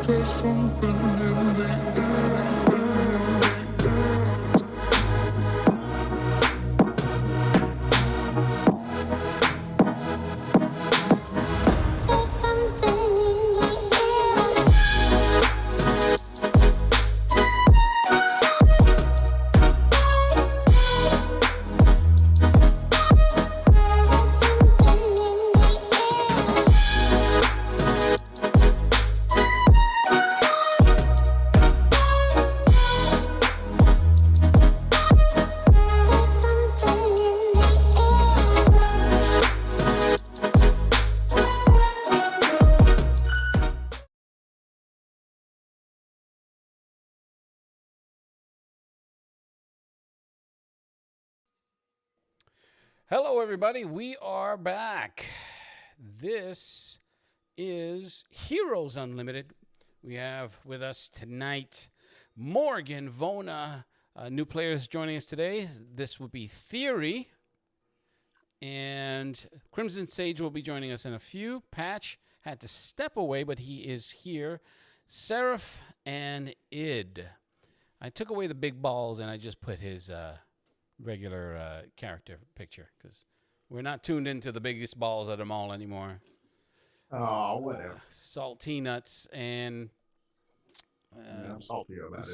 There's something in the There's something in the air. There's something in the air. There's something in the air. Hello, everybody. We are back. This is Heroes Unlimited. We have with us tonight Morgan Vona. New players joining us today. This will be Theory. And Crimson Sage will be joining us in a few. Patch had to step away, but he is here. Seraph and Id. I took away the big balls and I just put his regular character picture because we're not tuned into the biggest balls at the mall anymore. Oh, whatever. Salty nuts and I'm salty about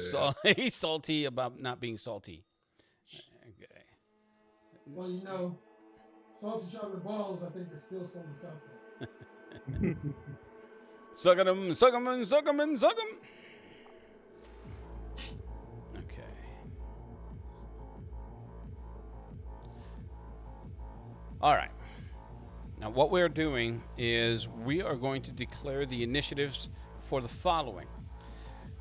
it. he's salty about not being salty. Okay. Well, you know, salty chocolate balls, I think they're still sold in South Park. Suck at 'em, suck 'em, and suck 'em, and suck 'em. Okay. All right. Now, what we're doing is we are going to declare the initiatives for the following.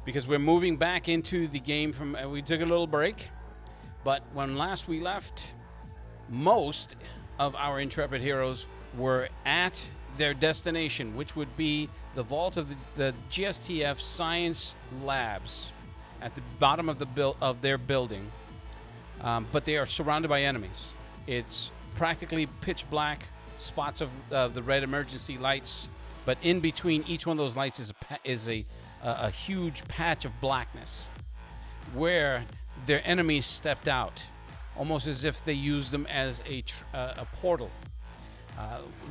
Because we're moving back into the game from, we took a little break. But when last we left, most of our intrepid heroes were at their destination, which would be the vault of the GSTF Science Labs at the bottom of their building. But they are surrounded by enemies. It's practically pitch black, spots of the red emergency lights, but in between each one of those lights is a huge patch of blackness where their enemies stepped out, almost as if they used them as a portal,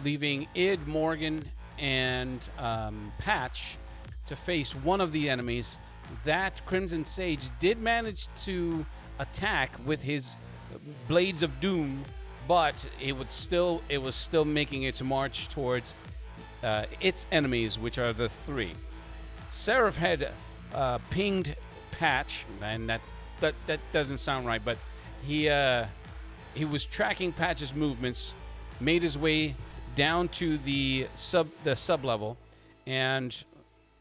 leaving Id, Morgan, and Patch to face one of the enemies. That Crimson Sage did manage to attack with his Blades of Doom, but it was still making its march towards its enemies, which are the three. Seraph had pinged Patch, and that doesn't sound right, but he was tracking Patch's movements, made his way down to the sub level, and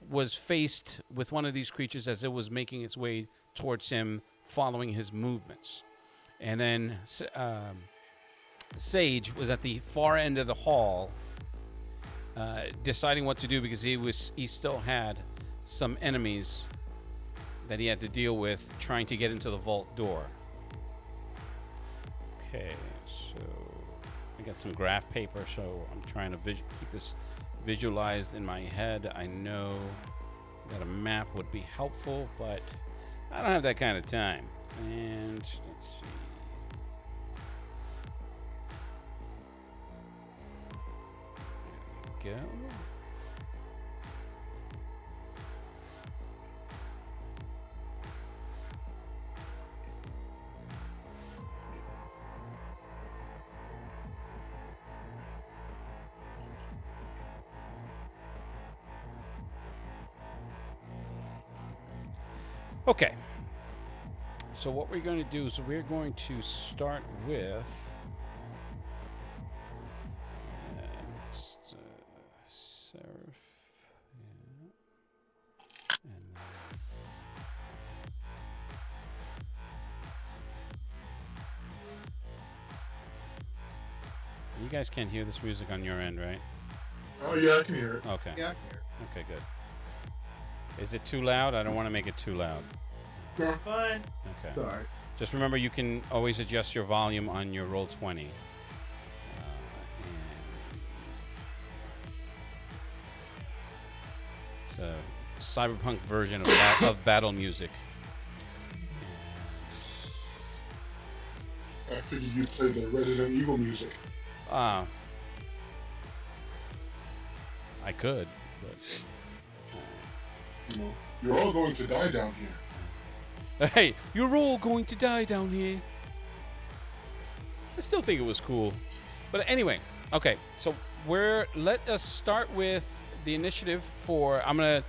was faced with one of these creatures as it was making its way towards him, following his movements. And then Sage was at the far end of the hall, deciding what to do because he still had some enemies that he had to deal with trying to get into the vault door. Okay, so I got some graph paper, so I'm trying to keep this visualized in my head. I know that a map would be helpful, but I don't have that kind of time. And let's see. There we go. Okay, so what we're going to do is we're going to start with Seraph, yeah. And then you guys can't hear this music on your end, right? Oh, yeah, I can hear it. Okay. Yeah, I can hear Okay, good. Is it too loud? I don't want to make it too loud. it. Yeah, Fine. Okay. sorry. Just remember, you can always adjust your volume on your Roll20. So cyberpunk version of, of battle music. I figured you'd play the Resident Evil music. I could, but You know, you're all going to die down here. hey, you're all going to die down here. I still think it was cool, but anyway, okay. So let us start with the initiative for. I'm gonna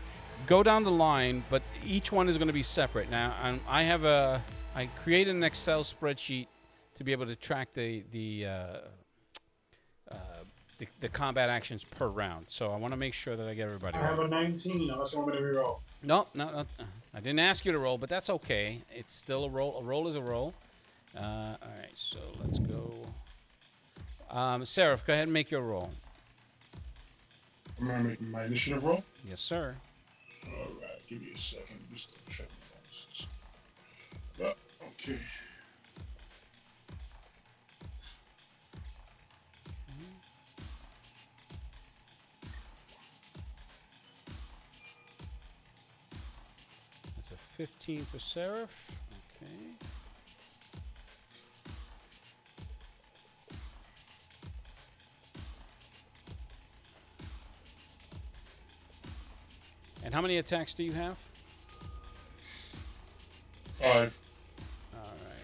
go down the line, but each one is going to be separate. Now, I created an Excel spreadsheet to be able to track the combat actions per round. So I want to make sure that I get everybody I right. have a 19, unless you want me to reroll. No, I didn't ask you to roll, but that's okay. It's still a roll. A roll is a roll. All right, so let's go. Seraph, go ahead and make your roll. I'm gonna make my initiative roll. Yes, sir. Alright, give me a second. Just to check the bonuses. Okay. That's a 15 for Seraph. Okay. And how many attacks do you have? 5. All right.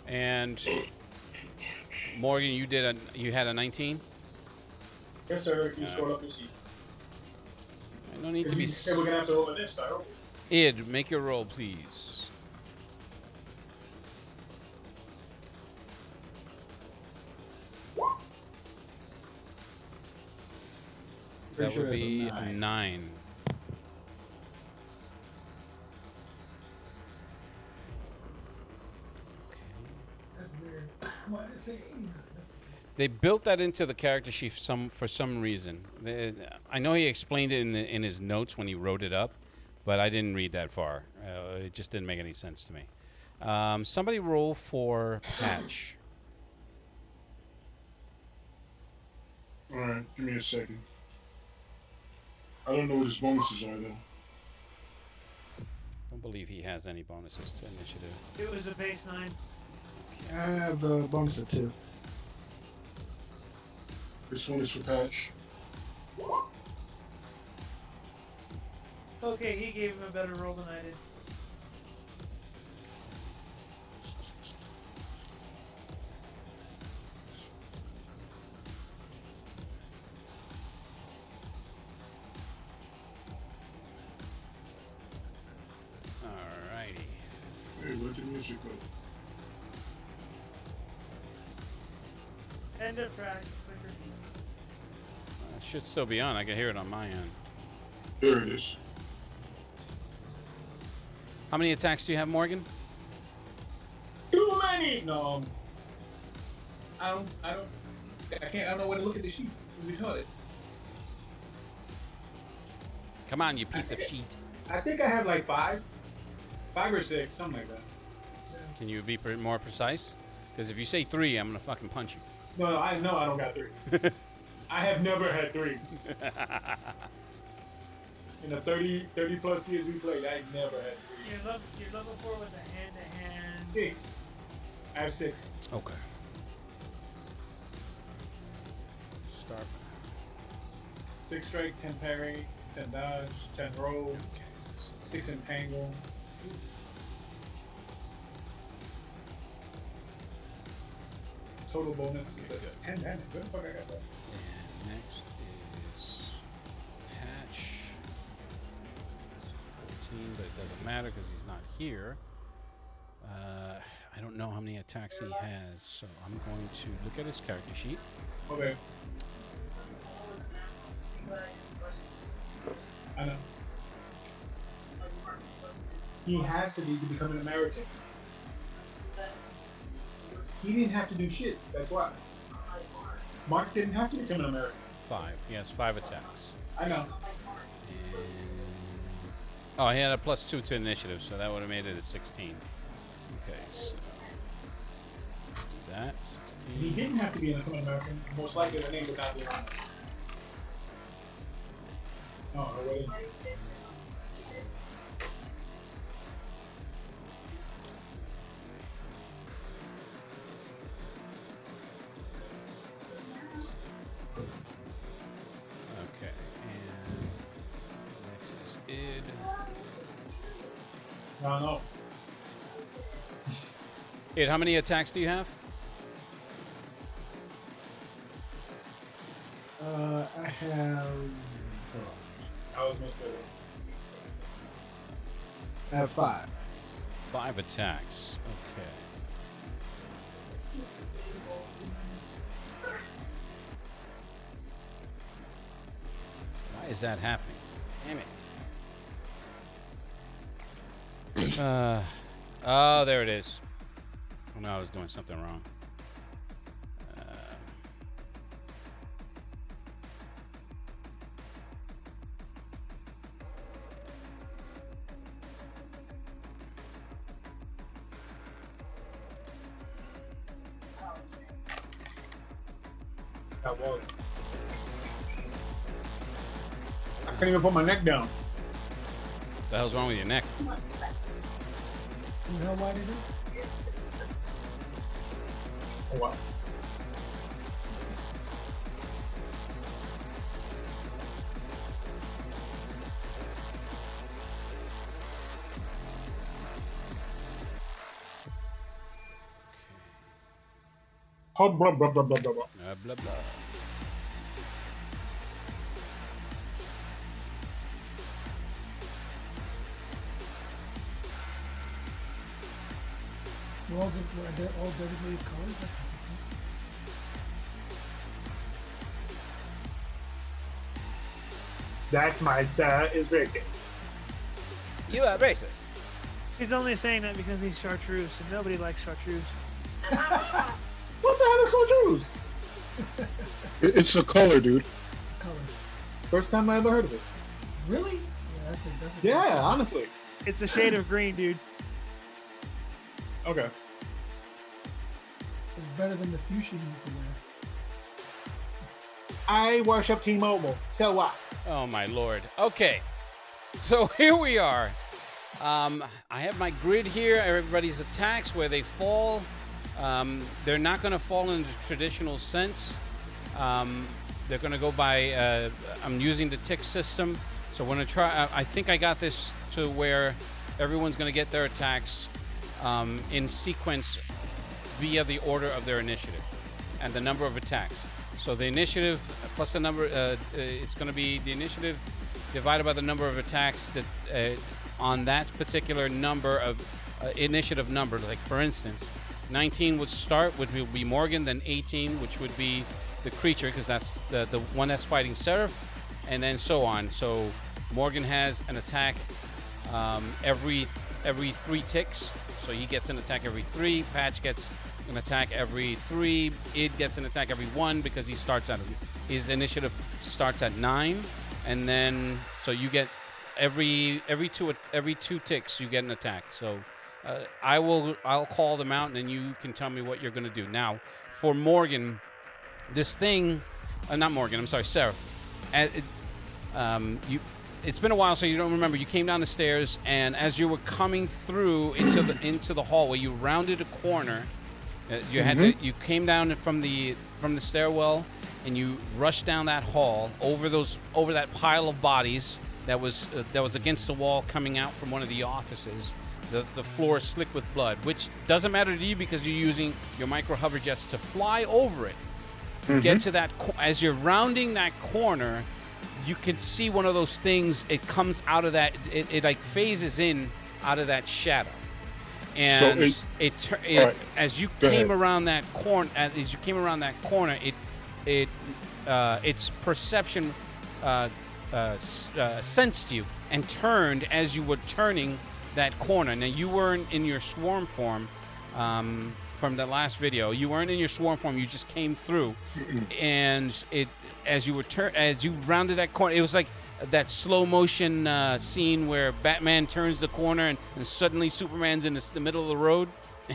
And Morgan, you had a 19. Yes, sir. You scroll up and see. I don't need to be. You said we're gonna have to open this, I hope. Id, make your roll, please. That Pretty would sure be it's a 9. That's weird. Why did it say 89? They built that into the character sheet for some reason. I know he explained it in his notes when he wrote it up, but I didn't read that far. It just didn't make any sense to me. Somebody roll for Patch. Alright, give me a second. I don't know what his bonuses are though. Don't believe he has any bonuses to initiative. It was a base 9. I have a bonus of 2. This one is for Patch. Okay, he gave him a better roll than I did. Alrighty. Hey, where'd the music go? End of track. Clicker. It should still be on. I can hear it on my end. There it is. How many attacks do you have, Morgan? Too many! No. I don't know where to look at the sheet. You retarded. Come on, you piece of shit. I think I have like 5. 5 or 6, something like that. Can you be more precise? Because if you say 3, I'm gonna fucking punch you. No, I know I don't got 3. I have never had 3. In the 30 plus years we played, I never had 3. You're level 4 with a hand-to-hand. 6. I have 6. Okay. Start. 6 strike, 10 parry, 10 dodge, 10 roll, 6 entangle. Total bonus is 10 damage. Where the fuck I got that? And next is Hatch. 14, but it doesn't matter because he's not here. I don't know how many attacks he has, so I'm going to look at his character sheet. Okay. I know. He has to be to become an American. He didn't have to do shit. That's why. Mark didn't have to become an American. 5. He has 5 attacks. I know. And oh, he had a +2 to initiative, so that would have made it a 16. Okay, so let's do that. 16. He didn't have to be an American. Most likely the name would not be on it. Oh, no way. Okay, and next is Id. No. Id, how many attacks do you have? I have. I was mistaken. I have 5. 5 attacks. Okay. Why is that happening? Damn it. Oh, there it is. Oh, no, I was doing something wrong. I was. I can't even put my neck down. What the hell's wrong with your neck? You know why they do? Oh, wow. Oh, blah, blah, blah, blah, blah, blah. Blah, blah. They're all designated colors. That, my sir, is racist. You are racist. He's only saying that because he's chartreuse, and nobody likes chartreuse. What the hell is chartreuse? It's a color, dude. Colors. First time I ever heard of it. Really? Yeah, that's a Yeah, honestly. It's a shade of green, dude. Okay. It's better than the fuchsia you used to wear. I worship T-Mobile. So what? Oh my lord. Okay, so here we are. I have my grid here. Everybody's attacks, where they fall. They're not going to fall in the traditional sense. They're going to go by. I'm using the tick system, so we're going to try. I think I got this to where everyone's going to get their attacks in sequence via the order of their initiative and the number of attacks. So the initiative plus the number, it's going to be the initiative divided by the number of attacks that on that particular number of initiative number. Like for instance, 19 would start, which would be Morgan, then 18, which would be the creature, because that's the one that's fighting Seraph, and then so on. So Morgan has an attack every 3 ticks, so he gets an attack every 3. Patch gets an attack every 3. Id gets an attack every 1 because he starts at his initiative starts at 9, and then so you get every 2 ticks you get an attack. So I'll call them out, and then you can tell me what you're going to do. Now for Morgan, this thing, not Morgan. I'm sorry, Sarah. It's been a while, so you don't remember. You came down the stairs, and as you were coming through into the hallway, you rounded a corner, You had to. You came down from the stairwell, and you rushed down that hall over that pile of bodies that was against the wall coming out from one of the offices. The floor is slick with blood, which doesn't matter to you because you're using your micro hover jets to fly over it. Get to that as you're rounding that corner, you can see one of those things. It comes out of that. It like phases in out of that shadow, and as you came around that corner, its perception sensed you and turned as you were turning that corner. Now you weren't in your swarm form. From the last video, you weren't in your swarm form. You just came through, and as you rounded that corner, it was like that slow motion scene where Batman turns the corner and suddenly Superman's in the middle of the road,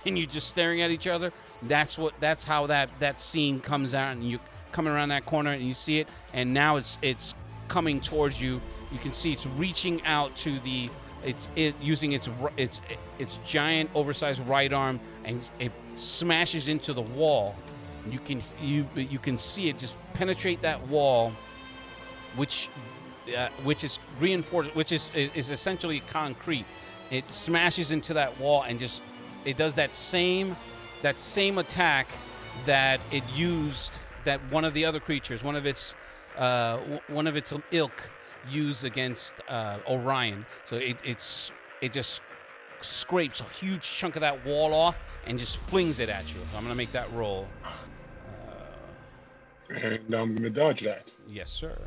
and you're just staring at each other. That's how that scene comes out, and you coming around that corner and you see it, and now it's coming towards you. You can see it's reaching out to the. It's using its giant oversized right arm, and it smashes into the wall. You can see it just penetrate that wall, which is reinforced, which is essentially concrete. It smashes into that wall and it does that same attack that it used, that one of the other creatures, one of its ilk used against Orion. So it just scrapes a huge chunk of that wall off and just flings it at you. So I'm gonna make that roll. And I'm gonna dodge that. Yes, sir.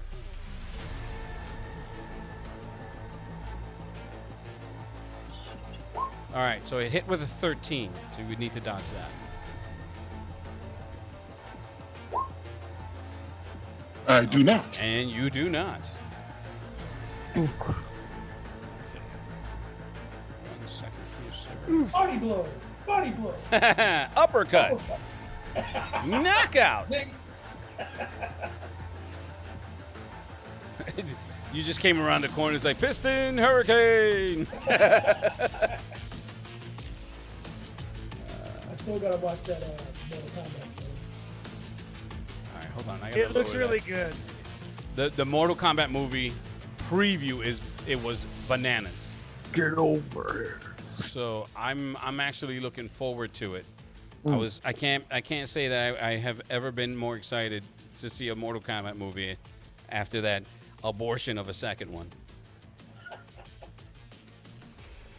All right, so it hit with a 13, so you would need to dodge that. I do not. And you do not. Okay. 1 second, Body blow. Body blow. sir. Uppercut. Knockout. You just came around the corner. It's like Piston Hurricane. I still gotta watch that Mortal Kombat show. All right, hold on. I gotta It looks lower really that. good. The Mortal Kombat movie preview was bananas. Get over here. So I'm actually looking forward to it. I can't say that I have ever been more excited to see a Mortal Kombat movie after that abortion of a second one.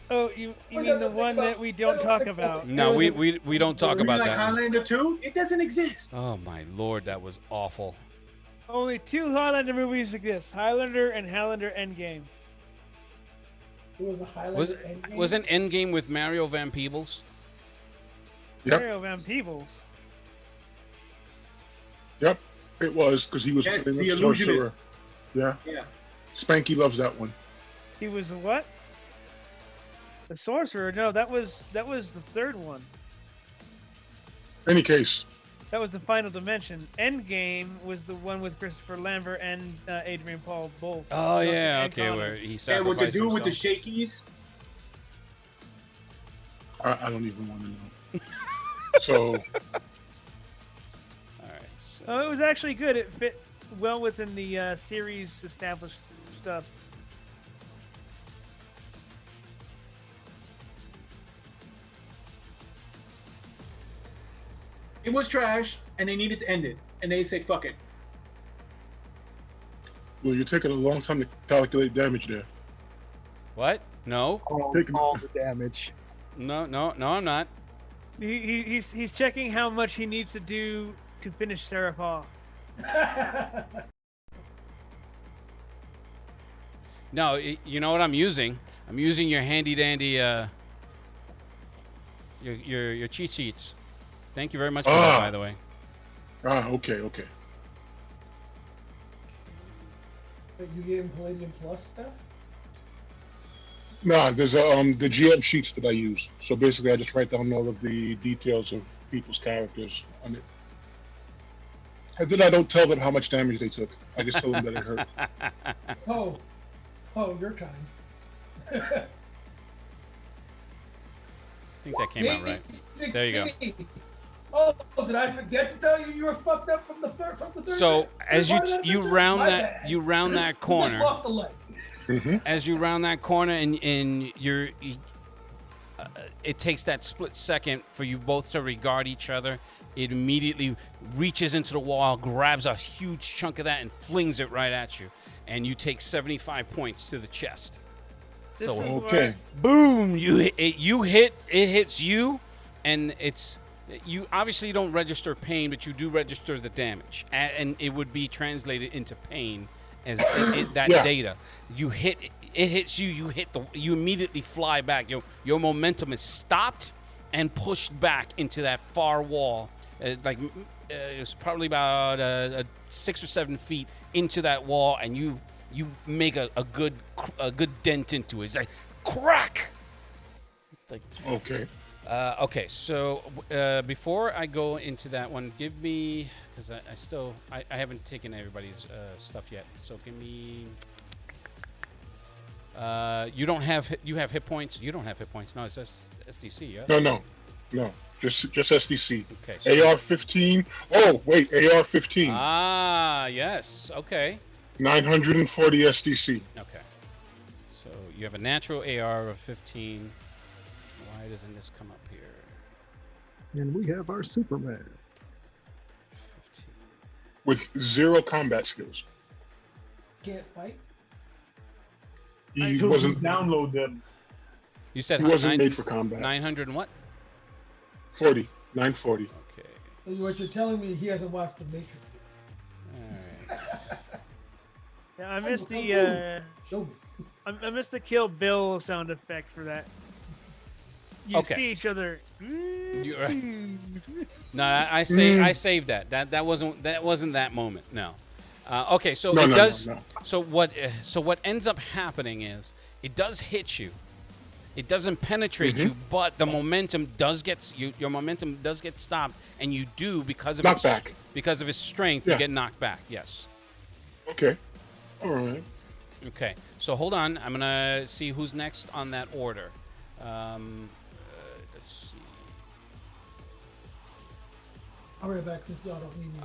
Oh, you mean the one that we don't talk about? No, we don't talk about like that one. Highlander 2? It doesn't exist. Oh my lord, that was awful. Only 2 Highlander movies exist: Highlander and Highlander Endgame. It was a Highlander Was Endgame. wasn't Endgame with Mario Van Peebles? Yep. Mario Van Peebles. Yep, it was because he was Yes, playing the the Illusionist. sorcerer. Yeah, Yeah. Spanky loves that one. He was the what? The sorcerer? No, that was the third one. Any case, That was the Final Dimension. Endgame was the one with Christopher Lambert and Adrian Paul both. Oh Duncan yeah, and okay, Connor. where he Yeah, sacrificed with the dude with the himself. shakies. I don't even want to know. So, All right. So, Oh, it was actually good. It fit well within the series established stuff. It was trash, and they needed to end it, and they said, "Fuck it." well, you're taking a long time to calculate damage there. what? No, All the damage. no, I'm not. He's checking how much he needs to do to finish Seraph off. No, you know what I'm using? I'm using your handy dandy your cheat sheets. Thank you very much for that, by the way. Okay. You gave him Palladium Plus stuff? Nah, there's the GM sheets that I use. So basically, I just write down all of the details of people's characters on it. And then I don't tell them how much damage they took. I just tell them that it hurt. Oh, you're kind. I think that came out right. There you go. Oh, did I forget to tell you you were fucked up from the third? So third as part of that you picture? round My that bad. you round that You just corner, lost a leg. as you round that corner, and it takes that split second for you both to regard each other. It immediately reaches into the wall, grabs a huge chunk of that, and flings it right at you. And you take 75 points to the chest. This So is Okay. boom, you hit it hits you, and it's you obviously don't register pain, but you do register the damage, and it would be translated into pain as that Yeah. data. You hit it hits you, you immediately fly back. Your momentum is stopped and pushed back into that far wall. It's probably about 6 or 7 feet into that wall, and you make a good dent into it. It's like crack. It's like Okay. okay. So before I go into that one, give me because I haven't taken everybody's stuff yet. So give me. You have hit points. You don't have hit points. No, it's SDC. Yeah. No. Just SDC. Okay. So, AR-15. Oh wait, AR-15. yes. Okay. 940 SDC. Okay. So you have a natural AR of 15. Why doesn't this come up here? And we have our Superman. 15. With 0 combat skills. Can't fight. He Until wasn't. you download them. You said He wasn't made for combat. 900 and what? 940. Okay. So what you're telling me, he hasn't watched The Matrix yet. All right. Yeah, I missed the Show me. I missed the Kill Bill sound effect for that. You Okay. see each other. You're right. No, I saved that. That wasn't that moment. No. Okay, so No, it no, does. no. So what ends up happening is it does hit you. It doesn't penetrate you, but the momentum does get your momentum does get stopped, and you do because of Knocked back. because of his strength. Yeah. You get knocked back. Yes. Okay. All right. Okay. So hold on. I'm gonna see who's next on that order. Let's see. I'll be back since y'all don't need me.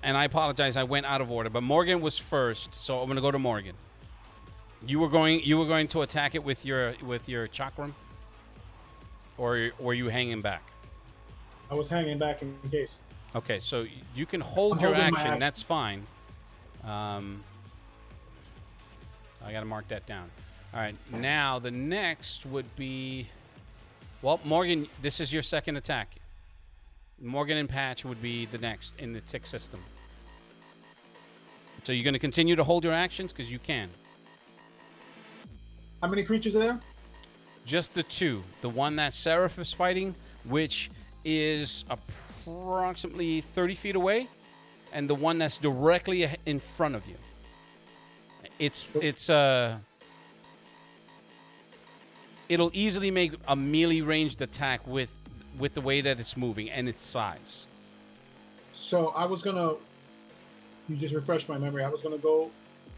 And I apologize. I went out of order, but Morgan was first, so I'm gonna go to Morgan. You were going to attack it with your chakram, or were you hanging back? I was hanging back in case. Okay, so you can hold I'm your holding my action. action. That's fine. I got to mark that down. All right, now the next would be, well, Morgan. This is your second attack. Morgan and Patch would be the next in the tick system. So you're going to continue to hold your actions because you can. How many creatures are there? Just the two. The one that Seraph is fighting, which is approximately 30 feet away, and the one that's directly in front of you. It'll easily make a melee ranged attack with the way that it's moving and its size. So I was gonna. You just refreshed my memory. I was gonna go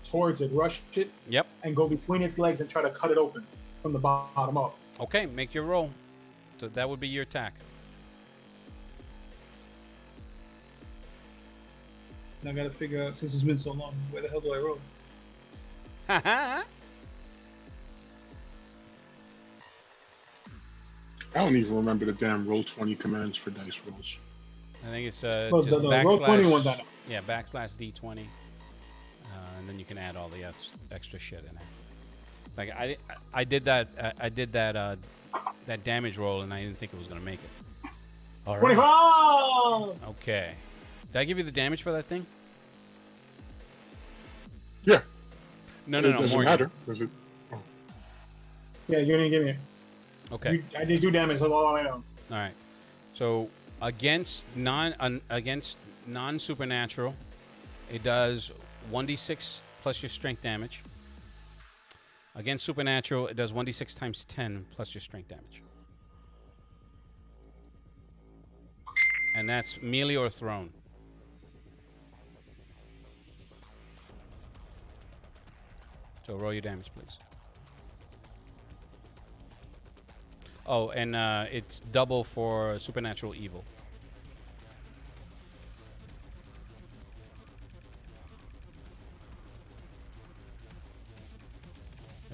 towards it, rush it, Yep. and go between its legs and try to cut it open from the bottom up. Okay, make your roll. So that would be your attack. And I gotta figure out, since it's been so long, where the hell do I roll? I don't even remember the damn roll 20 commands for dice rolls. I think it's Well, just the roll 20 ones I know. Yeah, backslash D20, and then you can add all the extra shit in there. It's like I did that that damage roll, and I didn't think it was gonna make it. All right. 25! Okay. Did I give you the damage for that thing? Yeah. No, it no, doesn't Morgan. matter. Does it? Yeah, you didn't give me it. Okay. I did do damage all on my own. All right. So against non supernatural, it does 1d6 plus your strength damage. Against supernatural, it does 1d6 times 10 plus your strength damage. And that's melee or thrown. So roll your damage, please. Oh, and it's double for supernatural evil.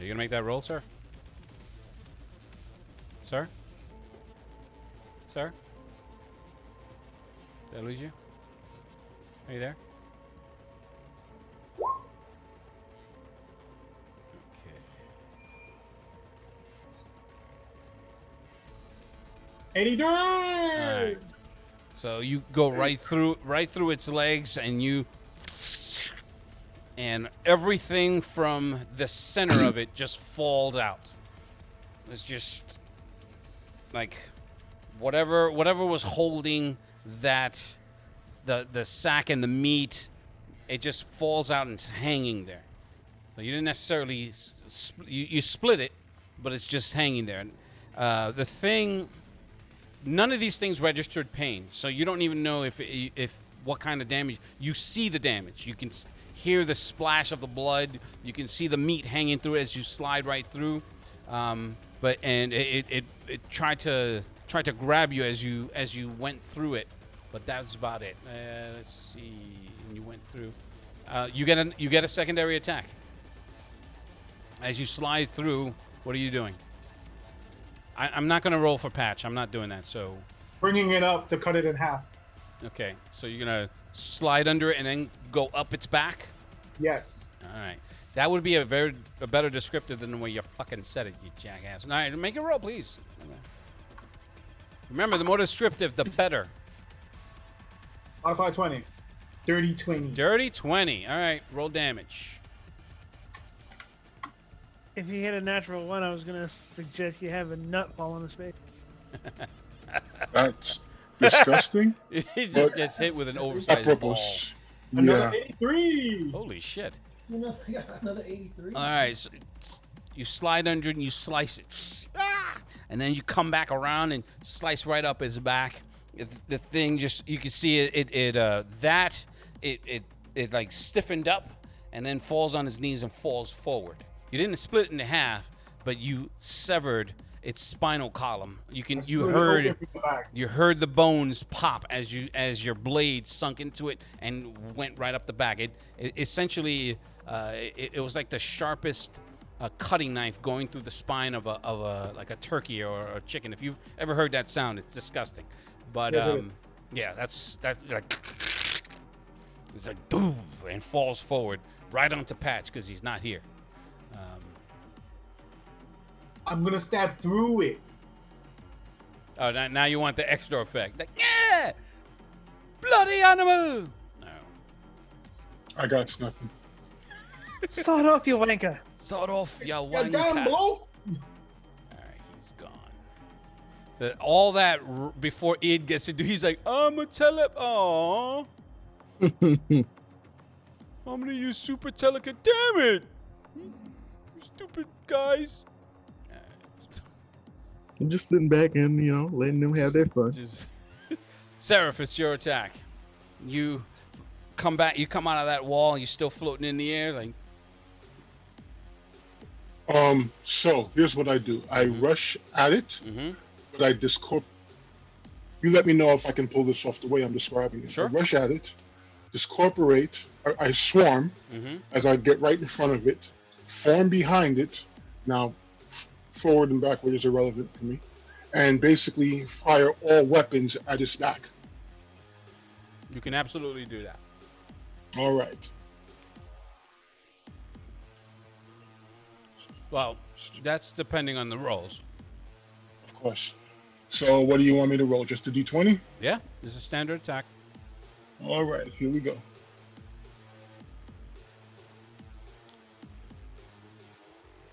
you gonna make that roll, sir? Sir? Sir? Did I lose you? Are you there? Okay. 83! Alright. So you go right through its legs, and everything from the center of it just falls out. It's just like whatever was holding that the sack and the meat, it just falls out and it's hanging there. So you didn't necessarily you split it, but it's just hanging there. The thing. None of these things registered pain, so you don't even know if what kind of damage. You see the damage. You can hear the splash of the blood. You can see the meat hanging through as you slide right through. But it tried to grab you as you went through it, but that's about it. Let's see. And you went through. You get a secondary attack as you slide through. What are you doing? I'm not going to roll for patch. I'm not doing that. So, Bringing it up to cut it in half. okay. So you're going to slide under it and then go up its back? Yes. All right. That would be a better descriptive than the way you fucking said it, you jackass. All right, make a roll, please. Remember, the more descriptive, the better. Modified 20. Dirty 20. Dirty 20. All right, roll damage. If you hit a natural 1, I was gonna suggest you have a nut fall on his face. That's disgusting. He just gets hit with an oversized ball. Apropos. Another Yeah. 83. Holy shit. Another 83. All right, so you slide under it and you slice it. Ah! And then you come back around and slice right up his back. The thing just, you can see it like stiffened up and then falls on his knees and falls forward. You didn't split it into half, but you severed its spinal column. You heard the bones pop as your blade sunk into it and went right up the back. It essentially it was like the sharpest cutting knife going through the spine of a turkey or a chicken. If you've ever heard that sound, it's disgusting. But yeah, that's like it's like boom and falls forward right onto Patch because he's not here. I'm gonna stab through it. Oh, now you want the extra effect. Like, yeah! Bloody animal! No. I got nothing. Saw it off, you wanker. Sawed off, ya Yeah, wanker. damn, bro. All right, he's gone. So all that before Id gets to do, he's like, I'm a aww. I'm gonna use super telekinesis. Damn it! You stupid guys. I'm just sitting back and, letting them have their fun. Seraph, it's your attack. You come back. You come out of that wall. And you're still floating in the air, like. So here's what I do. I rush at it, but I discorp. You let me know if I can pull this off the way I'm describing it. Sure. I rush at it, discorporate. I swarm as I get right in front of it, form behind it. Now, forward and backward is irrelevant for me, and basically fire all weapons at its back. You can absolutely do that. All right. Well, that's depending on the rolls. Of course. So what do you want me to roll? Just a d20? Yeah, this is a standard attack. All right, here we go.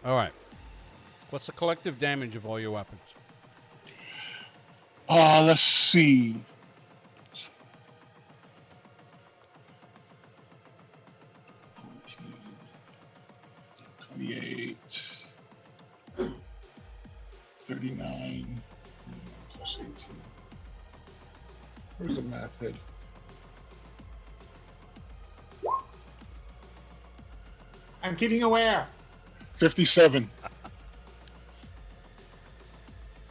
All right. What's the collective damage of all your weapons? Let's see. 28, 39, plus 18. Where's the math head? I'm keeping aware. 57.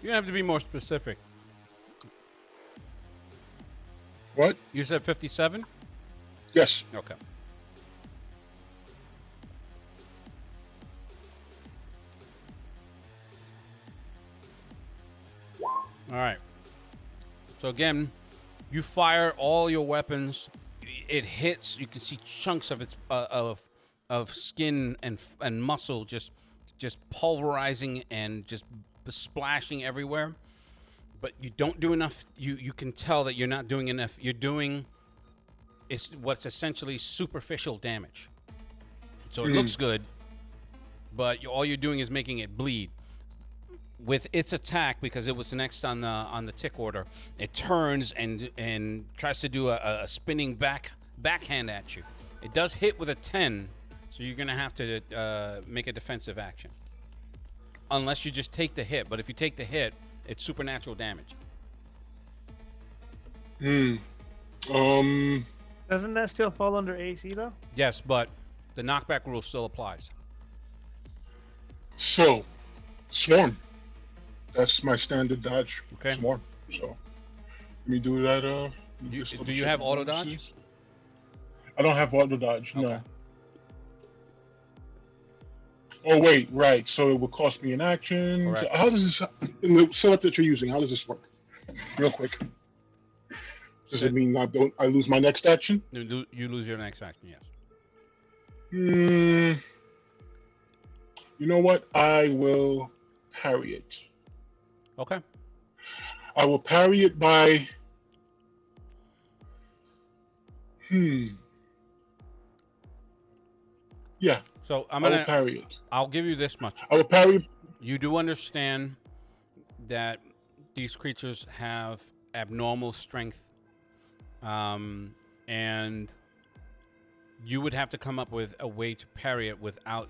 You have to be more specific. What? You said 57? Yes. Okay. All right. So again, you fire all your weapons. It hits. You can see chunks of its of skin and muscle just pulverizing and just splashing everywhere. But you don't do enough. You can tell that you're not doing enough. You're doing what's essentially superficial damage. So it looks good, but all you're doing is making it bleed. With its attack, because it was next on the tick order, it turns and tries to do a spinning backhand at you. It does hit with a 10, so you're gonna have to make a defensive action, unless you just take the hit. But if you take the hit, it's supernatural damage. Doesn't that still fall under AC though? Yes, but the knockback rule still applies. So, swarm. That's my standard dodge. Okay. Swarm. So, let me do that. Do you have auto dodge? I don't have auto dodge. Okay. No. Oh wait, right. So it would cost me an action. Correct. So how does this in the setup that you're using? How does this work? Real quick. Does it mean I lose my next action? You lose your next action, yes. You know what? I will parry it. Okay. I will parry it by. Yeah, So I will parry it. I'll give you this much. I will parry. You do understand that these creatures have abnormal strength, and you would have to come up with a way to parry it without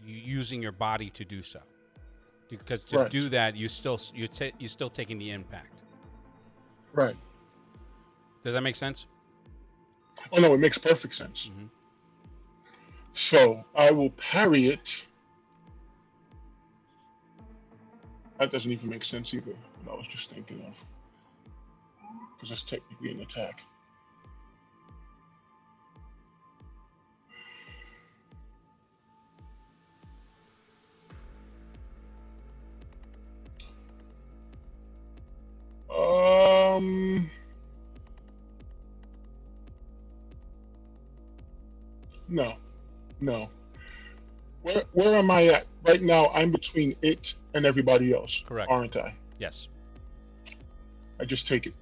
you using your body to do so. Because to Right. do that, you're still taking the impact. Right. Does that make sense? Oh no, it makes perfect sense. Mhm. So I will parry it. That doesn't even make sense either. What I was just thinking of, because it's technically an attack. No. Where am I at right now? I'm between it and everybody else. Correct. Aren't I? Yes. I just take it.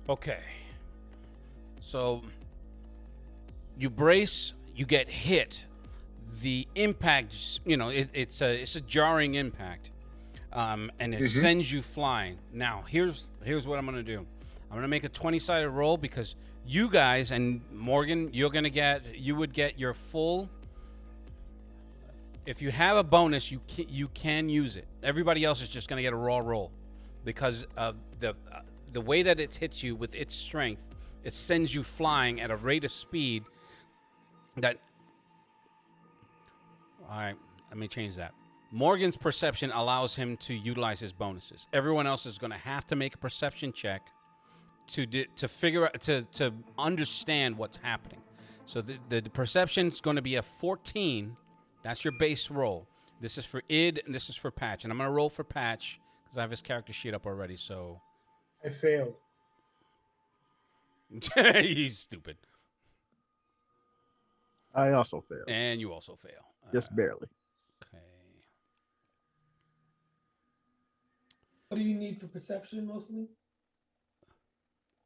Okay. So you brace, you get hit. The impact, it's a jarring impact, and it sends you flying. Now, here's what I'm gonna do. I'm gonna make a 20-sided roll because you guys and Morgan, you would get your full. If you have a bonus, you can use it. Everybody else is just gonna get a raw roll because of the way that it hits you with its strength. It sends you flying at a rate of speed that. All right, let me change that. Morgan's perception allows him to utilize his bonuses. Everyone else is going to have to make a perception check to figure out to understand what's happening. So the perception is going to be a 14. That's your base roll. This is for id and this is for Patch. And I'm going to roll for Patch because I have his character sheet up already. So I failed. he's stupid, I also failed. and you also fail. Just barely. Okay. What do you need for perception mostly?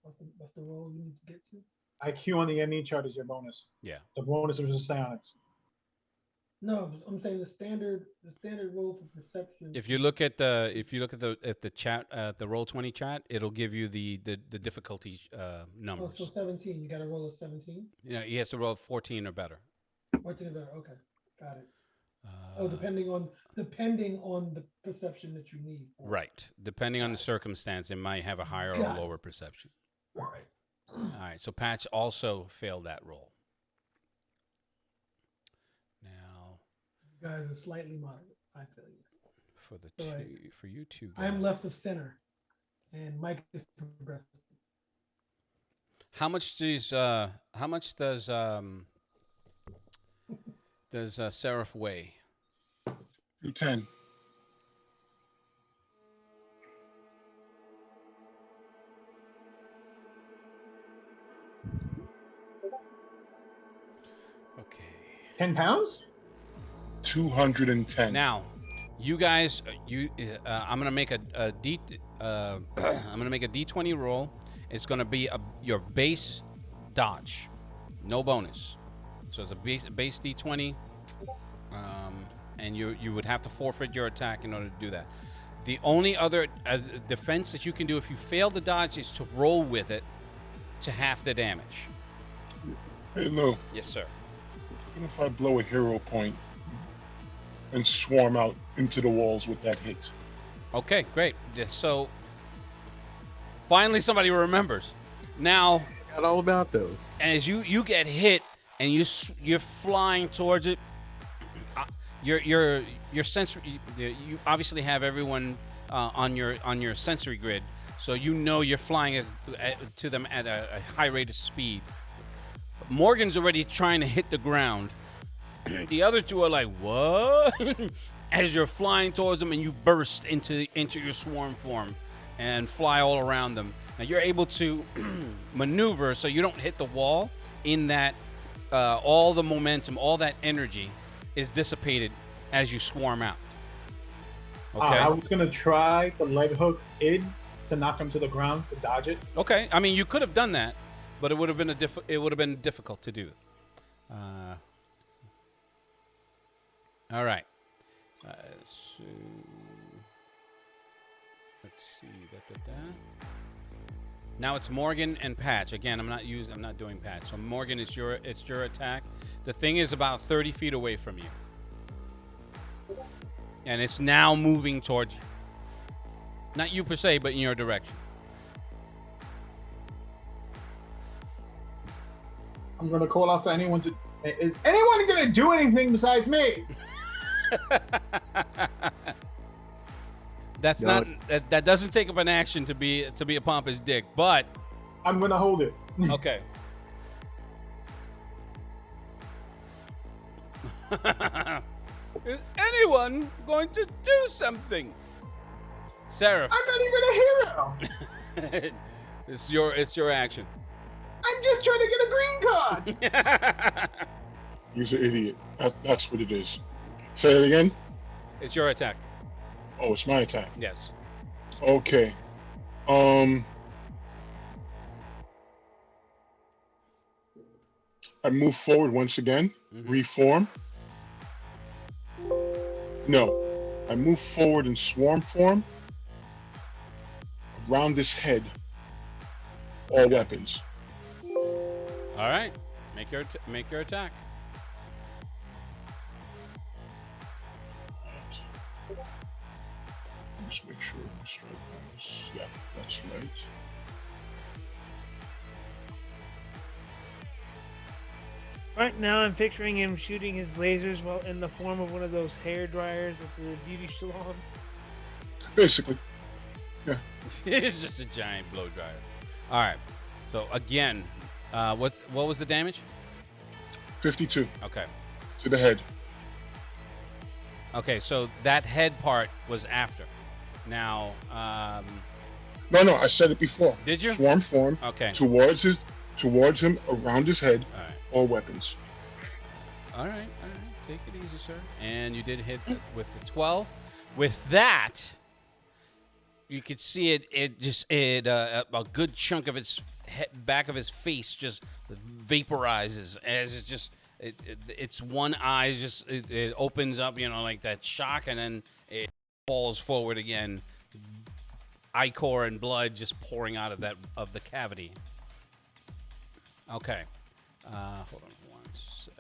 What's the role you need to get to? IQ on the ME chart is your bonus. Yeah. The bonus is just psionics. No, I'm saying the standard role for perception. If you look at the chat, the Roll20 chat, it'll give you the difficulty numbers. so 17, you got to roll a 17. He has to roll 14 or better. 14 or better. Okay, got it. Depending on the perception that you need. Right. Depending on the circumstance, it might have a higher or Got it. lower perception. All right. All right. So Patch also failed that roll. Now, You guys are slightly moderate. I feel you. for you two I am guys, left of center, and Mike is progressive. how much does Seraph weigh? 210. 10 pounds? 210. Now, you guys, I'm gonna make a D. I'm gonna make a D20 roll. It's gonna be your base dodge, no bonus. So it's a base D20, and you would have to forfeit your attack in order to do that. The only other defense that you can do if you fail the dodge is to roll with it to half the damage. Hey, Lou, Yes, sir. what if I blow a hero point and swarm out into the walls with that hit? Okay, great. So finally somebody remembers. Now, Got all about those. as you get hit and you're flying towards it, your sensory, you obviously have everyone on your sensory grid, so you know you're flying to them at a high rate of speed. Morgan's already trying to hit the ground. The other two are like, what? As you're flying towards them and you burst into your swarm form and fly all around them. Now you're able to maneuver so you don't hit the wall, in that all the momentum, all that energy is dissipated as you swarm out. Okay. I was gonna try to leg hook Id to knock him to the ground to dodge it. Okay. I mean, you could have done that, but it would have been difficult to do. All right. So let's see. Now it's Morgan and Patch. Again, I'm not doing Patch. So Morgan, it's your attack. The thing is about 30 feet away from you, and it's now moving towards you. Not you per se, but in your direction. I'm gonna call out for anyone to. Is anyone gonna do anything besides me? That's No. not that doesn't take up an action to be a pompous dick, but I'm gonna hold it. okay. Is anyone going to do something? Seraph, I'm not even a hero. it's your action. I'm just trying to get a green card. He's an idiot. That's what it is. Say it again. It's your attack. Oh, it's my attack. Yes. Okay. I move forward once again. Reform. No. I move forward in swarm form. Around his head. All weapons. All right. Make your attack. Just make sure my strike is. Yeah, that's right. Right now, I'm picturing him shooting his lasers while in the form of one of those hair dryers at the beauty salons. Basically. It's just a giant blow dryer. All right. So again, what was the damage? 52 Okay. to the head. Okay. So that head part was after. Now, No, I said it before. did you? Swarm form Okay. towards him, around his head, All right. all weapons. All right. Take it easy, sir. And you did hit with the 12. With that, you could see a good chunk of its back of his face just vaporizes as it's one eye it opens up, like that shock, and then it falls forward again. Ichor and blood just pouring out of the cavity. Okay. Hold on one sec.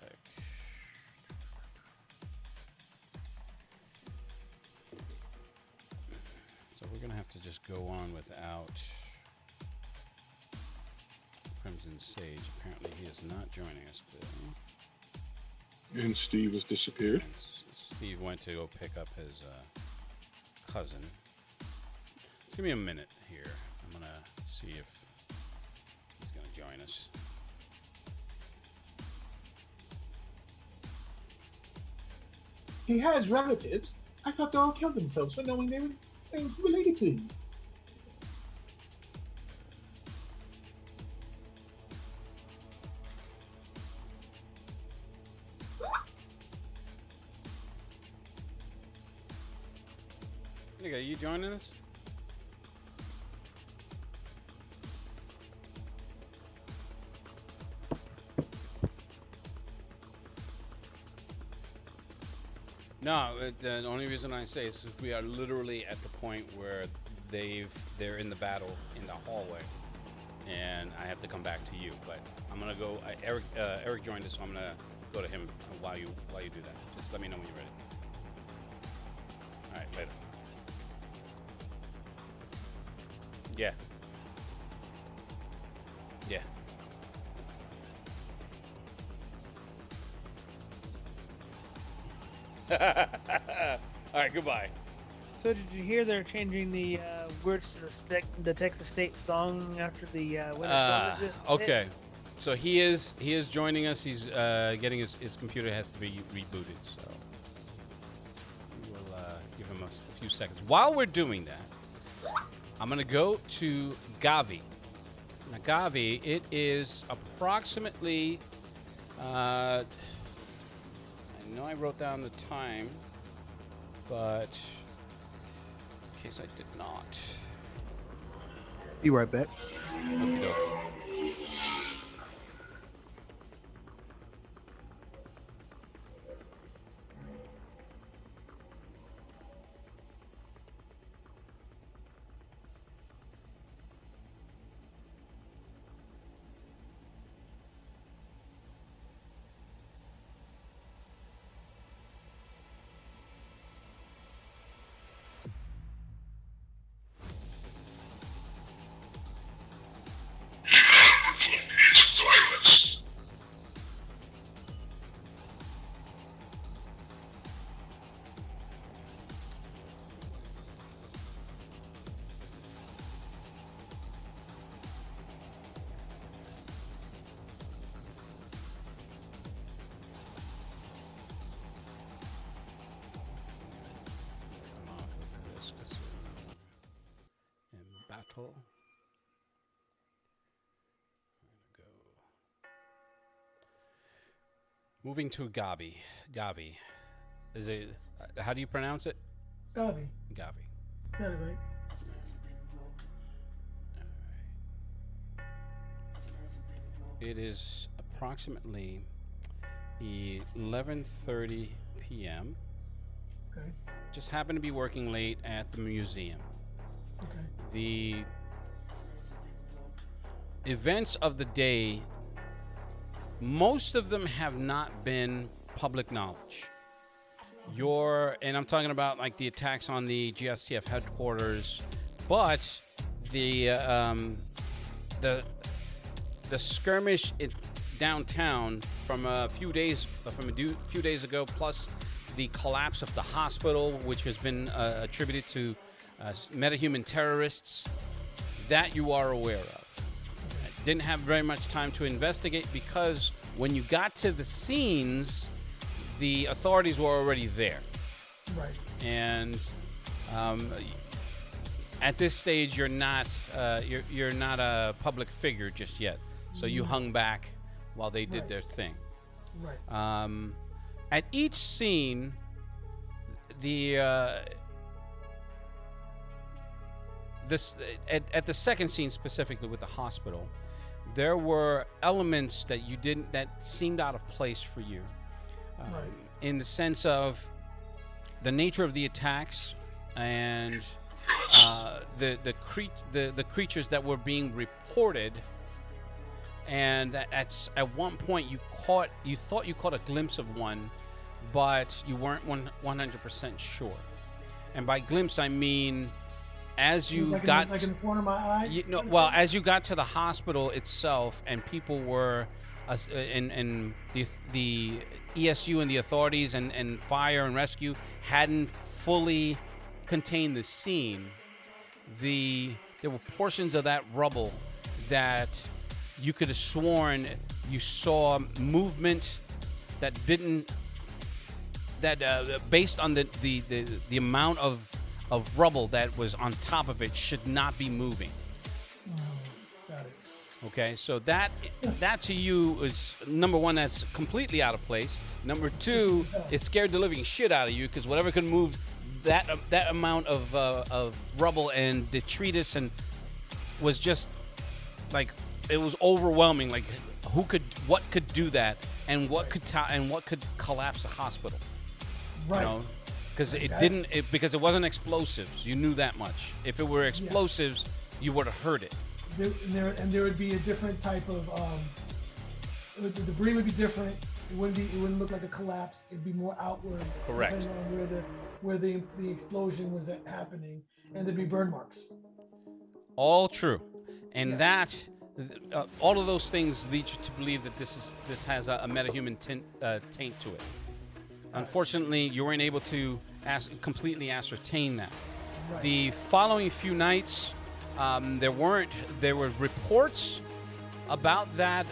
So we're going to have to just go on without Crimson Sage. Apparently he is not joining us today. And Steve has disappeared. Steve went to go pick up his cousin. Just give me a minute here. I'm going to see if he's going to join us. He has relatives. I thought they all killed themselves for knowing they were related to him. Nigga, are you joining us? No, the only reason I say is we are literally at the point where they're in the battle in the hallway, and I have to come back to you. But I'm gonna go. Eric joined us, so I'm gonna go to him while you do that. Just let me know when you're ready. All right, later. Yeah. Yeah. All right, goodbye. So did you hear they're changing the words to the Texas State song after the winter storm just hit? Okay. So he is joining us. He's getting his computer has to be rebooted. So we will give him a few seconds. While we're doing that, I'm gonna go to Gavi. Now Gavi, it is approximately. I know I wrote down the time, but in case I did not. Be right back. Okey-doke. Silence. Come off of this 'cause we're in battle. Go. Moving to Gavi. Gavi. Is it? How do you pronounce it? Gavi. Gavi. Got it right. It is approximately 11:30 p.m. Okay. Just happened to be working late at the museum. Okay. The events of the day, most of them have not been public knowledge. And I'm talking about like the attacks on the GSTF headquarters, but the skirmish downtown from a few days ago, plus the collapse of the hospital, which has been attributed to metahuman terrorists, that you are aware of. I didn't have very much time to investigate because when you got to the scenes, the authorities were already there. Right. And at this stage, you're not a public figure just yet. So you hung back while they did Right. their thing. Right. At each scene, at the second scene specifically with the hospital, there were elements that seemed out of place for you, Right. in the sense of the nature of the attacks and the creatures that were being reported. And at one point you thought you caught a glimpse of one, but you weren't 100% sure. And by glimpse I mean as you like got in the corner of my eye. as you got to the hospital itself, and people were and the ESU and the authorities and fire and rescue hadn't fully contained the scene. There were portions of that rubble that you could have sworn you saw movement that didn't. Based on the amount of rubble that was on top of it, should not be moving. Got it. Okay, so that to you is number one. That's completely out of place. Number two, it scared the living shit out of you because whatever could move that amount of rubble and detritus and was just like it was overwhelming. Like what could do that, and what could collapse a hospital? Right. You know, because Like because it wasn't explosives. You knew that much. If it were explosives, you would have heard it. There would be a different type of the debris would be different. It wouldn't look like a collapse. It'd be more outward. Correct. Depending on where the explosion was happening, and there'd be burn marks. All true, and Yeah. that all of those things lead you to believe that this has a metahuman taint to it. Unfortunately, you weren't able to completely ascertain that. Right. The following few nights, there were reports about that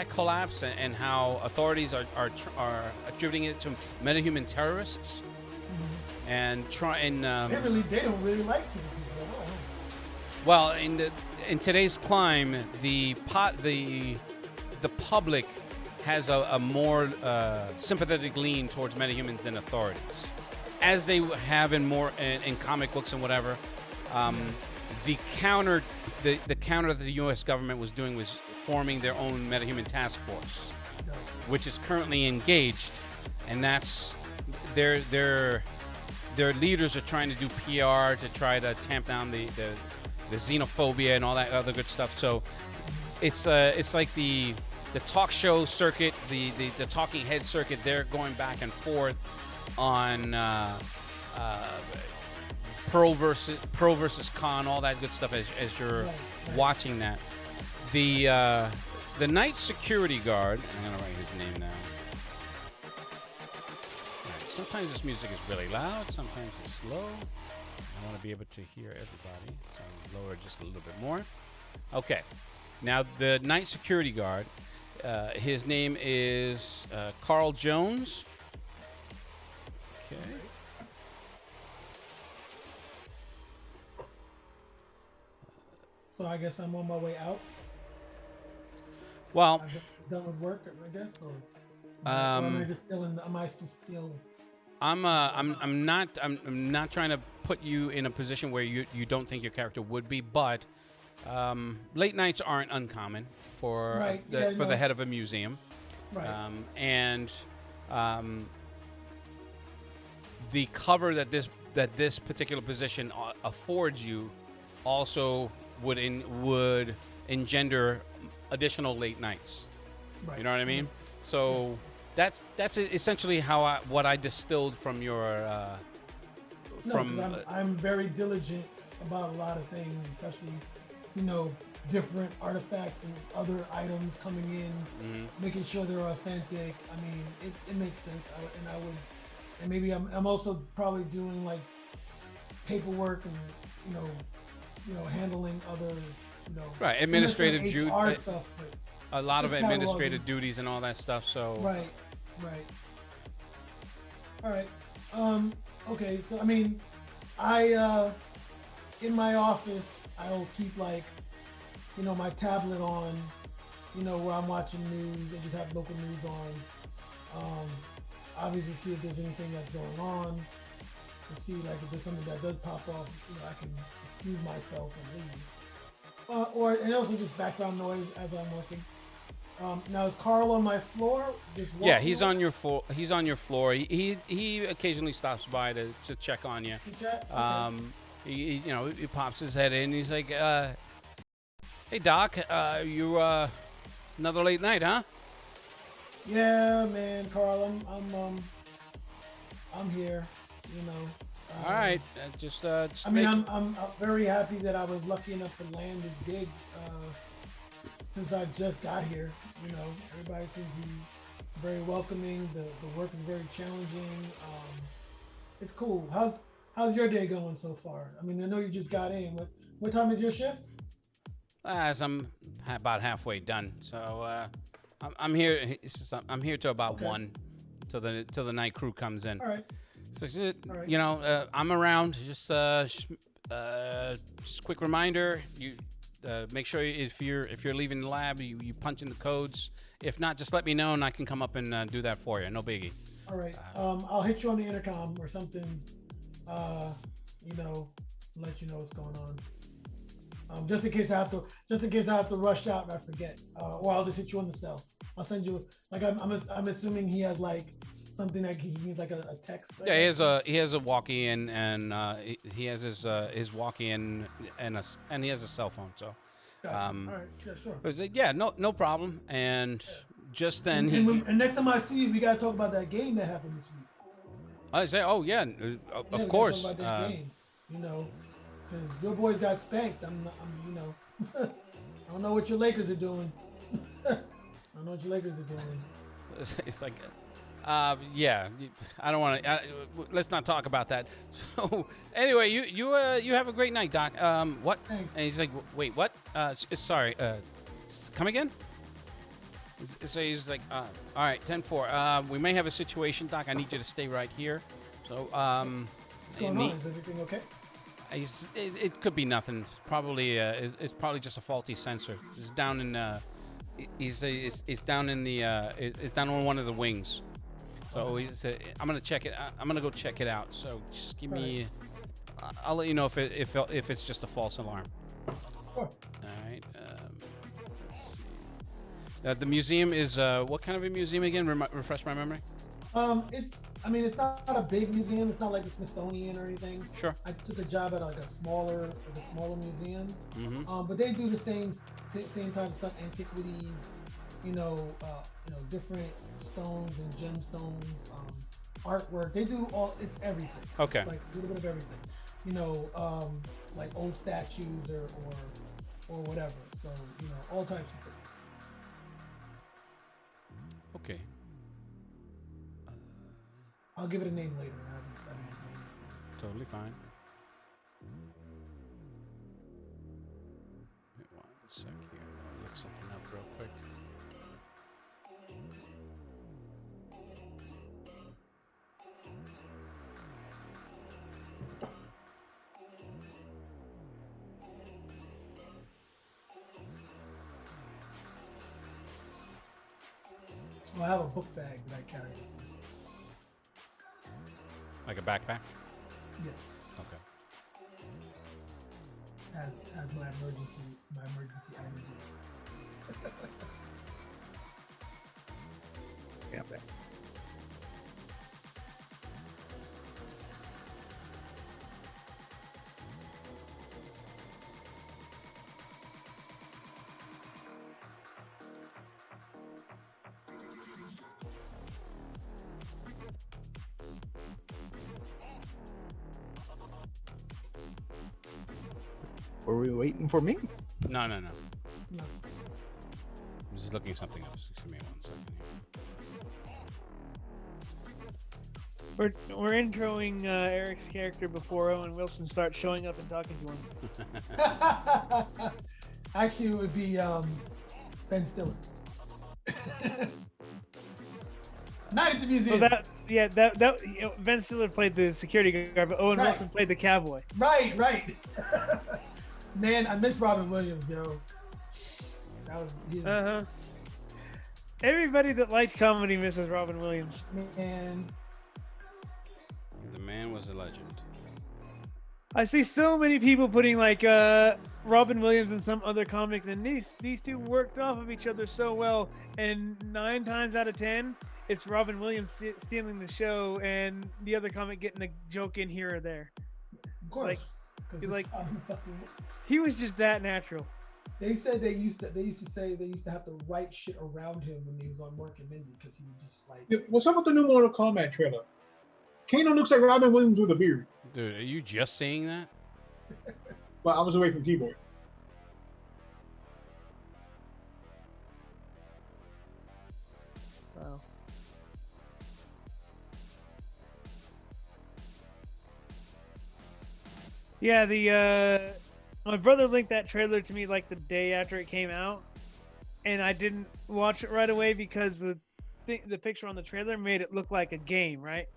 collapse and how authorities are attributing it to metahuman terrorists and They don't really like seeing people at all. well, in today's climb, the public has a more sympathetic lean towards metahumans than authorities, as they have in comic books and whatever. The counter that the U.S. government was doing was forming their own metahuman task force, which is currently engaged, and that's their leaders are trying to do PR to try to tamp down the xenophobia and all that other good stuff. So it's like the talk show circuit, the talking head circuit. They're going back and forth on pro versus con, all that good stuff as you're watching that. The night security guard, I'm gonna write his name now. Sometimes this music is really loud, sometimes it's slow. I want to be able to hear everybody, so I'll lower it just a little bit more. Okay, now the night security guard, his name is Carl Jones. Okay. So I guess I'm on my way out. Well, I'm done with work, I guess. Or am I just still in? Am I still? I'm not trying to put you in a position where you don't think your character would be, but late nights aren't uncommon for the head of a museum. Right. And the cover that this particular position affords you also would engender additional late nights. Right. You know what I mean? So that's essentially what I distilled from your No, 'cause I'm very diligent about a lot of things, especially different artifacts and other items coming in, making sure they're authentic. I mean, it makes sense. And maybe I'm also probably doing like paperwork and handling other right administrative HR stuff, but a lot of just administrative cataloging. duties and all that stuff. So Right. All right. Okay. So I mean, I in my office I'll keep my tablet on, where I'm watching news. I just have local news on. Obviously, see if there's anything that's going on. To see if there's something that does pop off, I can excuse myself and leave. And also just background noise as I'm working. Now is Carl on my floor? Just yeah, he's walking on your floor. He's on your floor. He occasionally stops by to check on you. to chat? Okay. He pops his head in. He's like, "Hey Doc, you another late night, huh?" Yeah, man, Carl, I'm here. All right, just I mean, I'm very happy that I was lucky enough to land this gig since I just got here. Everybody seems to be very welcoming. The work is very challenging. It's cool. How's your day going so far? I mean, I know you just got in. What time is your shift? as I'm about halfway done, so I'm here. I'm here till about 1, till the night crew comes in. All right. So just, All right. I'm around. Just quick reminder: you make sure if you're leaving the lab, you punch in the codes. If not, just let me know and I can come up and do that for you. No biggie. All right. I'll hit you on the intercom or something you know, let you know what's going on. Just in case I have to rush out and I forget, or I'll just hit you on the cell. I'll send you like I'm assuming he has like something that he needs like a text. Yeah, he has a walkie-in and he has his walkie-in and he has a cell phone. So, Gotcha. All right, yeah, sure. I was like, yeah, no problem. And just then And next time I see you, we gotta talk about that game that happened this week. I say, oh yeah, Yeah, we of gotta course. talk about that game, you know, because your boys got spanked. I'm you know, I don't know what your Lakers are doing. I don't know what your Lakers are doing. It's like, yeah, I don't want to. Let's not talk about that. So anyway, you have a great night, Doc. What? Thanks. And he's like, wait, what? Sorry. Come again? So he's like, all right, 10-4. We may have a situation, Doc. I need you to stay right here. So What's going on? Is everything okay? it could be nothing. Probably it's probably just a faulty sensor. It's down in it's down in the it's down on one of the wings. So I'm gonna check it. I'm gonna go check it out. So just give me. I'll let you know if it's just a false alarm. Sure. All right. Let's see. The museum is what kind of a museum again? Refresh my memory. It's not a big museum. It's not like the Smithsonian or anything. Sure. I took a job at like a smaller museum. Mm-hmm. But they do the same type of stuff, antiquities, different stones and gemstones, artwork. They do it's everything. Okay. It's like a little bit of everything. Like old statues or whatever. So, all types of things. Okay. I'll give it a name later. I haven't named it. Totally fine. Wait 1 sec here. I'll look something up real quick. Well, I have a book bag that I carry. Like a backpack? Yes. Okay. Has my emergency items in it. Yeah, back. Were we waiting for me? No. No. I'm just looking at something else. Give me 1 second here. We're introing Eric's character before Owen Wilson starts showing up and talking to him. Actually, it would be Ben Stiller. Not at the museum. So Ben Stiller played the security guard, but Owen Right. Wilson played the cowboy. Right. Man, I miss Robin Williams, yo. That was Everybody that likes comedy misses Robin Williams. man. The man was a legend. I see so many people putting like Robin Williams and some other comics, and these two worked off of each other so well. And 9 times out of 10, it's Robin Williams stealing the show, and the other comic getting a joke in here or there. Of course. Like, 'Cause he's it's like- fucking. He was just that natural. They said they used to say they used to have to write shit around him when he was on Mork and Mindy because he would just like. Yeah, what's up with the new Mortal Kombat trailer? Kano looks like Robin Williams with a beard. Dude, are you just saying that? But I was away from keyboard. Wow. Yeah, my brother linked that trailer to me like the day after it came out, and I didn't watch it right away because the picture on the trailer made it look like a game, right?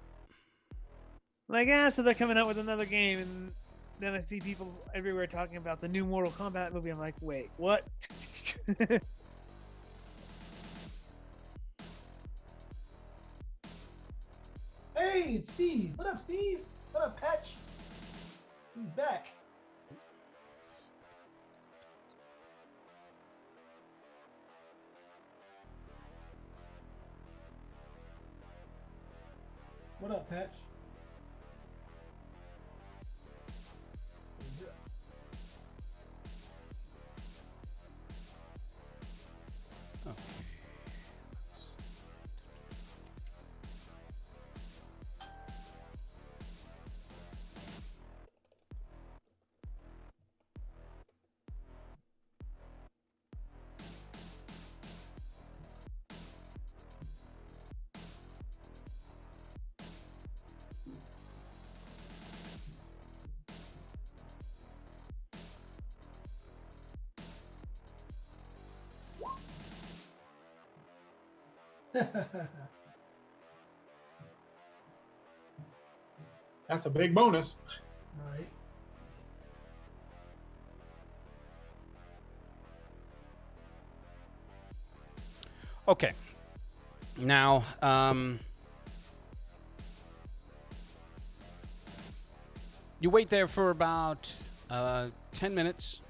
Like, so they're coming out with another game, and then I see people everywhere talking about the new Mortal Kombat movie. I'm like, wait, what? Hey, it's Steve. What up, Steve? What up, Patch? He's back. What up, Patch? Okay. That's a big bonus. Right. Okay. Now, you wait there for about 10 minutes,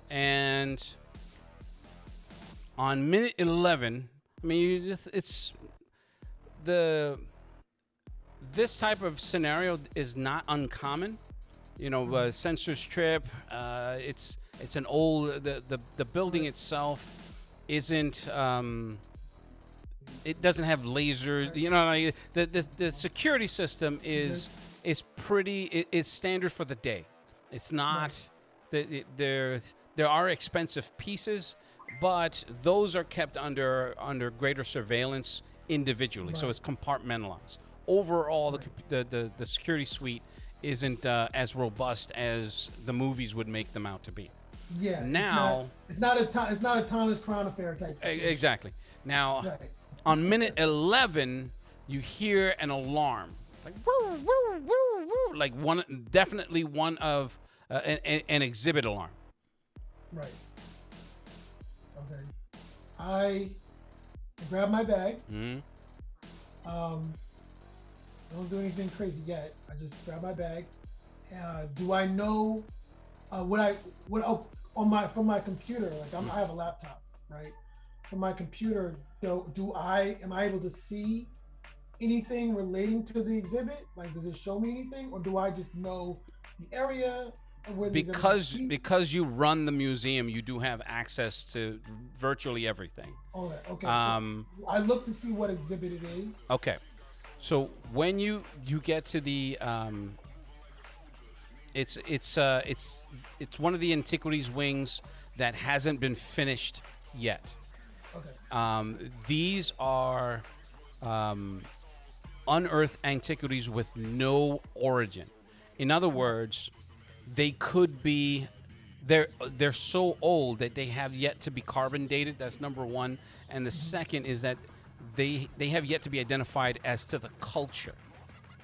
and on minute 11, I mean, it's this type of scenario is not uncommon. You know, Censor's Trip. It's an old the building itself isn't. It doesn't have lasers. You know, like, the security system is pretty. It's standard for the day. It's not. There are expensive pieces, but those are kept under greater surveillance individually. So it's compartmentalized. Overall, the security suite isn't as robust as the movies would make them out to be. Yeah. Now it's not a Thomas Crown Affair type situation. exactly. Now Right. on minute 11, you hear an alarm. It's like woo woo woo woo, like definitely one of an exhibit alarm. Right. Okay. I grab my bag. Mhm. Don't do anything crazy yet. I just grab my bag. Do I know from my computer? Like I have a laptop, right? From my computer, am I able to see anything relating to the exhibit? Like, does it show me anything, or do I just know the area of where the exhibit is? Because you run the museum, you do have access to virtually everything. All that. Okay. Um, So I look to see what exhibit it is. Okay, so when you get to the it's one of the antiquities wings that hasn't been finished yet. Okay. These are unearthed antiquities with no origin. In other words, they could be they're so old that they have yet to be carbon dated. That's number one, and the second is that they have yet to be identified as to the culture.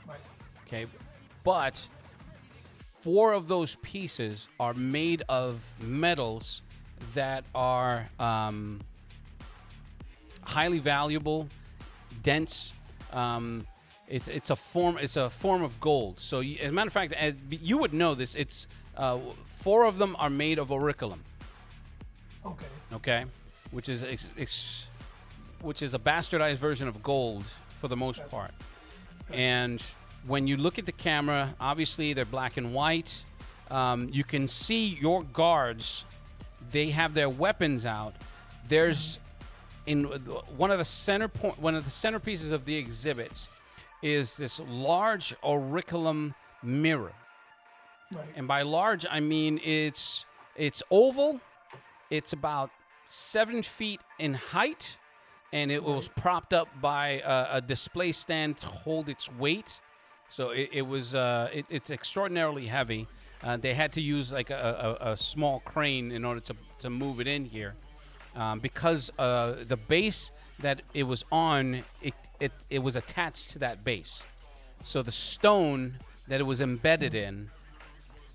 Right. Okay, but 4 of those pieces are made of metals that are highly valuable, dense. It's a form of gold. So, as a matter of fact, you would know this. It's 4 of them are made of auriculum. Okay. Okay, which is a bastardized version of gold for the most part. And when you look at the camera, obviously they're black and white. You can see your guards. They have their weapons out. There's in one of the centerpieces of the exhibits is this large auriculum mirror. Right. And by large, I mean it's oval. It's about 7 feet in height, and it was propped up by a display stand to hold its weight. So it's extraordinarily heavy. They had to use like a small crane in order to move it in here, because the base that it was on, it was attached to that base. So the stone that it was embedded in,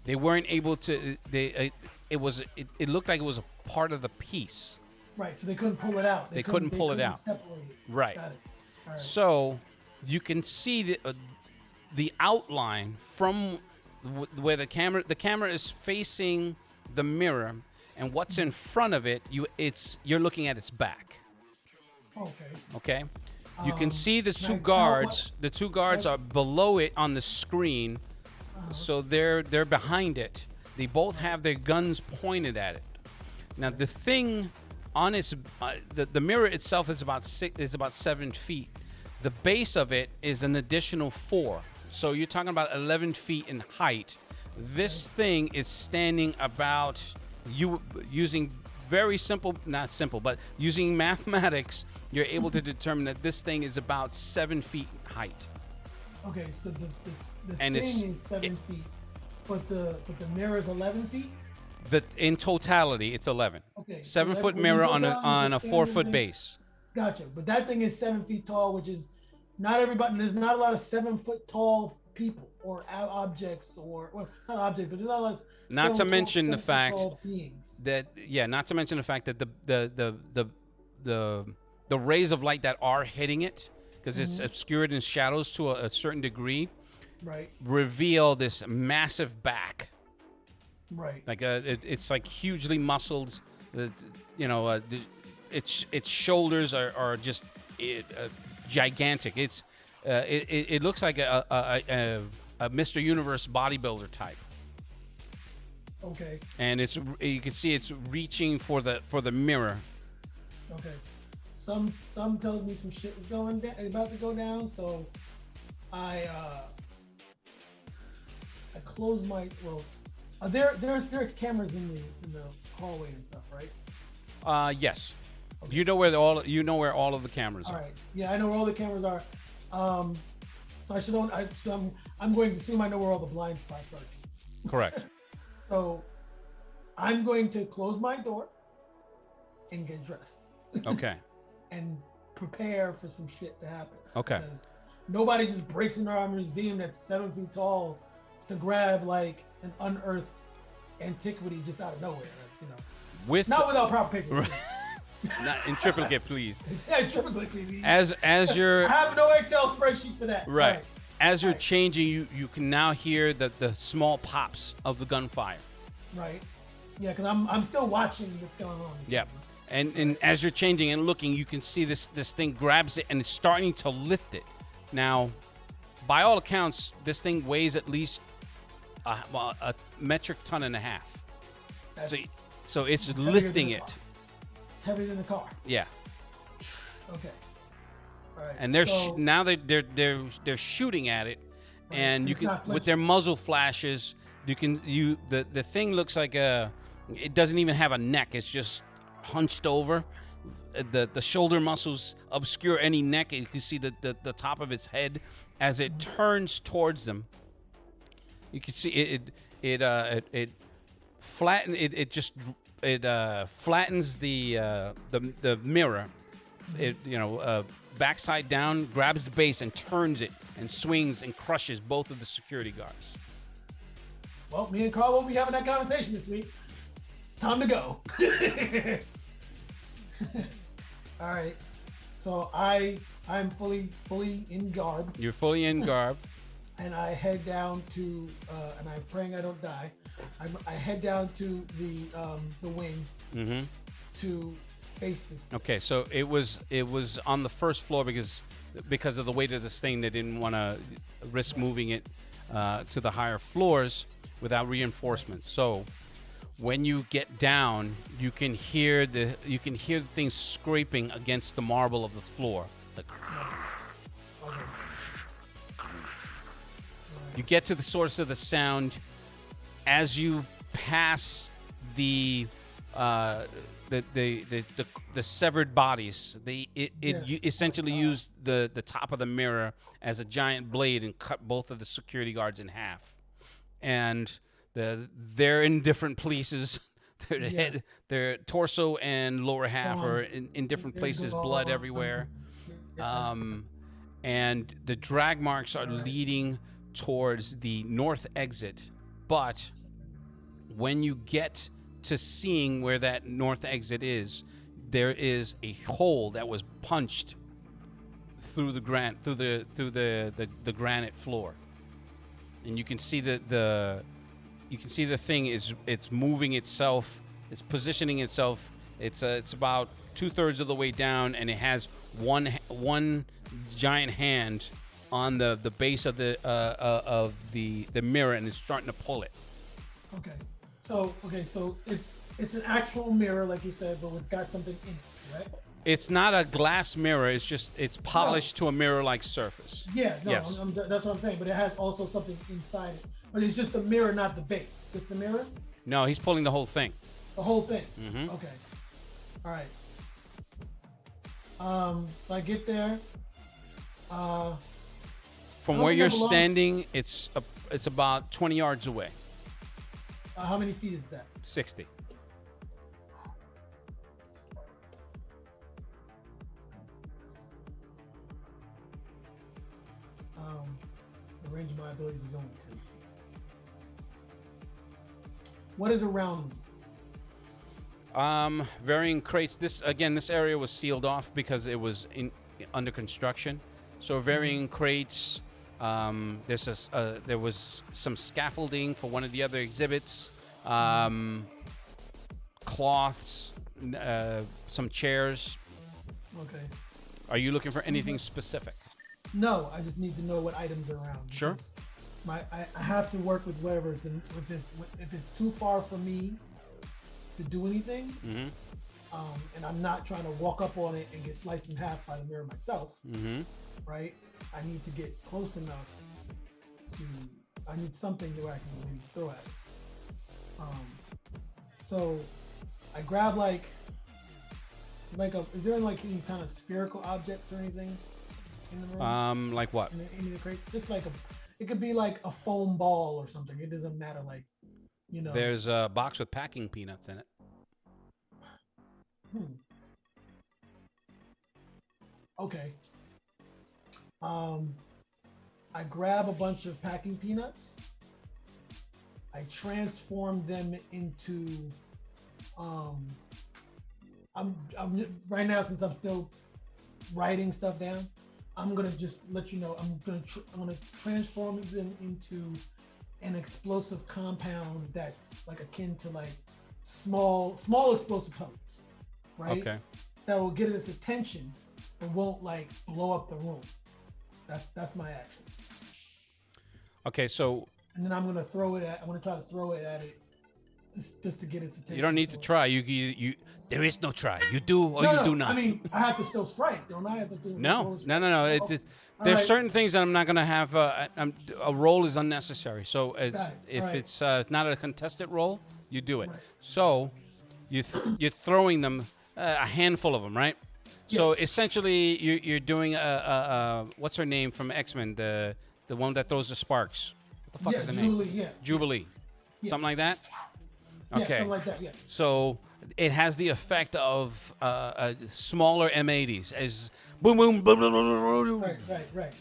they weren't able to. It looked like it was a part of the piece. Right. So they couldn't pull it out. They couldn't pull it out. Separate it. Right. Got it. All right. So you can see the outline from where the camera is facing the mirror, and what's in front of it, you're looking at its back. Okay. Okay, you can see the can two I tell guards. The two guards are below it on the screen, so they're behind it. They both have their guns pointed at it. Now the thing on its the mirror itself is about 7 feet. The base of it is an additional 4. So you're talking about 11 feet in height. This thing is standing about, using very simple, not simple, but using mathematics, you're able to determine that this thing is about 7 feet in height. Okay, so the And thing it's- is 7 feet, but the mirror is 11 feet. In totality, it's 11. Okay. 7 so foot when you mirror go on down, a it's 4 foot standing- base. Gotcha. But that thing is 7 feet tall, which is not everybody. There's not a lot of 7 foot tall people or objects, or well, not objects, but there's not a lot of Not to 7 mention the 7 foot fact tall beings. that not to mention the fact that the rays of light that are hitting it, because it's obscured in shadows to a certain degree, Right. reveal this massive back. Right. Like it's like hugely muscled. Its shoulders are just gigantic. It looks like a Mr. Universe bodybuilder type. Okay. And you can see it's reaching for the mirror. Okay. Some tells me some shit is going down, about to go down, so I close my there's cameras in the hallway and stuff, right? Yes. You know where all of the cameras All are. right. Yeah, I know where all the cameras are. So I should own. I'm going to assume I know where all the blind spots are. Correct. So I'm going to close my door and get dressed Okay. and prepare for some shit to happen. Okay. Because nobody just breaks into our museum that's 7 feet tall to grab like an unearthed antiquity just out of nowhere. You know, With not without proper paper. not in triplicate, please. Yeah, triple please. As you're I have no Excel spreadsheet for that. right. All As you're Right. changing, you can now hear the small pops of the gunfire. Right. Yeah, because I'm still watching what's going on. Yep. And as you're changing and looking, you can see this thing grabs it and it's starting to lift it. Now, by all accounts, this thing weighs at least a metric ton and a half. That's So it's heavier lifting than the it. car. It's heavier than the car. Yeah. Okay. All right. And they're so, now they're shooting at it, Right, and you it's can not with their flinching. muzzle flashes, the thing looks like it doesn't even have a neck. It's just hunched over. The shoulder muscles obscure any neck. You can see the top of its head as it turns towards them. You can see it flattens the mirror. Backside down, grabs the base and turns it and swings and crushes both of the security guards. well, me and Carl won't be having that conversation this week. Time to go. All right. So I'm fully in garb, You're fully in garb. and I head down to and I'm praying I don't die. I head down to the wing Mm-hmm. to face this. Okay, so it was on the first floor because of the weight of this thing. They didn't want to risk moving it to the higher floors without reinforcements. So when you get down, you can hear the thing scraping against the marble of the floor. You get to the source of the sound as you pass the severed bodies. You essentially use the top of the mirror as a giant blade and cut both of the security guards in half. And they're in different places. Their torso and lower half are in different places, blood everywhere. And the drag marks are leading towards the north exit. But when you get to seeing where that north exit is, there is a hole that was punched through the granite floor. and you can see the thing is it's moving itself, it's positioning itself. It's about 2/3 of the way down, and it has one giant hand on the base of the mirror, and it's starting to pull it. Okay. So it's an actual mirror, like you said, but it's got something in it, right? It's not a glass mirror. It's polished to a mirror-like surface. Yeah, no, Yes. that's what I'm saying. But it has also something inside it. But it's just the mirror, not the base. Just the mirror, No, he's pulling the whole thing. the whole thing. Mhm. Okay. All right. So I get there. From don't where think you're I belong. standing, it's about 20 yards away. How many feet is that? 60. The range of my abilities is only 10 feet. What is around me? Varying crates. This area was sealed off because it was under construction. So varying crates. There was some scaffolding for one of the other exhibits. Cloths, some chairs. Okay. Are you looking for anything specific? No, I just need to know what items are around. Sure. because I have to work with whatever's in. If it's too far for me to do anything, Mm-hmm. and I'm not trying to walk up on it and get sliced in half by the mirror myself, Mm-hmm. right? I need to get close enough to. I need something that I can maybe throw at it. So I grab like is there like any kind of spherical objects or anything in the room? Like what? In any of the crates? Just like it could be like a foam ball or something. It doesn't matter. Like, you know. There's a box with packing peanuts in it. Okay. I grab a bunch of packing peanuts. I transform them into. I'm right now, since I'm still writing stuff down. I'm gonna just let you know. I'm gonna transform them into an explosive compound that's like akin to like small explosive pellets, right? Okay. That will get its attention, but won't like blow up the room. That's my action. Okay, so And then I'm gonna try to throw it at it, just to get its attention. you don't need to try. You. There is no try. You do or No, you no, do not. I mean, I have to still strike, don't I? I have to do No. There's Alright. certain things that I'm not gonna have. A roll is unnecessary. So Got it. if Alright. it's not a contested roll, you do it. Right. So you're throwing them, a handful of them, right? So essentially, you're doing what's her name from X-Men, the one that throws the sparks. What the fuck Yeah, is her Jubilee, name? yeah. Jubilee. Yeah. Something like that. Yeah, Okay. something like that. Yeah. So it has the effect of smaller M80s as boom, boom, boom, boom, boom, boom, boom. Right.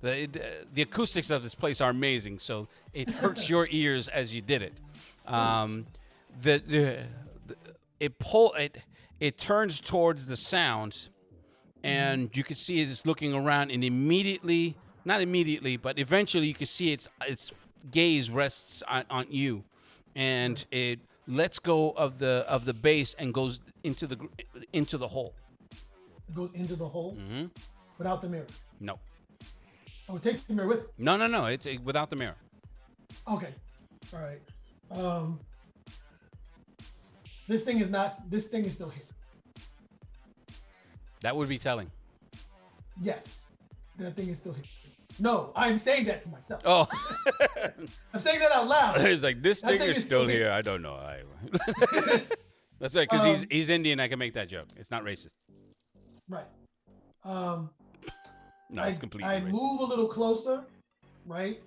The acoustics of this place are amazing, so it hurts your ears as you did it. It turns towards the sound, and you can see it's looking around, and not immediately, but eventually you can see its gaze rests on you, and it lets go of the base and goes into the hole. It goes into the hole Mm-hmm. without the mirror. No. Oh, it takes the mirror with it. No. It's without the mirror. Okay. All right. This thing is still here. That would be telling. Yes. That thing is still here. No, I'm saying that to myself. Oh. I'm saying that out loud. It's like, this That thing thing is is still still here. I don't know. That's right, because he's Indian. I can make that joke. It's not racist. Right. No, it's completely I racist. move a little closer, right?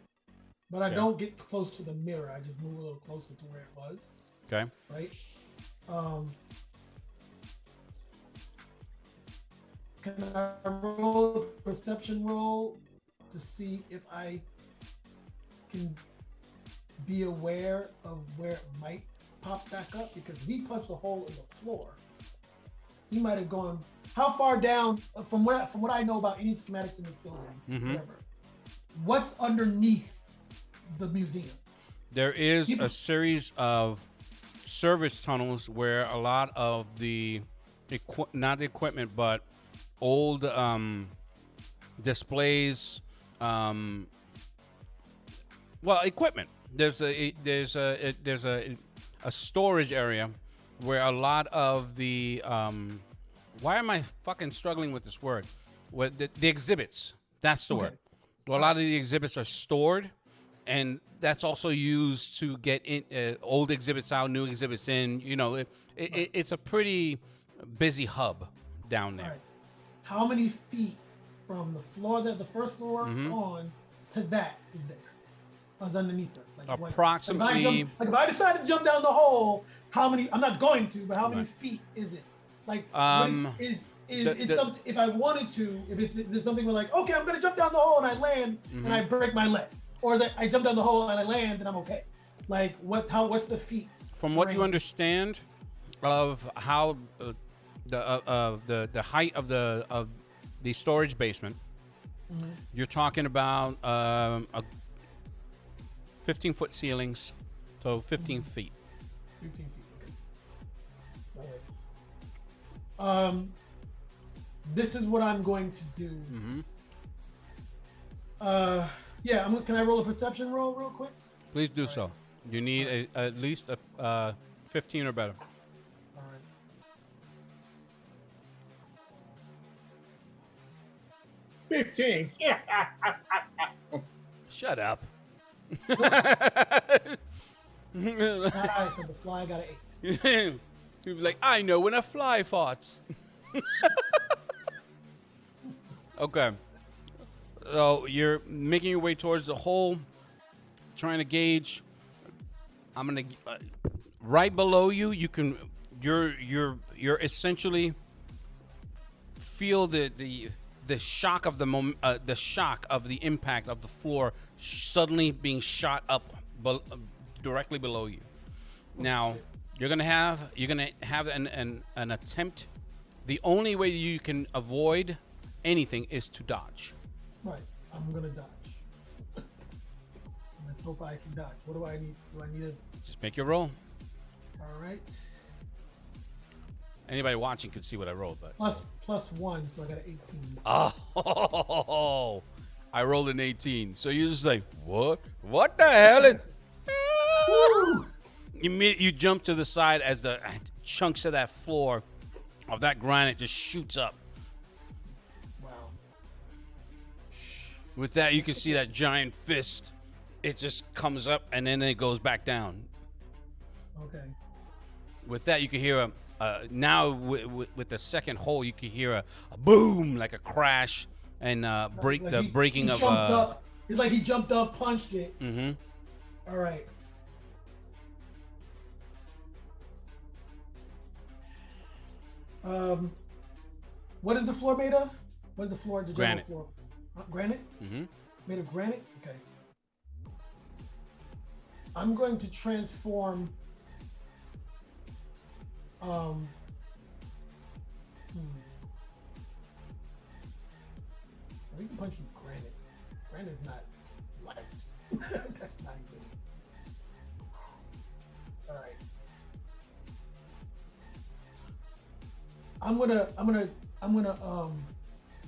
But I Okay. don't get close to the mirror. I just move a little closer to where it was, Okay. right? Can I roll a perception roll to see if I can be aware of where it might pop back up? Because if he punched a hole in the floor, he might have gone. How far down? From what I know about any schematics in this building, Mhm. whatever. What's underneath the museum. There is People- a series of service tunnels where a lot of the not the equipment, but old displays, equipment. There's a storage area where a lot of the why am I fucking struggling with this word? What the exhibits? That's the Okay. word. Well, a lot of the exhibits are stored, and that's also used to get in old exhibits out, new exhibits in. You know, it's a pretty busy hub down there. All right. How many feet from the floor that the first floor Mm-hmm. on to that is there? Was underneath us. Approximately- If I decide to jump down the hole, how many? I'm not going to, but how many feet is it? Like, if I wanted to, if there's something where like, okay, I'm gonna jump down the hole and I land and I break my leg, or that I jump down the hole and I land and I'm okay. Like, what's the feet? From what you range? understand of how the height of the storage basement, you're talking about 15-foot ceilings, so 15 feet. 15 feet. Okay. All right. This is what I'm going to do. Yeah. Can I roll a perception roll real quick? Please do so. You need at least a 15 or better. All right. $15. Yeah. Shut up. I said the fly got an 8. You'd be like, I know when a fly farts. Okay. So you're making your way towards the hole, trying to gauge. I'm gonna right below you. You can you're essentially feel the shock of the shock of the impact of the floor suddenly being shot up directly below you. Now you're gonna have an attempt. The only way you can avoid anything is to dodge. Right. I'm gonna dodge. Let's hope I can dodge. What do I need? Do I need a? Just make your roll. All right. Anybody watching can see what I rolled, but Plus 1, so I got an 18. oh, I rolled an 18. So you just like, what? What the hell? You jump to the side as the chunks of that floor of that granite just shoots up. Wow. With that, you can see that giant fist. It just comes up and then it goes back down. Okay. With that, you can hear now with the second hole, you can hear a boom, like a crash and breaking he of. Jumped up. It's like he jumped up, punched it. Mm-hmm. All right. What is the floor made of? What is the floor? The general Granite. floor. Granite? Mm-hmm. Made of granite? Okay. I'm going to transform. Or you can punch through granite. Granite is not light. That's not good. All right. I'm gonna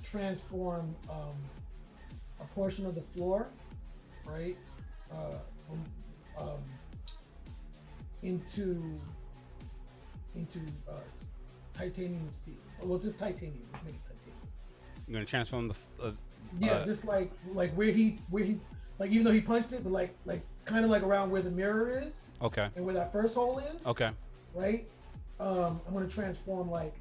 transform a portion of the floor, right, into titanium steel. Well, just titanium. Let's make it titanium. You're gonna transform the. Yeah, just like where he like, even though he punched it, but like kind of like around where the mirror is Okay. and where that first hole is. Okay. Right. I'm gonna transform like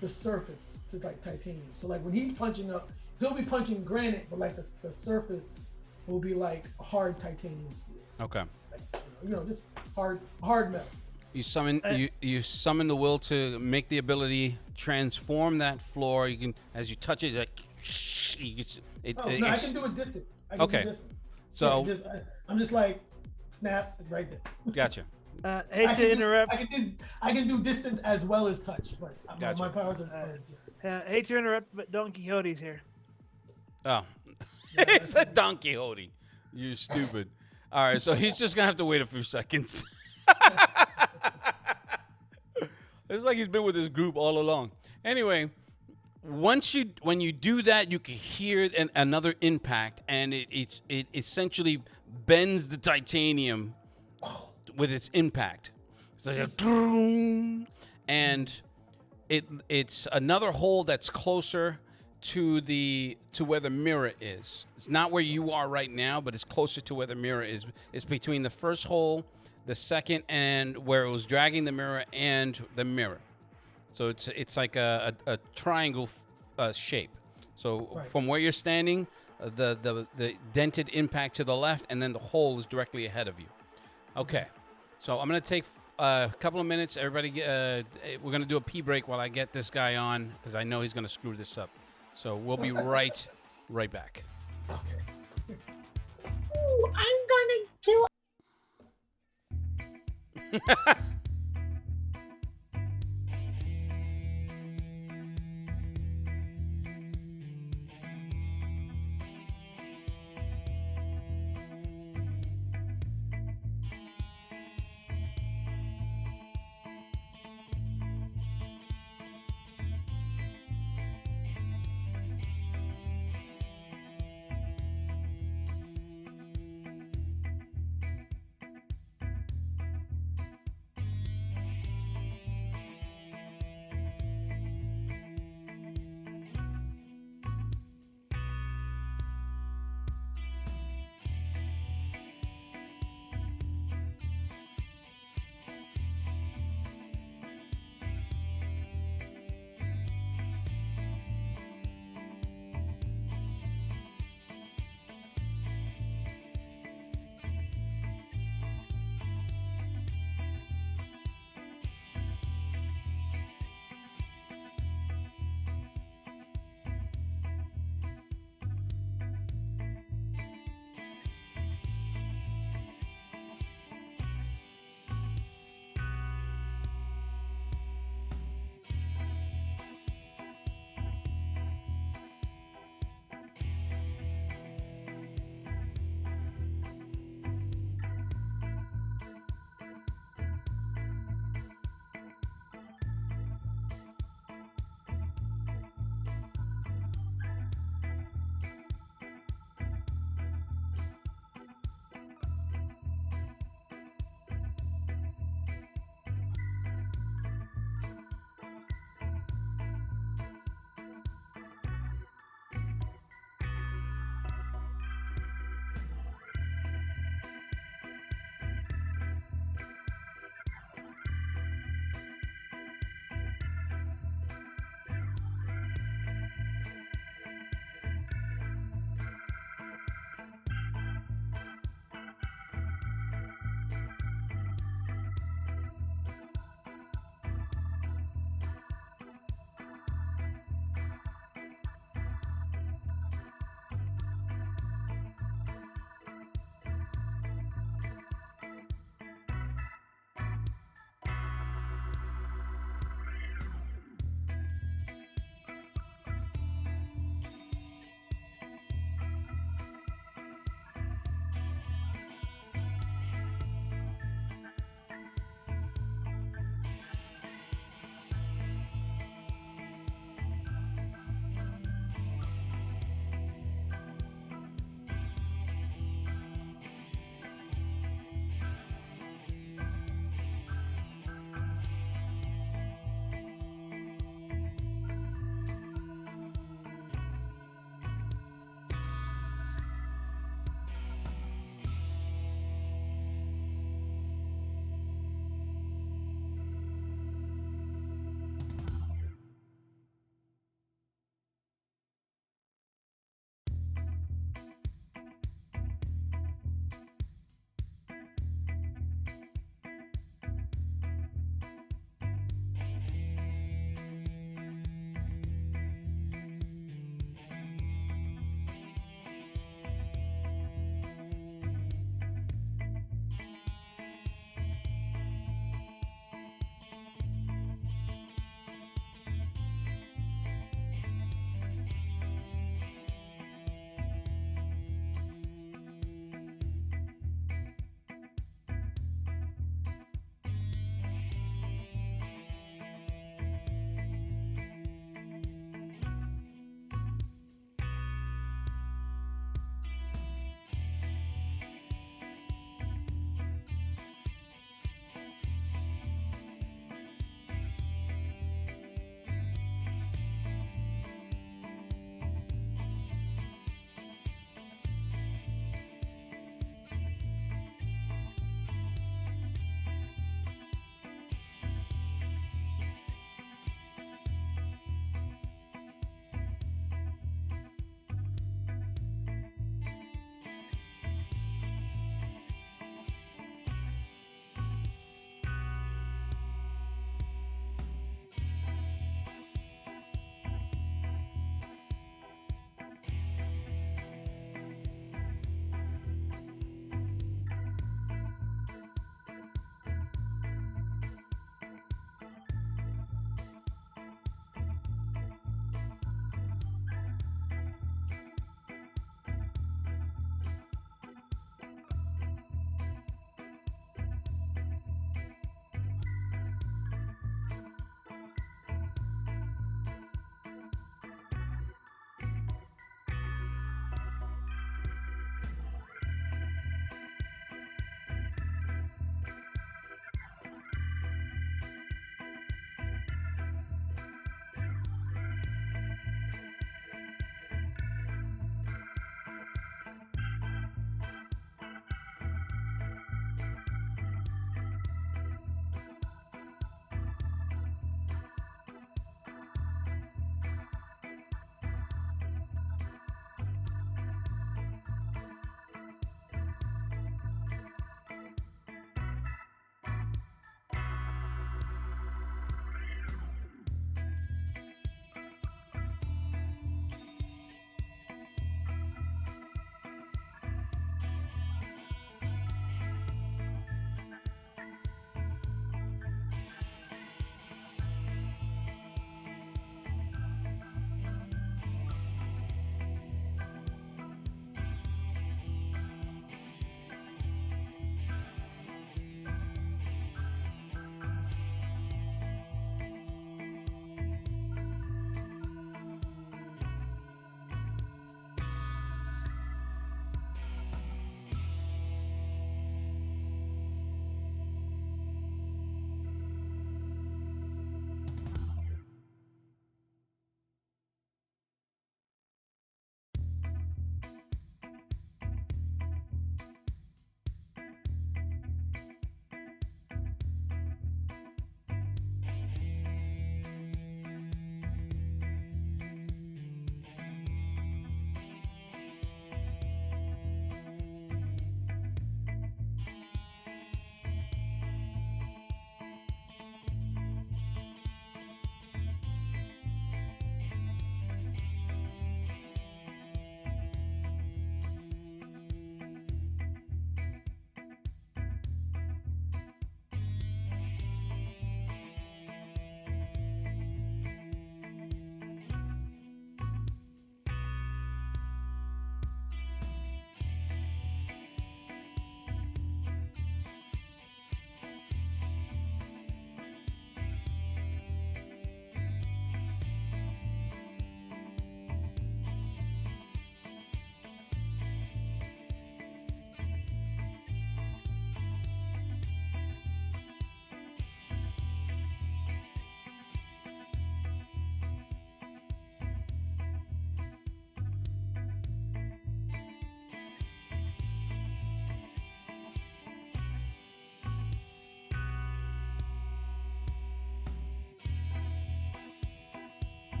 the surface to like titanium. So like when he's punching up, he'll be punching granite, but like the surface will be like hard titanium steel. Okay. Like, just hard metal. You summon you summon the will to make the ability transform that floor. You can, as you touch it, like you can, No, I can do a distance. I can Okay. do distance. So Yeah, I'm just like snap right there. gotcha. Hate to interrupt. I can do distance as well as touch, but Gotcha. my powers are distance. Hate to interrupt, but Don Quixote's here. Oh, it's a Don Quixote. You're stupid. All right, so he's just gonna have to wait a few seconds. It's like he's been with this group all along. Anyway, when you do that, you can hear another impact, and it essentially bends the titanium with its impact. So it's like, "Drum," and it's another hole that's closer to where the mirror is. It's not where you are right now, but it's closer to where the mirror is. It's between the first hole, the second, and where it was dragging the mirror and the mirror. So it's like a triangle shape. So Right. from where you're standing, the dented impact to the left, and then the hole is directly ahead of you. Okay, so I'm gonna take a couple of minutes. Everybody, we're gonna do a pee break while I get this guy on because I know he's gonna screw this up. So we'll be right back. Ooh, I'm gonna kill.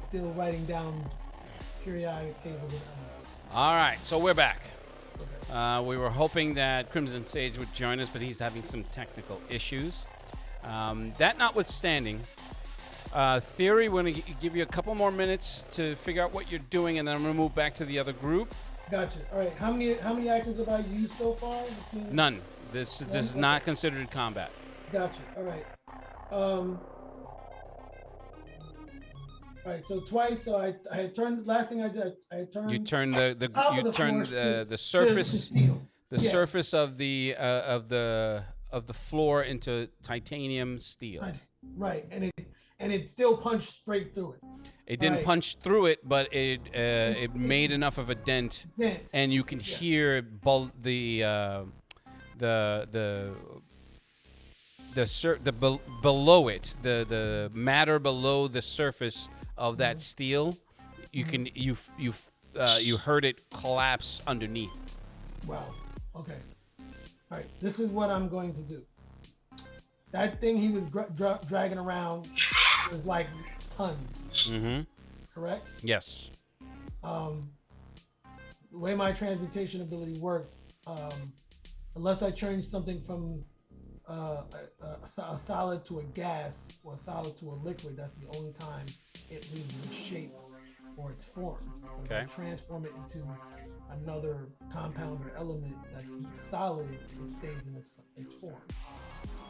still writing down periodic tables of elements. All right, so we're back. We were hoping that Crimson Sage would join us, but he's having some technical issues. That notwithstanding, Theory, we're going to give you a couple more minutes to figure out what you're doing, and then I'm going to move back to the other group. Gotcha. All right. How many actions have I used so far? None. This is not considered combat. Gotcha. All right. All right. So twice. So I had turned. Last thing I did, I had turned. You turn the surface surface of the floor into titanium steel. Right. And it still punched straight through it. It didn't punch through it, but it made enough of a dent, and you can hear below it, the matter below the surface of that steel. You can you heard it collapse underneath. Wow. Okay. All right. This is what I'm going to do. That thing he was dragging around was like tons. Mm-hmm. Correct? Yes. The way my transmutation ability works, unless I change something from a solid to a gas or a solid to a liquid, that's the only time it loses its shape or its form. If I transform it into another compound or element that's solid, it stays in its form.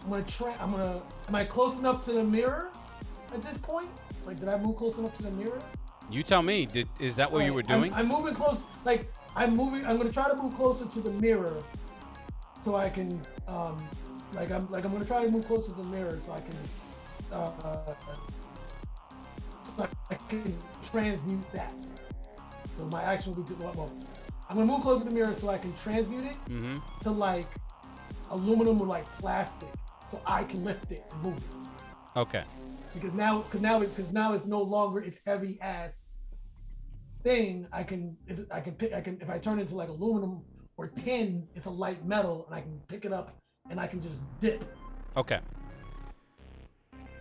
Am I close enough to the mirror at this point? Like, did I move close enough to the mirror? You tell me. Is that what you were doing? I'm moving close. I'm going to try to move closer to the mirror, so I can. I'm going to try to move closer to the mirror, so I can transmute that. So my action will be I'm going to move closer to the mirror so I can transmute it to like aluminum or like plastic, so I can lift it and move it. Okay. Because now it's no longer its heavy ass thing. If I turn it into like aluminum or tin, it's a light metal, and I can pick it up and I can just dip. Okay.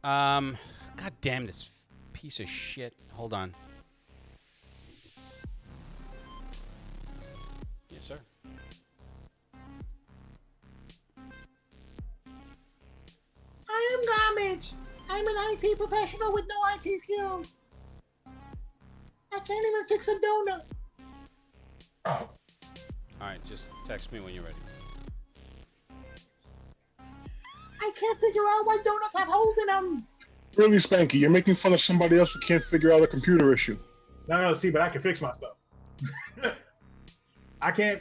God damn this piece of shit. Hold on. Yes, sir. I am garbage. I'm an IT professional with no IT skills. I can't even fix a donut. All right, just text me when you're ready. I can't figure out why donuts have holes in them. Really, Spanky, you're making fun of somebody else who can't figure out a computer issue. No, see, but I can fix my stuff. I can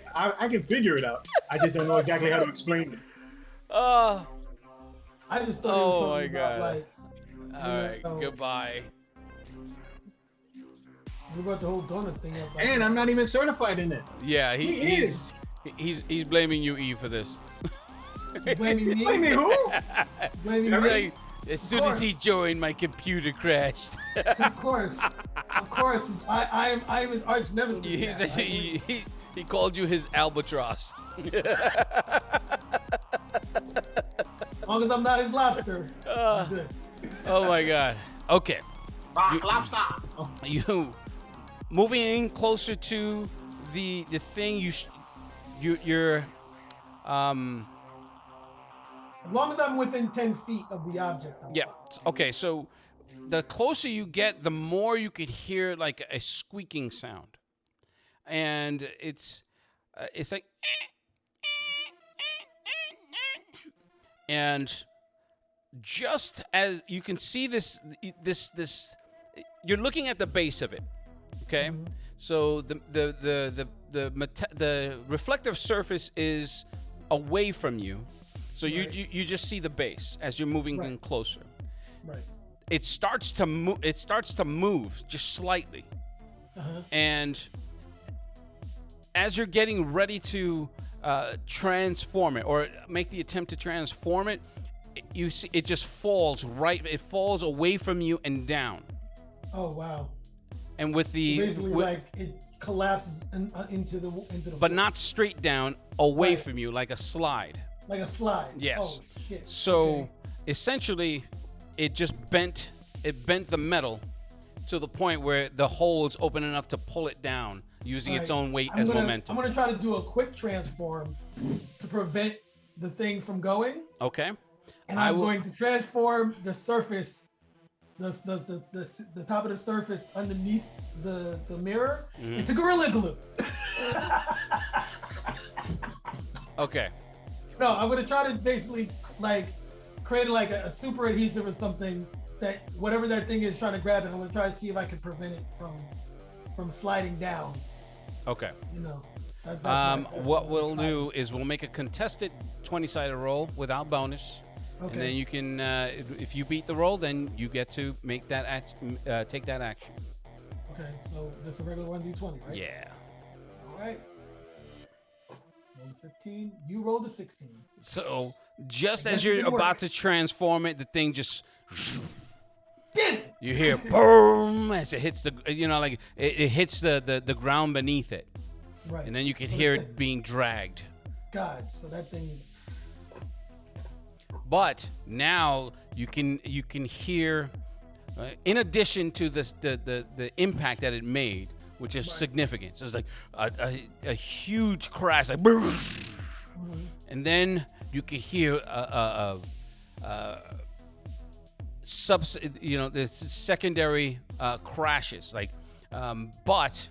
figure it out. I just don't know exactly how to explain it. I just thought he was talking about like. All right, goodbye. We brought the whole donut thing up. And I'm not even certified in it. Yeah, he's blaming you, E, for this. Blaming me? Blaming who? Blaming me? Like, as soon as he joined, my computer crashed. Of course. I am his arch nemesis. He called you his albatross. As long as I'm not his lobster. I'm good. Oh my God. Okay. Lobster. You moving in closer to the thing. You're As long as I'm within 10 feet of the object. Yeah. Okay. So the closer you get, the more you could hear like a squeaking sound, and it's like, and just as you can see this, you're looking at the base of it. Okay. Mm-hmm. So the reflective surface is away from you. So you just see the base as you're moving in closer. Right. It starts to move. It starts to move just slightly, and as you're getting ready to transform it or make the attempt to transform it, you see it just falls right. It falls away from you and down. Oh wow! And with the basically like it collapses into the. But not straight down, away from you, like a slide. Like a slide. Yes. Oh shit. So essentially, it just bent. It bent the metal to the point where the hole is open enough to pull it down using its own weight as momentum. I'm gonna try to do a quick transform to prevent the thing from going. Okay. And I'm going to transform the surface, the top of the surface underneath the mirror into Gorilla Glue. Okay. No, I'm gonna try to basically like create like a super adhesive or something that whatever that thing is trying to grab it, I'm gonna try to see if I can prevent it from sliding down. Okay. You know. What we'll do is we'll make a contested 20-sided roll without bonus. Okay. And then you can, if you beat the roll, then you get to make that take that action. Okay, so that's a regular 1d20, right? Yeah. All right. Roll a 15. You rolled a 16. So just as you're about to transform it, the thing just. You hear boom as it hits the, like it hits the ground beneath it. Right. And then you can hear it being dragged. God, so that thing. But now you can hear, in addition to this the impact that it made, which is significant. So it's like a huge crash, like, and then you can hear the secondary crashes, like, but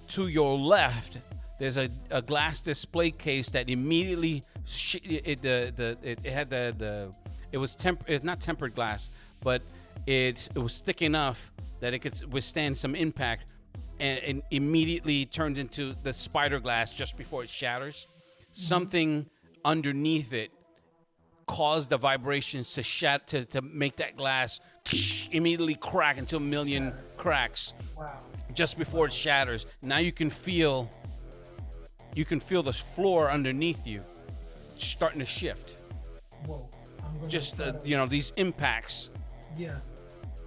to your left, there's a glass display case that immediately it's not tempered glass, but it was thick enough that it could withstand some impact, and immediately turns into the spider glass just before it shatters. Something underneath it caused the vibrations to make that glass immediately crack into a million cracks. Wow. Just before it shatters. Now you can feel the floor underneath you starting to shift. Whoa. Just these impacts. Yeah.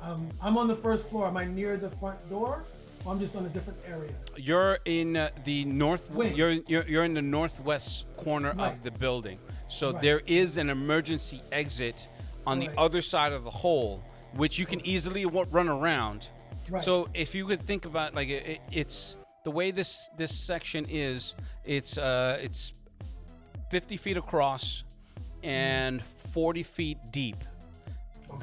I'm on the first floor. Am I near the front door? Or I'm just on a different area. You're in the north. Wing. You're in the northwest corner of the building. So there is an emergency exit on the other side of the hole, which you can easily run around. Right. So if you could think about like it's the way this section is, it's 50 feet across and 40 feet deep.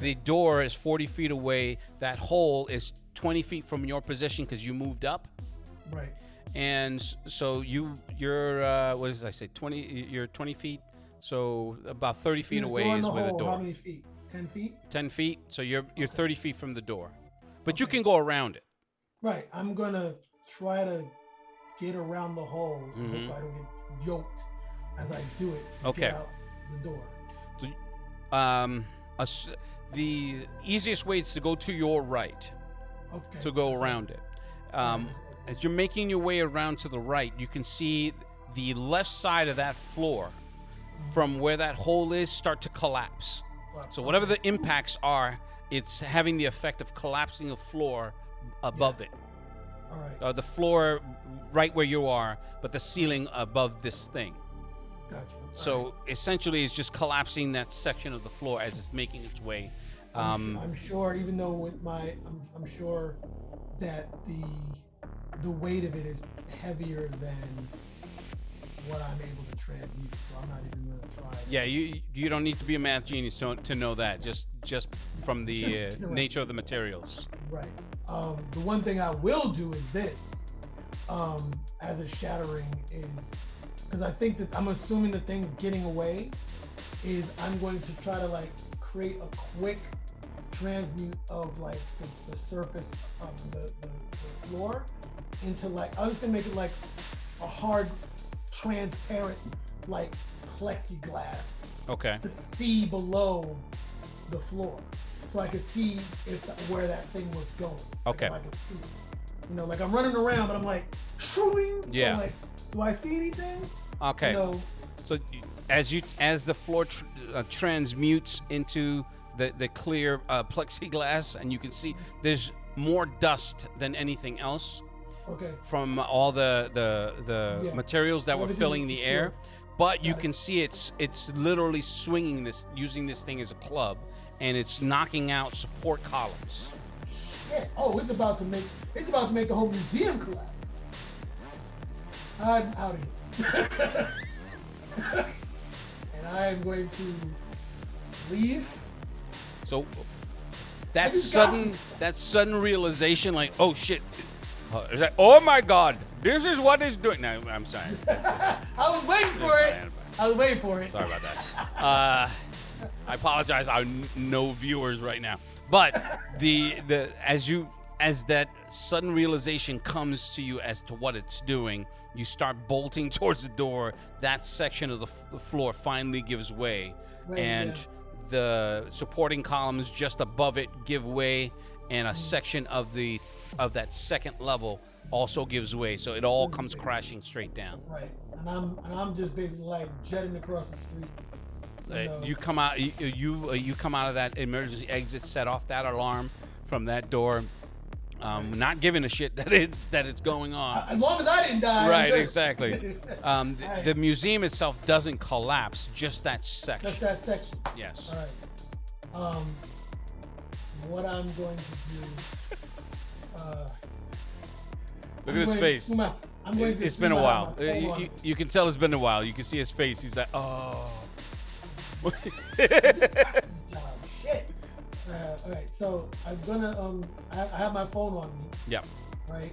The door is 40 feet away. That hole is 20 feet from your position because you moved up. Right. And so you're what did I say? 20. You're 20 feet. So about 30 feet away is where the door. How many feet? 10 feet. 10 feet. So you're 30 feet from the door, but you can go around it. Right. I'm gonna try to get around the hole. So I don't get yoked as I do it. Okay. Get out the door. The easiest way is to go to your right. Okay. To go around it. As you're making your way around to the right, you can see the left side of that floor from where that hole is start to collapse. Wow. So whatever the impacts are, it's having the effect of collapsing the floor above it. All right. The floor right where you are, but the ceiling above this thing. Gotcha. So essentially, it's just collapsing that section of the floor as it's making its way. I'm sure, even though with I'm sure that the weight of it is heavier than what I'm able to transmute, so I'm not even going to try. Yeah, you don't need to be a math genius to know that, just from the nature of the materials. Right. The one thing I will do is this, as a shattering is, because I think that I'm assuming the thing's getting away, is I'm going to try to like create a quick transmute of like the surface of the floor into like, I'm just gonna make it like a hard, transparent, like plexiglass. Okay. To see below the floor, so I could see where that thing was going. Okay. Like, I could see. Like I'm running around, but I'm like, shooing. Yeah. So like, do I see anything? Okay. So as the floor transmutes into the clear plexiglass, and you can see there's more dust than anything else. Okay. From all the materials that were filling the air, but you can see it's literally swinging using this thing as a club, and it's knocking out support columns. shit. Oh, it's about to make the whole museum collapse. I'm out of here. And I am going to leave. So I just got that sudden realization, like, oh shit, is that, oh my god, this is what it's doing. No, I'm sorry. I was waiting for it. I was waiting for it. Sorry about that. I apologize. I have no viewers right now. But as that sudden realization comes to you as to what it's doing, you start bolting towards the door. That section of the floor finally gives way, Right, and yeah. the supporting columns just above it give way, and a section of that second level also gives way. So it all comes crashing straight down. Right. And I'm just basically like jetting across the street. You come out. You come out of that emergency exit. Set off that alarm from that door. Not giving a shit that it's going on. As long as I didn't die. I'm Right. good. Exactly. The museum itself doesn't collapse. Just that section. Just that section. Yes. All right. What I'm going to do. Look at his face. It's been a while. You can tell it's been a while. You can see his face. He's like, oh. Oh, shit. All right, so I'm gonna I have my phone on me, Yeah. right?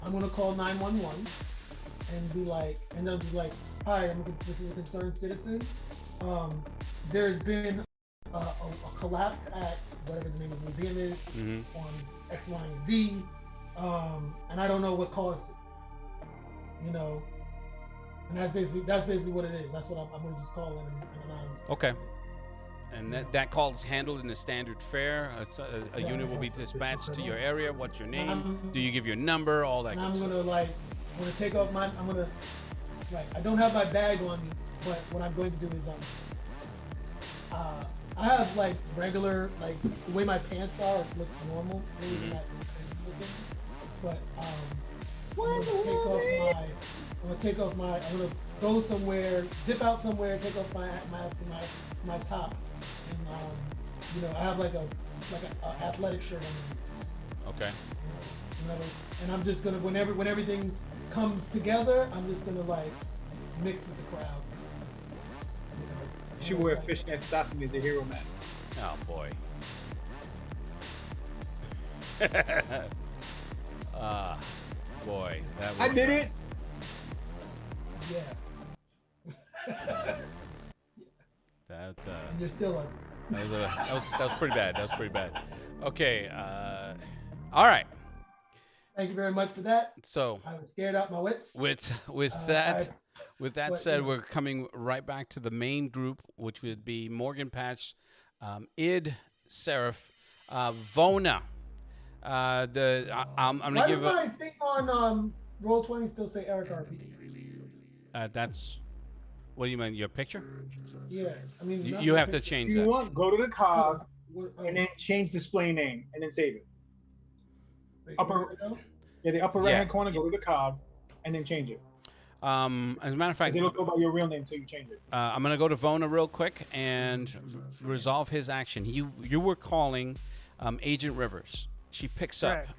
I'm gonna call 911 and be like, and they'll be like, hi, this is a concerned citizen. There's been a collapse at whatever the name of the museum is Mm-hmm. on X, Y, and Z, and I don't know what caused it. You know, and that's basically what it is. That's what I'm gonna just call in an anonymous. Okay. And that call is handled in a standard fare. A unit will be dispatched to your area. What's your name? Do you give your number? All that. And Good I'm stuff. gonna take off my. I don't have my bag on me, but what I'm going to do is I have like regular, like the way my pants are, it looks normal. Really Mm-hmm. not looking. But I'm gonna go somewhere, dip out somewhere, take off my top, and I have like a athletic shirt on. Okay. And I'm just gonna when everything comes together, I'm just gonna like mix with the crowd. You should wear fishnet stocking as a hero man. Oh boy. Boy, that was. I did it. Yeah. That And you're still like. that was pretty bad. That was pretty bad. Okay. All right. Thank you very much for that. So I was scared out my wits. with Uh, that but, said, you know. we're coming right back to the main group, which would be Morgan Patch, Id, Seraph, Vona. I'm gonna Why give does my thing on Roll20 still say Eric RP? that's. What do you mean? Your picture? Yeah, I mean You have to change If you that. want, go to the cog Oh, and then change display name and then save it. wait, upper- where do I go? Yeah, the upper Yeah. right hand corner, go to the cog and then change it. As a matter of Because fact, they don't go by your real name until you change it. I'm gonna go to Vona real quick and resolve his action. You were calling Agent Rivers. She picks up. Correct.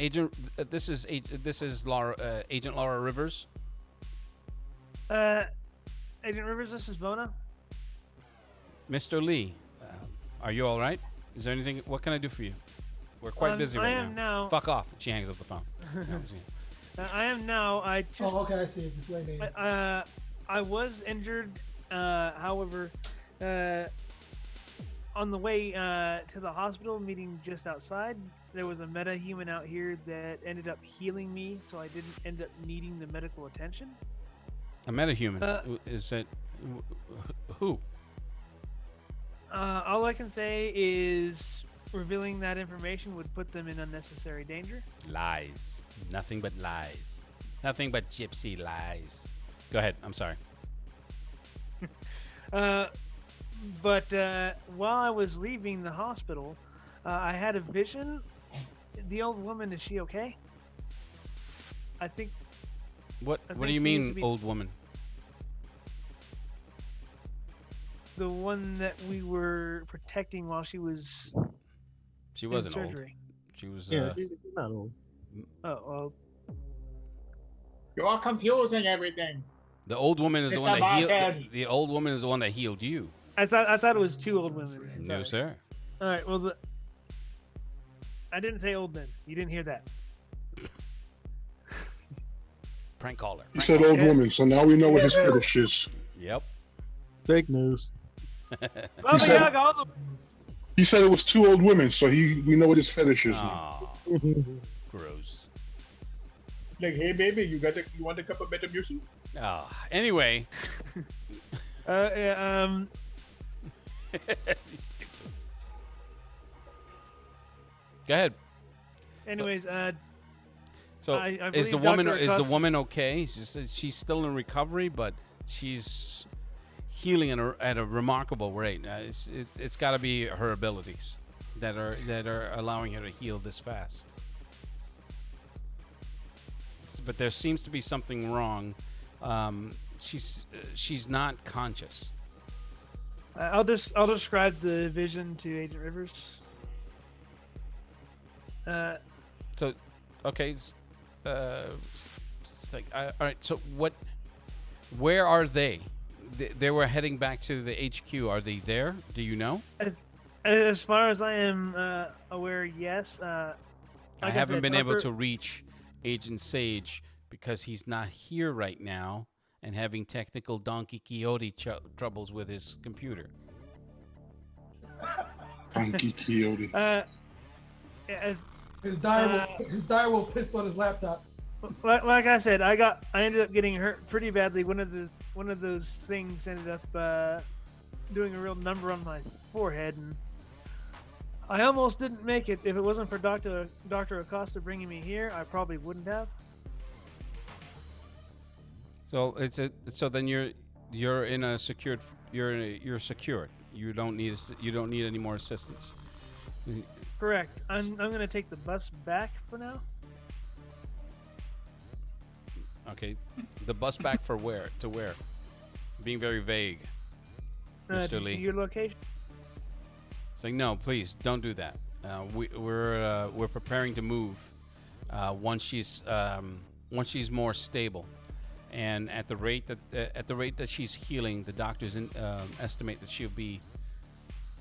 Agent, this is Laura, Agent Laura Rivers. Agent Rivers, this is Bona. Mr. Lee, are you all right? Is there anything? What can I do for you? We're quite busy right I am now. Fuck off. She hangs up the phone. No, I'm seeing- I am now. I just. Oh, okay, I see it. Display name. I was injured. However, on the way to the hospital, meeting just outside, there was a meta-human out here that ended up healing me, so I didn't end up needing the medical attention. A metahuman. Is it who? All I can say is revealing that information would put them in unnecessary danger. Lies. Nothing but lies. Nothing but gypsy lies. Go ahead. I'm sorry. But while I was leaving the hospital, I had a vision. The old woman, is she okay? I think What I do think you she needs mean, to be- old woman? the one that we were protecting while she was She in wasn't old. surgery. She was. Yeah, she's not old. Oh well. You're all confusing everything. The old woman is the Mr. one that healed. Barhead. The old woman is the one that healed you. I thought it was 2 old women. No, Sorry. sir. All right. Well, I didn't say old men. You didn't hear that. Prank caller. He said old woman, so now we know what his fetish is. Yep. Fake news. Baba said- Yaga, all the He said it was 2 old women, so we know what his fetish is. Aw, gross. Like, hey baby, you want a cup of Metamucil? Anyway. yeah, Go ahead. anyways, So I is the believe woman Dr. is the woman okay? She's still in recovery, but she's healing at a remarkable rate. It's got to be her abilities that are allowing her to heal this fast. But there seems to be something wrong. She's not conscious. I'll describe the vision to Agent Rivers. So, okay. It's like, all right. So where are they? They were heading back to the HQ. Are they there? Do you know? As far as I am aware, yes. I Like haven't said, been able Dr. to reach Agent Sage because he's not here right now and having technical Donkey Quixote troubles with his computer. Donkey Quixote. As His dire pissed on his laptop. like I said, I ended up getting hurt pretty badly. One of those things ended up doing a real number on my forehead, and I almost didn't make it. If it wasn't for Dr. Acosta bringing me here, I probably wouldn't have. So so then you're in a secured you're secured. You don't need any more assistance. Correct. I'm gonna take the bus back for now. Okay, the bus back for where? To where? Being very vague, Mr. To Lee. your location. Saying no, please don't do that. We're preparing to move once she's more stable, and at the rate that she's healing, the doctors estimate that she'll be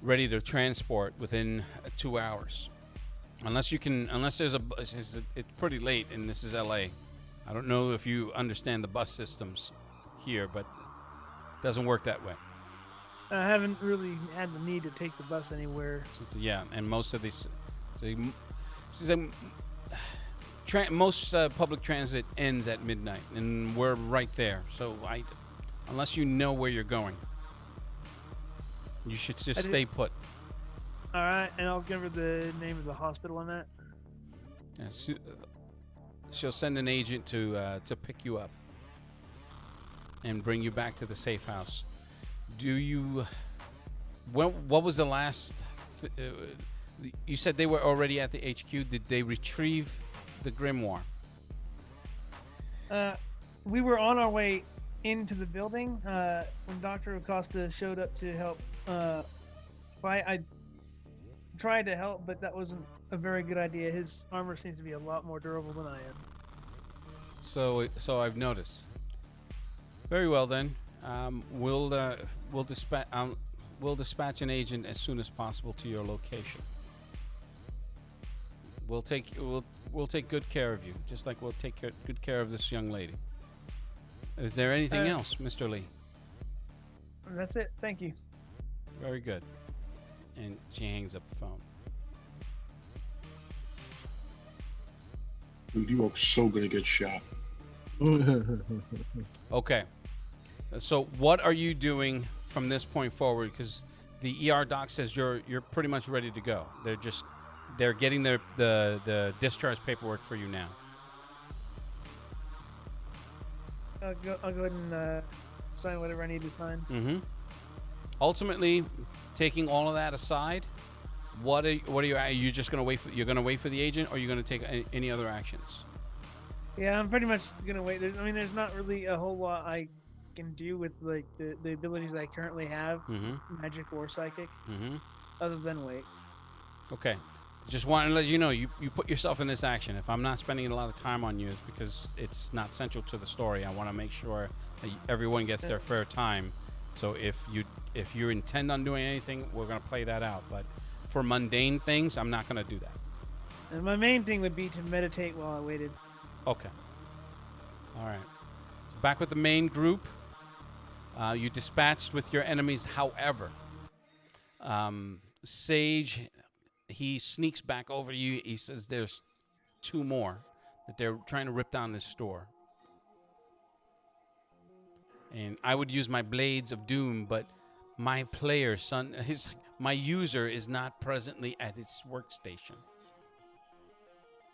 ready to transport within 2 hours. Unless there's it's pretty late and this is LA. I don't know if you understand the bus systems here, but it doesn't work that way. I haven't really had the need to take the bus anywhere. Yeah, and most of these, most public transit ends at midnight, and we're right there. So unless you know where you're going, you should just stay put. All right, and I'll give her the name of the hospital on that. Yeah, she'll send an agent to pick you up and bring you back to the safe house. Do you? What was the last? You said they were already at the HQ. Did they retrieve the grimoire? We were on our way into the building when Dr. Acosta showed up to help fight. I tried to help, but that wasn't a very good idea. His armor seems to be a lot more durable than I am. So I've noticed. Very well then. We'll dispatch an agent as soon as possible to your location. We'll take good care of you, just like we'll take good care of this young lady. Is there anything else, Mr. Lee? That's it. Thank you. Very good. And she hangs up the phone. Dude, you are so gonna get shot. Okay. So what are you doing from this point forward? Because the ER doc says you're pretty much ready to go. They're getting the discharge paperwork for you now. I'll go ahead and sign whatever I need to sign. Mm-hmm. Ultimately, taking all of that aside, what are you just gonna wait for? You're gonna wait for the agent, or you're gonna take any other actions? Yeah, I'm pretty much gonna wait. There's not really a whole lot I can do with like the abilities I currently have, Mm-hmm. magic or psychic, Mm-hmm. other than wait. Okay. Just want to let you know, you put yourself in this action. If I'm not spending a lot of time on you, it's because it's not central to the story. I want to make sure that everyone gets their fair time. So if you intend on doing anything, we're going to play that out. But for mundane things, I'm not going to do that. And my main thing would be to meditate while I waited. Okay. All right. So back with the main group. You dispatched with your enemies. However, Sage, he sneaks back over to you. He says there's 2 more, that they're trying to rip down this store. And I would use my Blades of Doom, but my player, my user is not presently at his workstation.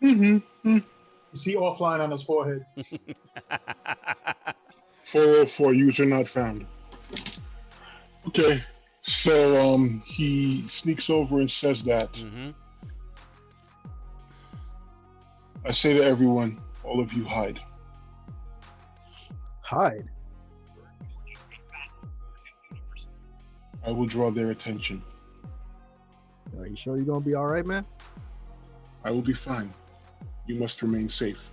You see offline on his forehead. 404 user not found. Okay, so he sneaks over and says that. Mm-hmm. I say to everyone, all of you hide. Hide. I will draw their attention. Are you sure you're gonna be all right, man? I will be fine. You must remain safe.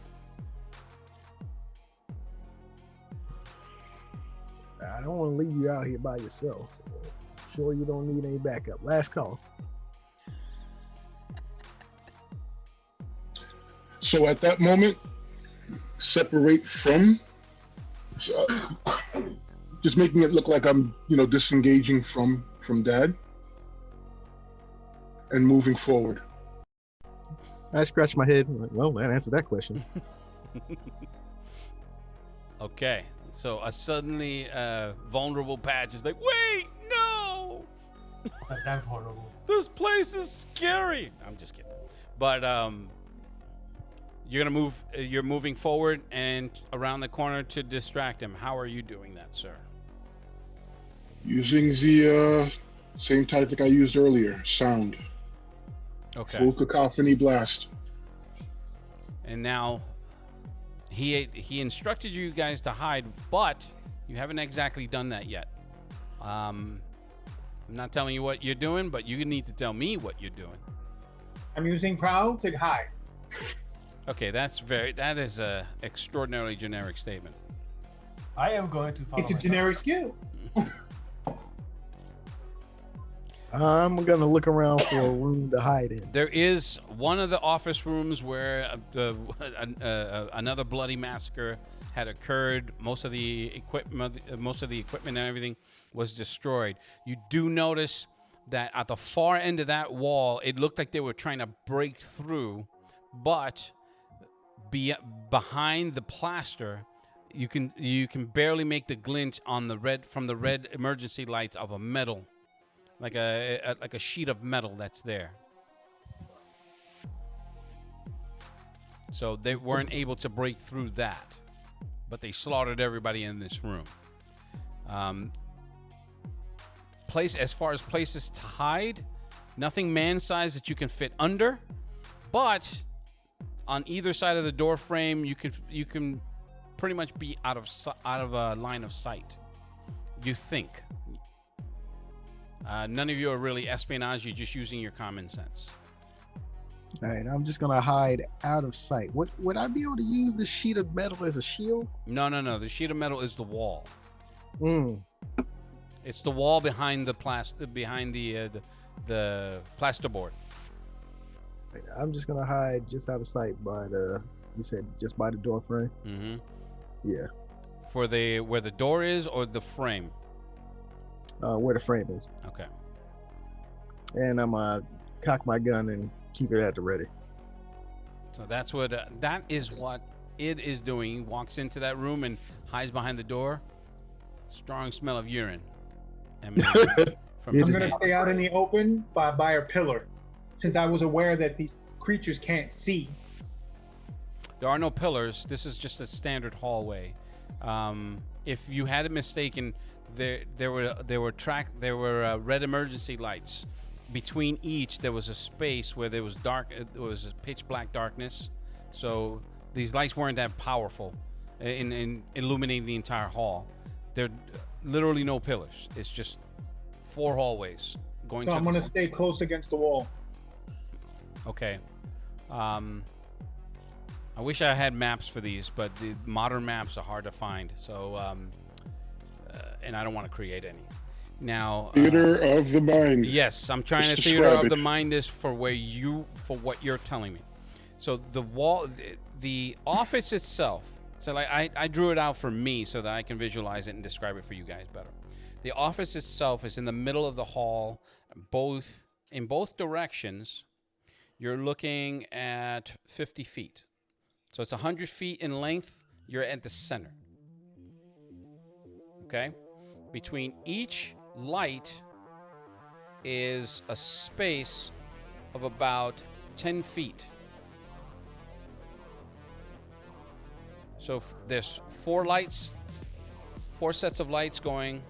I don't want to leave you out here by yourself. Sure you don't need any backup. Last call. So at that moment, separate from, just making it look like I'm, disengaging from Dad and moving forward. I scratch my head. Like, well, that answered that question. Okay, so a suddenly vulnerable Patch is like, wait, no! That's horrible. This place is scary. I'm just kidding. But you're moving forward and around the corner to distract him. How are you doing that, sir? Using the same tactic I used earlier, sound. Okay. Full cacophony blast. And now he instructed you guys to hide, but you haven't exactly done that yet. I'm not telling you what you're doing, but you need to tell me what you're doing. I'm using prowl to hide. Okay, that is a extraordinarily generic statement. I am going to follow. It's a generic skill. I'm gonna look around for a room to hide in. There is one of the office rooms where another bloody massacre had occurred. Most of the equipment and everything was destroyed. You do notice that at the far end of that wall, it looked like they were trying to break through, but behind the plaster, you can barely make the glint on the red emergency lights of a metal. Like a sheet of metal that's there. So they weren't able to break through that, but they slaughtered everybody in this room. As far as places to hide, nothing man-sized that you can fit under, but on either side of the door frame, you can pretty much be out of a line of sight. You think. None of you are really espionage. You're just using your common sense. All right, I'm just gonna hide out of sight. Would I be able to use this sheet of metal as a shield? No. The sheet of metal is the wall. It's the wall behind the plasterboard. I'm just gonna hide just out of sight by you said just by the door frame. Mm-hmm. Yeah. For where the door is or the frame. Where the frame is. Okay. And I'm cock my gun and keep it at the ready. So that is what it is doing. He walks into that room and hides behind the door. Strong smell of urine. I'm gonna stay out in the open by a pillar, since I was aware that these creatures can't see. There are no pillars. This is just a standard hallway. If you had it mistaken, there were red emergency lights. Between each, there was a space where there was dark. It was a pitch black darkness. So these lights weren't that powerful in illuminating the entire hall. There are literally no pillars. It's just 4 hallways going. So I'm gonna stay close against the wall. Okay. I wish I had maps for these, but the modern maps are hard to find. So, and I don't want to create any. Now, Theater of the mind. yes, I'm trying Just to theater describe of it. the mind is for what you're telling me. So the wall, the office itself. So like I drew it out for me so that I can visualize it and describe it for you guys better. The office itself is in the middle of the hall, in both directions. You're looking at 50 feet. So it's 100 feet in length. You're at the center. Okay? Between each light is a space of about 10 feet. So there's 4 sets of lights going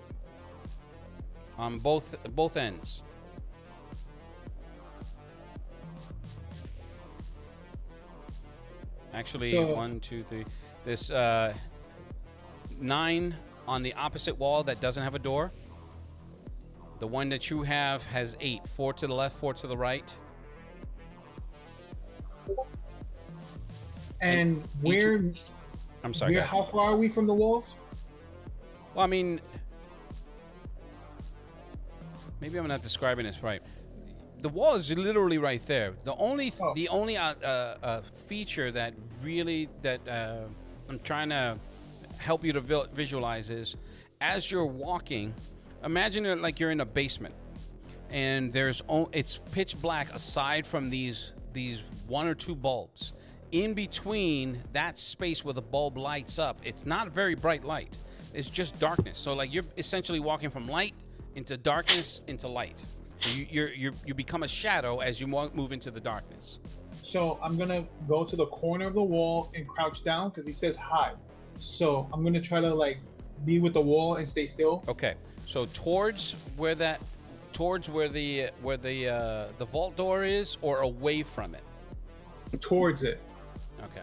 on both ends. Actually, So- 1, 2, 3. There's 9 on the opposite wall that doesn't have a door. The one that you have has 8. 4 to the left, 4 to the right. And where, I'm sorry. go ahead. how far are we from the walls? Well, I mean, maybe I'm not describing this right. The wall is literally right there. The only feature that really I'm trying to help you to visualize is as you're walking. Imagine it like you're in a basement, and it's pitch black aside from these 1 or 2 bulbs. In between that space where the bulb lights up, it's not a very bright light. It's just darkness. So like you're essentially walking from light into darkness into light. You become a shadow as you move into the darkness. So I'm gonna go to the corner of the wall and crouch down because he says hide. So I'm gonna try to like be with the wall and stay still. Okay, so towards where the vault door is, or away from it. Towards it. Okay.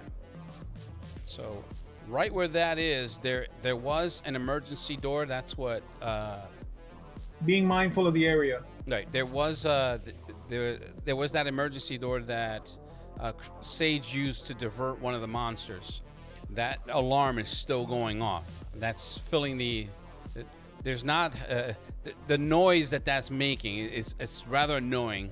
So right where that is, there was an emergency door. That's what. Being mindful of the area. Right. There was there was that emergency door that Sage used to divert one of the monsters. That alarm is still going off. That's filling there's not the noise that's making. It's rather annoying,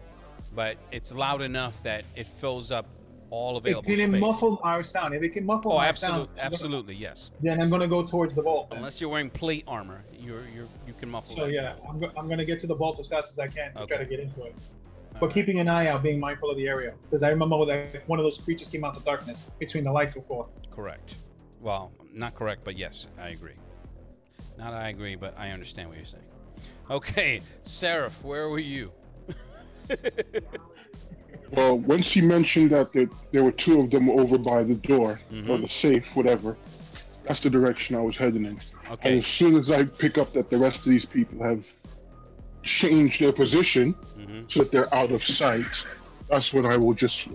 but it's loud enough that it fills up all available It can space. muffle our sound. If it can muffle our sound, absolutely, yes. then I'm gonna go towards the vault. Unless you're wearing plate armor, you can muffle. So that yeah, sound. I'm gonna get to the vault as fast as I can to try Okay. to get into it. All But right. keeping an eye out, being mindful of the area, because I remember that one of those creatures came out of the darkness between the lights before. Correct. Well, not correct, but yes, I agree. Not I agree, but I understand what you're saying. Okay, Seraph, where were you? Well, when she mentioned that there were 2 of them over by the door, or the safe, whatever, that's the direction I was heading in. Okay. And as soon as I pick up that the rest of these people have changed their position so that they're out of sight, that's when I will just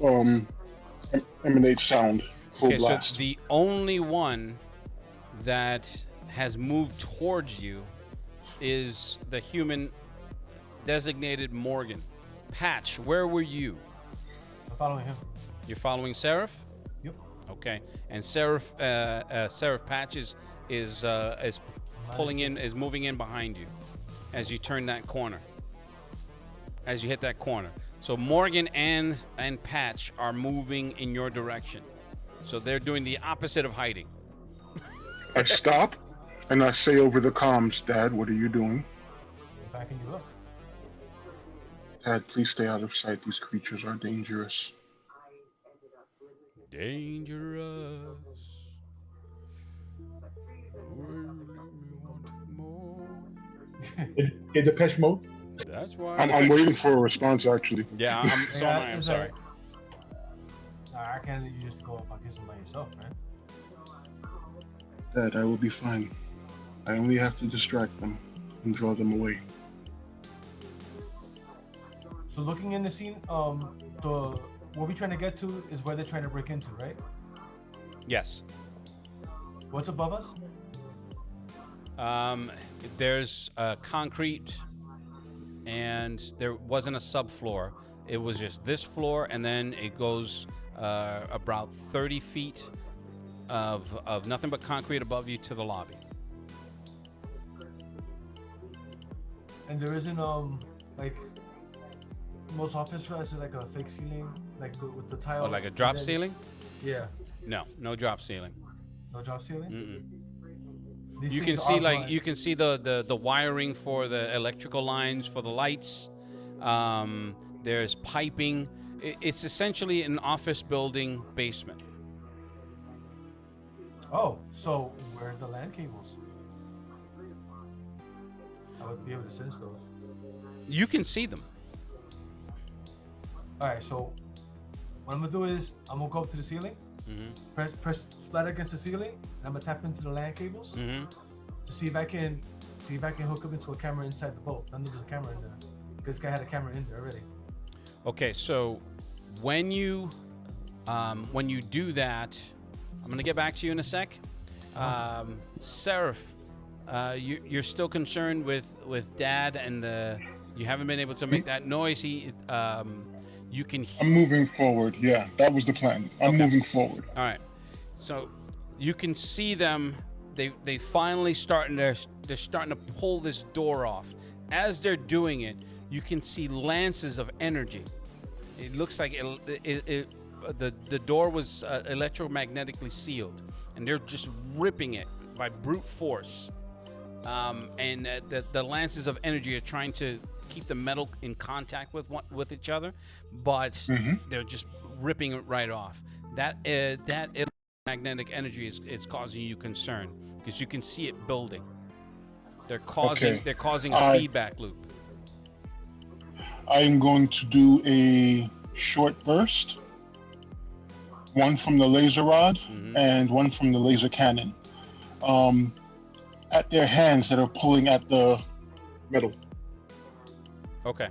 emanate sound full Okay, blast. so the only one that has moved towards you is the human designated Morgan. Patch, where were you? I'm following him. You're following Seraph? Yep. Okay. And Seraph Patch is pulling in, is moving in behind you as you turn that corner. As you hit that corner. So Morgan and Patch are moving in your direction. So they're doing the opposite of hiding. I stop and I say over the comms, Dad, what are you doing? Backing you up. Dad, please stay out of sight. These creatures are dangerous. Dangerous. More. In Depeche Mode. That's why. I'm waiting for a response, actually. Yeah, I'm sorry. I can't let you just go up against him by yourself, man. Dad, I will be fine. I only have to distract them and draw them away. So looking in the scene, what we're trying to get to is where they're trying to break into, right? Yes. What's above us? There's concrete, and there wasn't a subfloor. it was just this floor, and then it goes about 30 feet of nothing but concrete above you to the lobby. And there isn't like most office is like a fake ceiling, like with the tiles. Or like a drop and then- ceiling? Yeah, No drop ceiling. no drop ceiling. Mm-mm. These You can things see are like blind. you can see the wiring for the electrical lines for the lights. There's piping. It's essentially an office building basement. Oh, so where are the LAN cables? I would be able to sense those. You can see them. All right, so what I'm gonna do is I'm gonna go up to the ceiling, press flat against the ceiling, and I'm gonna tap into the LAN cables to see if I can hook up into a camera inside the boat. I know there's a camera in there. This guy had a camera in there already. Okay, so when you do that, I'm gonna get back to you in a sec. Seraph, you're still concerned with Dad and you haven't been able to make that noise. You can. I'm moving forward. Yeah, that was the plan. I'm moving forward. All right, so you can see them. They finally they're starting to pull this door off. As they're doing it, you can see lances of energy. It looks like the door was electromagnetically sealed, and they're just ripping it by brute force. And the lances of energy are trying to keep the metal in contact with each other, but they're just ripping it right off. That electromagnetic energy is causing you concern because you can see it building. They're causing a feedback loop. I'm going to do a short burst, one from the laser rod and one from the laser cannon, at their hands that are pulling at the metal. Okay.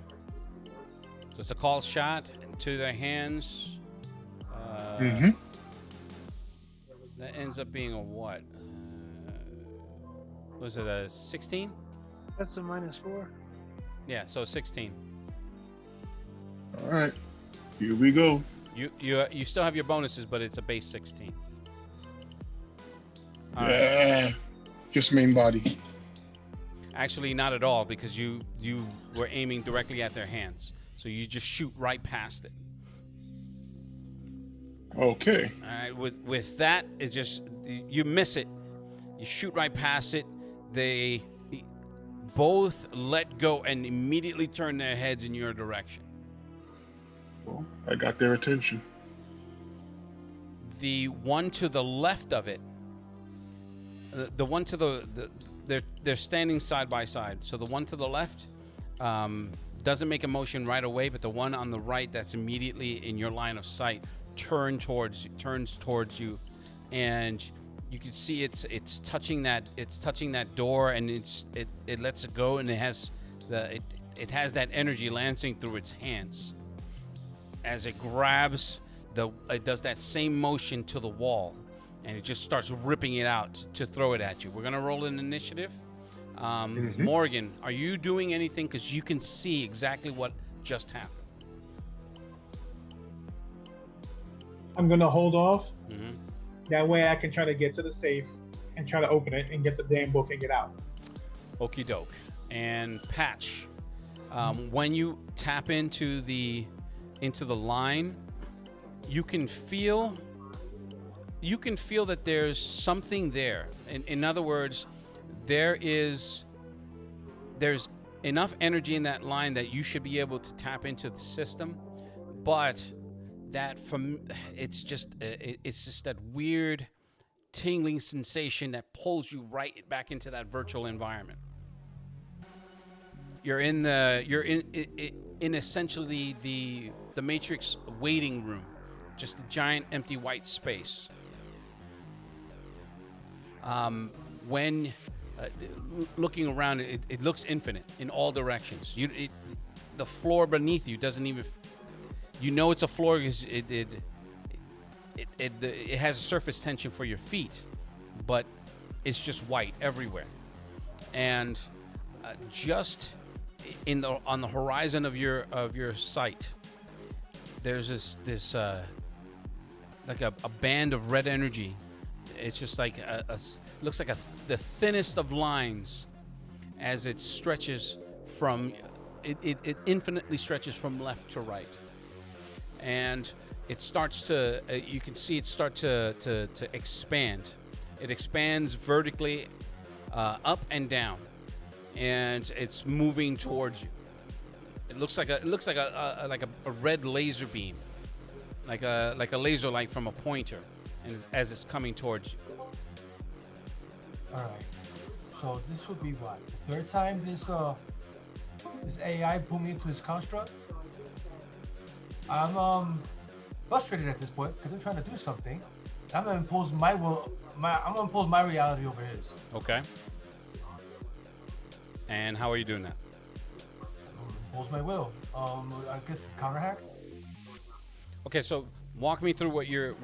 So it's a call shot to their hands. That ends up being a what? Was it a 16? That's a -4. Yeah, so 16. All right, here we go. You still have your bonuses, but it's a base 16. All right. Yeah, just main body. Actually, not at all, because you were aiming directly at their hands, so you just shoot right past it. Okay. All right. With that, it just you miss it. You shoot right past it. They both let go and immediately turn their heads in your direction. Well, I got their attention. The one to the left of it, the one to they're standing side by side. So the one to the left doesn't make a motion right away, but the one on the right that's immediately in your line of sight turns towards you, and you can see it's touching that door, and it lets it go, and it has that energy lancing through its hands. As it grabs it does that same motion to the wall, and it just starts ripping it out to throw it at you. We're gonna roll an initiative. Morgan, are you doing anything? Because you can see exactly what just happened. I'm gonna hold off. That way I can try to get to the safe and try to open it and get the damn book and get out. Okie doke. And Patch, when you tap into the line, you can feel that there's something there. In other words, there's enough energy in that line that you should be able to tap into the system, but it's just that weird tingling sensation that pulls you right back into that virtual environment. You're in essentially the Matrix waiting room, just a giant empty white space. When looking around, it looks infinite in all directions. The floor beneath you doesn't even. You know it's a floor because it has a surface tension for your feet, but it's just white everywhere. And just on the horizon of your sight, there's this like a band of red energy. It's just like looks like the thinnest of lines as it stretches from it infinitely stretches from left to right, and it starts to you can see it start to expand. It expands vertically up and down, and it's moving towards you. It looks like a red laser beam, like a laser light from a pointer, and as it's coming towards you. All right. So this would be what? The third time this AI put me into his construct. I'm frustrated at this point because I'm trying to do something. I'm gonna impose my will. I'm gonna impose my reality over his. Okay. And how are you doing that? Impose my will. I guess counter hack. Okay, so walk me through what you're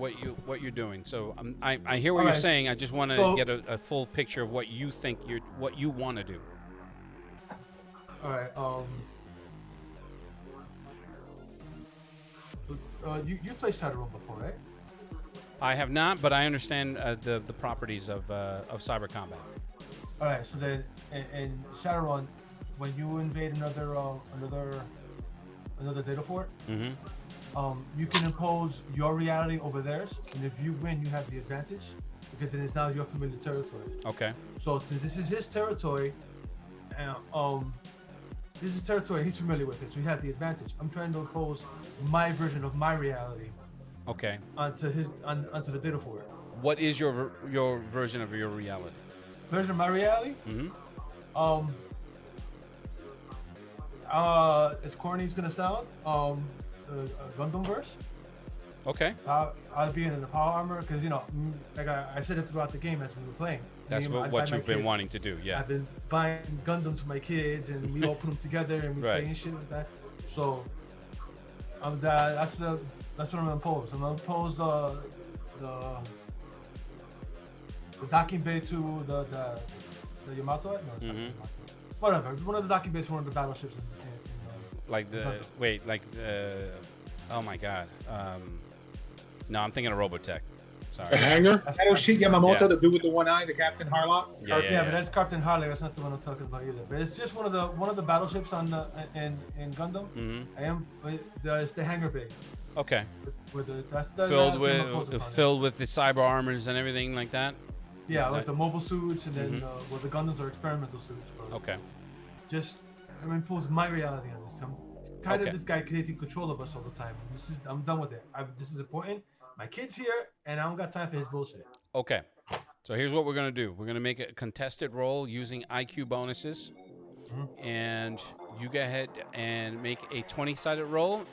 doing. So I hear what All you're right. saying. I just want to So- get a full picture of what you think what you want to do. All right. You played Shadowrun before, right? I have not, but I understand the properties of cyber combat. All right. So then, in Shadowrun, when you invade another data fort, you can impose your reality over theirs, and if you win, you have the advantage because then it's now your familiar territory. Okay. So since this is his territory, this is territory he's familiar with it, so he has the advantage. I'm trying to impose my version of my reality Okay. onto the data fort. What is your version of your reality? Version of my reality? Mm-hmm. As corny as it's gonna sound, Gundam verse. Okay. I'll be in the power armor because like I said it throughout the game as we were playing. That's I buy what my you've been kids. wanting to do. Yeah. I've been buying Gundams for my kids, and we all put them together and we Right. play and shit like that. So, that's what I'm gonna impose. I'm gonna impose the docking bay to the Yamato. No, it's not Mhm. Yamato. Whatever. One of the docking bays for one of the battleships. Like oh my God. No, I'm thinking of Robotech. Sorry. A hangar? Battleship Yamamoto, Yeah. the dude with the one eye, the Captain Harlock. Yeah, but that's Captain Harley. That's not the one I'm talking about either. But it's just one of the battleships on the in Gundam. It's the hangar bay. Okay. With Filled with the cyber armors and everything like that. Yeah, Is like that- the mobile suits, and then the Gundams are experimental suits. But Okay. I'm impose my reality on this. I'm tired Okay. of this guy taking control of us all the time. I'm done with it. This is important. My kid's here, and I don't got time for his bullshit. Okay. So here's what we're gonna do. We're gonna make a contested roll using IQ bonuses, and you go ahead and make a 20-sided roll.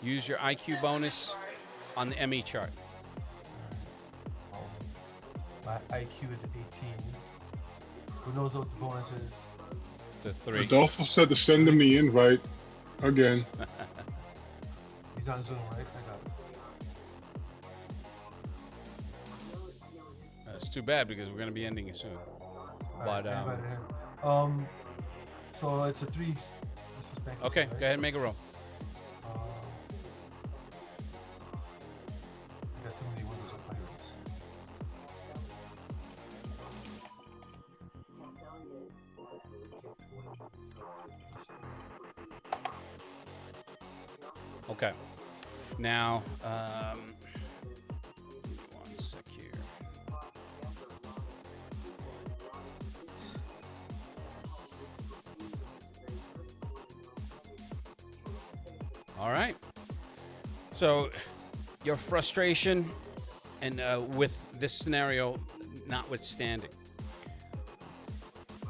Use your IQ bonus on the ME chart. My IQ is 18. Who knows what the bonus is? To 3. Adolfo said to send him the invite again. He's on Zoom, right? I got it. That's too bad because we're gonna be ending it soon. But I invited him. So it's a 3. okay, go ahead and make a roll. I got too many windows up my ears. Okay. Now, one sec here. All right. So, your frustration and with this scenario notwithstanding,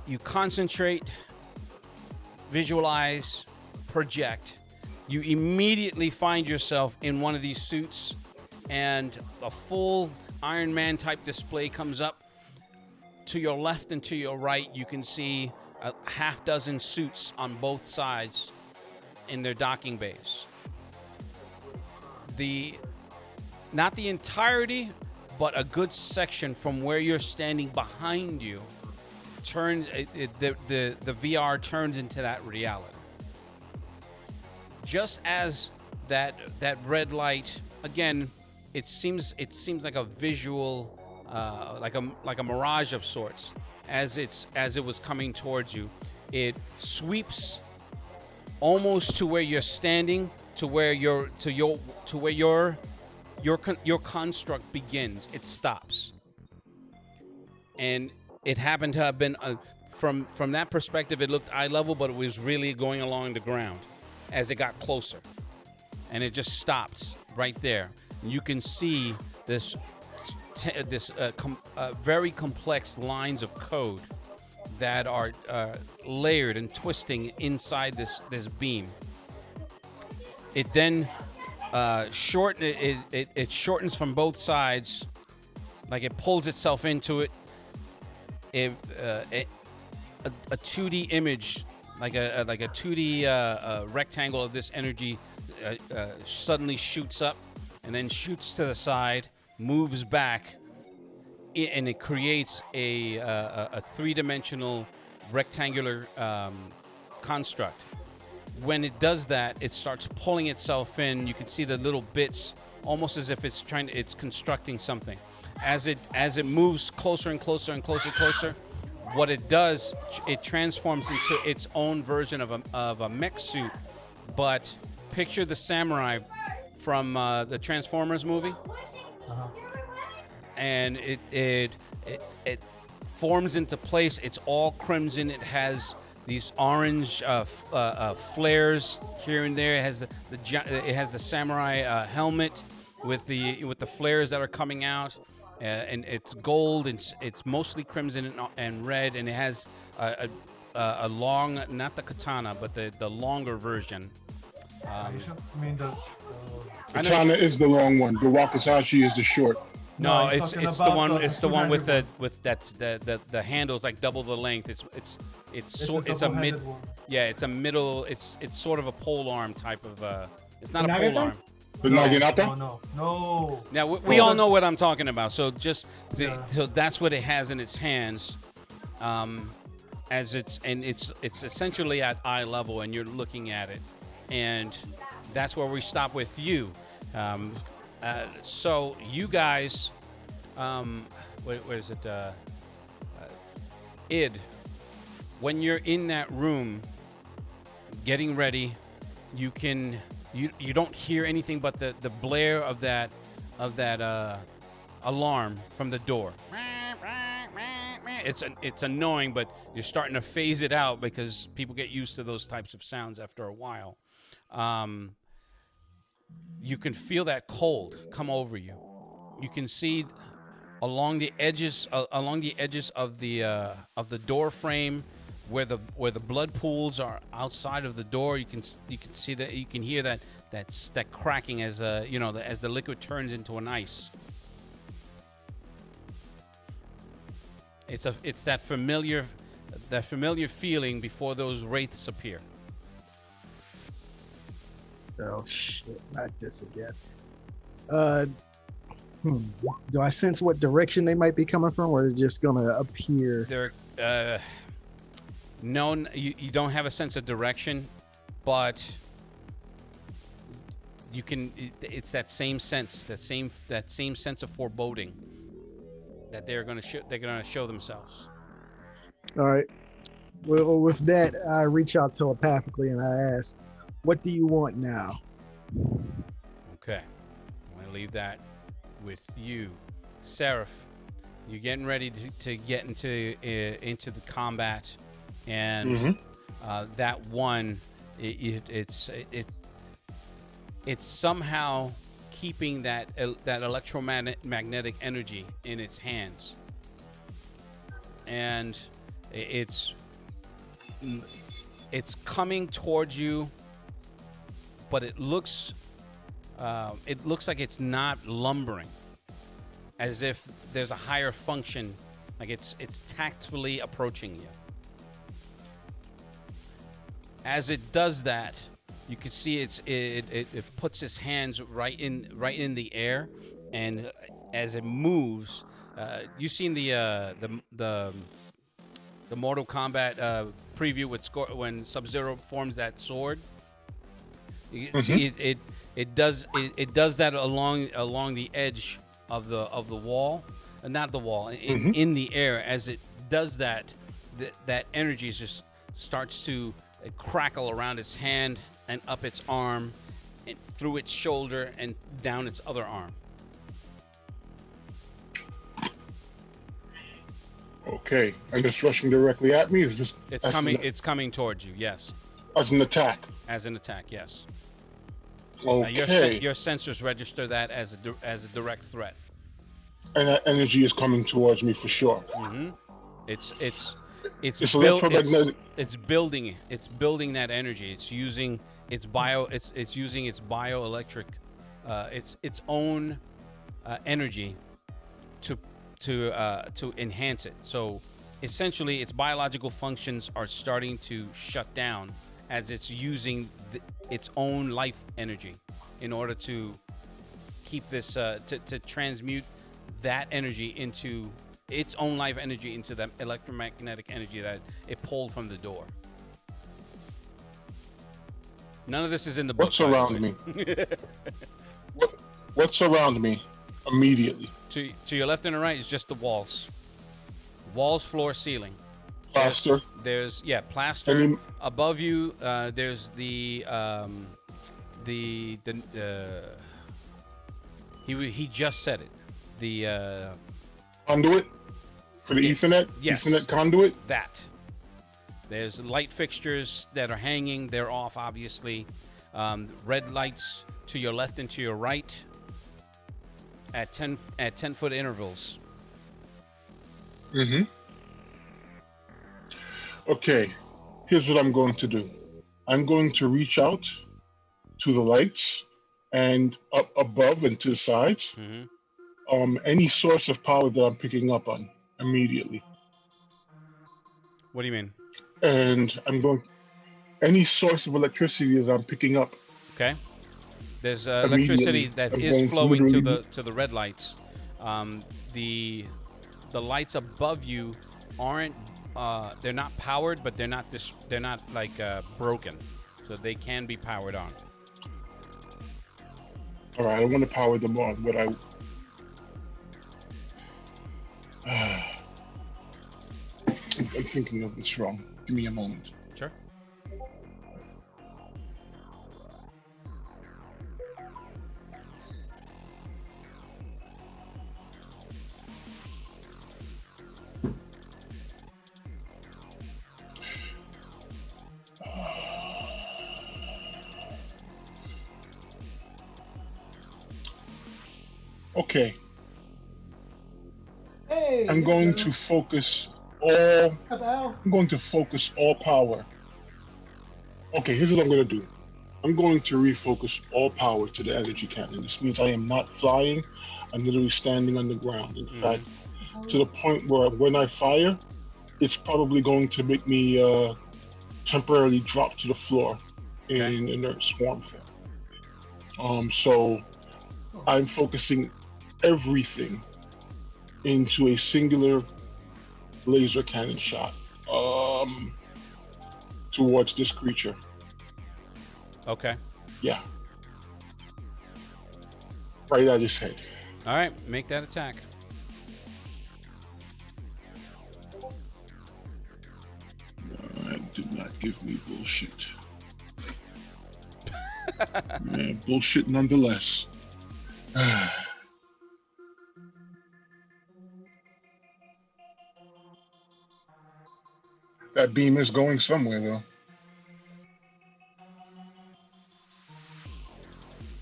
you concentrate, visualize, project. You immediately find yourself in one of these suits, and a full Iron Man type display comes up. To your left and to your right, you can see a half dozen suits on both sides in their docking bays. Not the entirety, but a good section from where you're standing behind you turns the VR turns into that reality. Just as that red light again. It seems like a visual, like a mirage of sorts. As it was coming towards you, it sweeps almost to where you're standing, to where your construct begins. It stops, and it happened to have been from that perspective. It looked eye level, but it was really going along the ground as it got closer, and it just stops right there. And you can see this very complex lines of code that are layered and twisting inside this beam. It then it shortens from both sides, like it pulls itself into it. A 2D image, like a 2D rectangle of this energy suddenly shoots up and then shoots to the side, moves back, and it creates a three-dimensional rectangular construct. When it does that, it starts pulling itself in. You can see the little bits, almost as if it's constructing something. As it moves closer and closer and closer, what it does, it transforms into its own version of a mech suit. But picture the samurai from the Transformers movie, and it forms into place. It's all crimson. It has these orange flares here and there. It has the samurai helmet with the flares that are coming out, and it's gold. And it's mostly crimson and red, and it has a long, not the katana, but the longer version. I mean the Katana is the long one. The wakizashi is the short. No, he's it's talking the one. about It's the one with two-handed the handles like double the length. It's the a mid. double-handed one. Yeah, it's a middle. It's sort of a pole arm type of. It's not a Nagata? pole arm. The Naginata? No. Now we all know what I'm talking about. So Yeah. so that's what it has in its hands, as it's essentially at eye level, and you're looking at it, and that's where we stop with you. So you guys, what is it? Id, when you're in that room, getting ready, you don't hear anything but the blare of that alarm from the door. It's annoying, but you're starting to phase it out because people get used to those types of sounds after a while. You can feel that cold come over you. You can see along the edges of the door frame where the blood pools are outside of the door. You can see that. You can hear that cracking as as the liquid turns into an ice. It's that familiar feeling before those wraiths appear. Oh shit! Not this again. Do I sense what direction they might be coming from, or they're just gonna appear? They're no, you don't have a sense of direction, but you can. It's that same sense, that same sense of foreboding that they're gonna show themselves. All right. Well, with that, I reach out telepathically and I ask, "What do you want now?" Okay, I'm gonna leave that with you, Seraph. You're getting ready to get into the combat, and that one, it's somehow keeping that electromagnetic energy in its hands, and it's coming towards you, but it looks like it's not lumbering, as if there's a higher function, like it's tactfully approaching you. As it does that, you can see it puts its hands right in the air, and as it moves, you've seen the Mortal Kombat preview with when Sub-Zero forms that sword. You see, it does that along the edge of the wall, not the wall, in the air. As it does that, that energy just starts to crackle around its hand and up its arm, and through its shoulder and down its other arm. Okay, and it's rushing directly at me. It's coming. It's coming towards you. Yes. As an attack. As an attack. Yes. Okay. Your sensors register that as a direct threat. And that energy is coming towards me for sure. Mm-hmm. It's electromagnetic. It's building that energy. It's using its bioelectric, its own energy to enhance it. So essentially, its biological functions are starting to shut down as it's using its own life energy in order to keep this to transmute that energy into its own life energy into the electromagnetic energy that it pulled from the door. None of this is in the book. What's around me? What's around me immediately? To your left and the right is just the walls. Walls, floor, ceiling. Plaster. There's plaster. Above you, there's he just said it. The conduit for the Ethernet. Yes. Ethernet conduit. That. There's light fixtures that are hanging. They're off, obviously. Red lights to your left and to your right at 10-foot intervals. Mm-hmm. Okay. Here's what I'm going to do. I'm going to reach out to the lights and up above and to the sides. Mm-hmm. Any source of power that I'm picking up on immediately. What do you mean? And I'm going any source of electricity that I'm picking up. Okay. There's electricity that is flowing to the red lights. The lights above you aren't they're not powered, but they're not like broken, so they can be powered on. All right, I want to power them on. What I'm thinking of this wrong. Give me a moment. Sure. Okay. Hey. I'm going to focus all power. Okay, here's what I'm going to do. I'm going to refocus all power to the energy cannon. This means I am not flying. I'm literally standing on the ground. In fact, to the point where when I fire, it's probably going to make me temporarily drop to the floor in inert swarm form. So I'm focusing everything into a singular laser cannon shot towards this creature. Okay. Yeah. Right at his head. All right, make that attack. Do not give me bullshit. Man, bullshit nonetheless. That beam is going somewhere, though.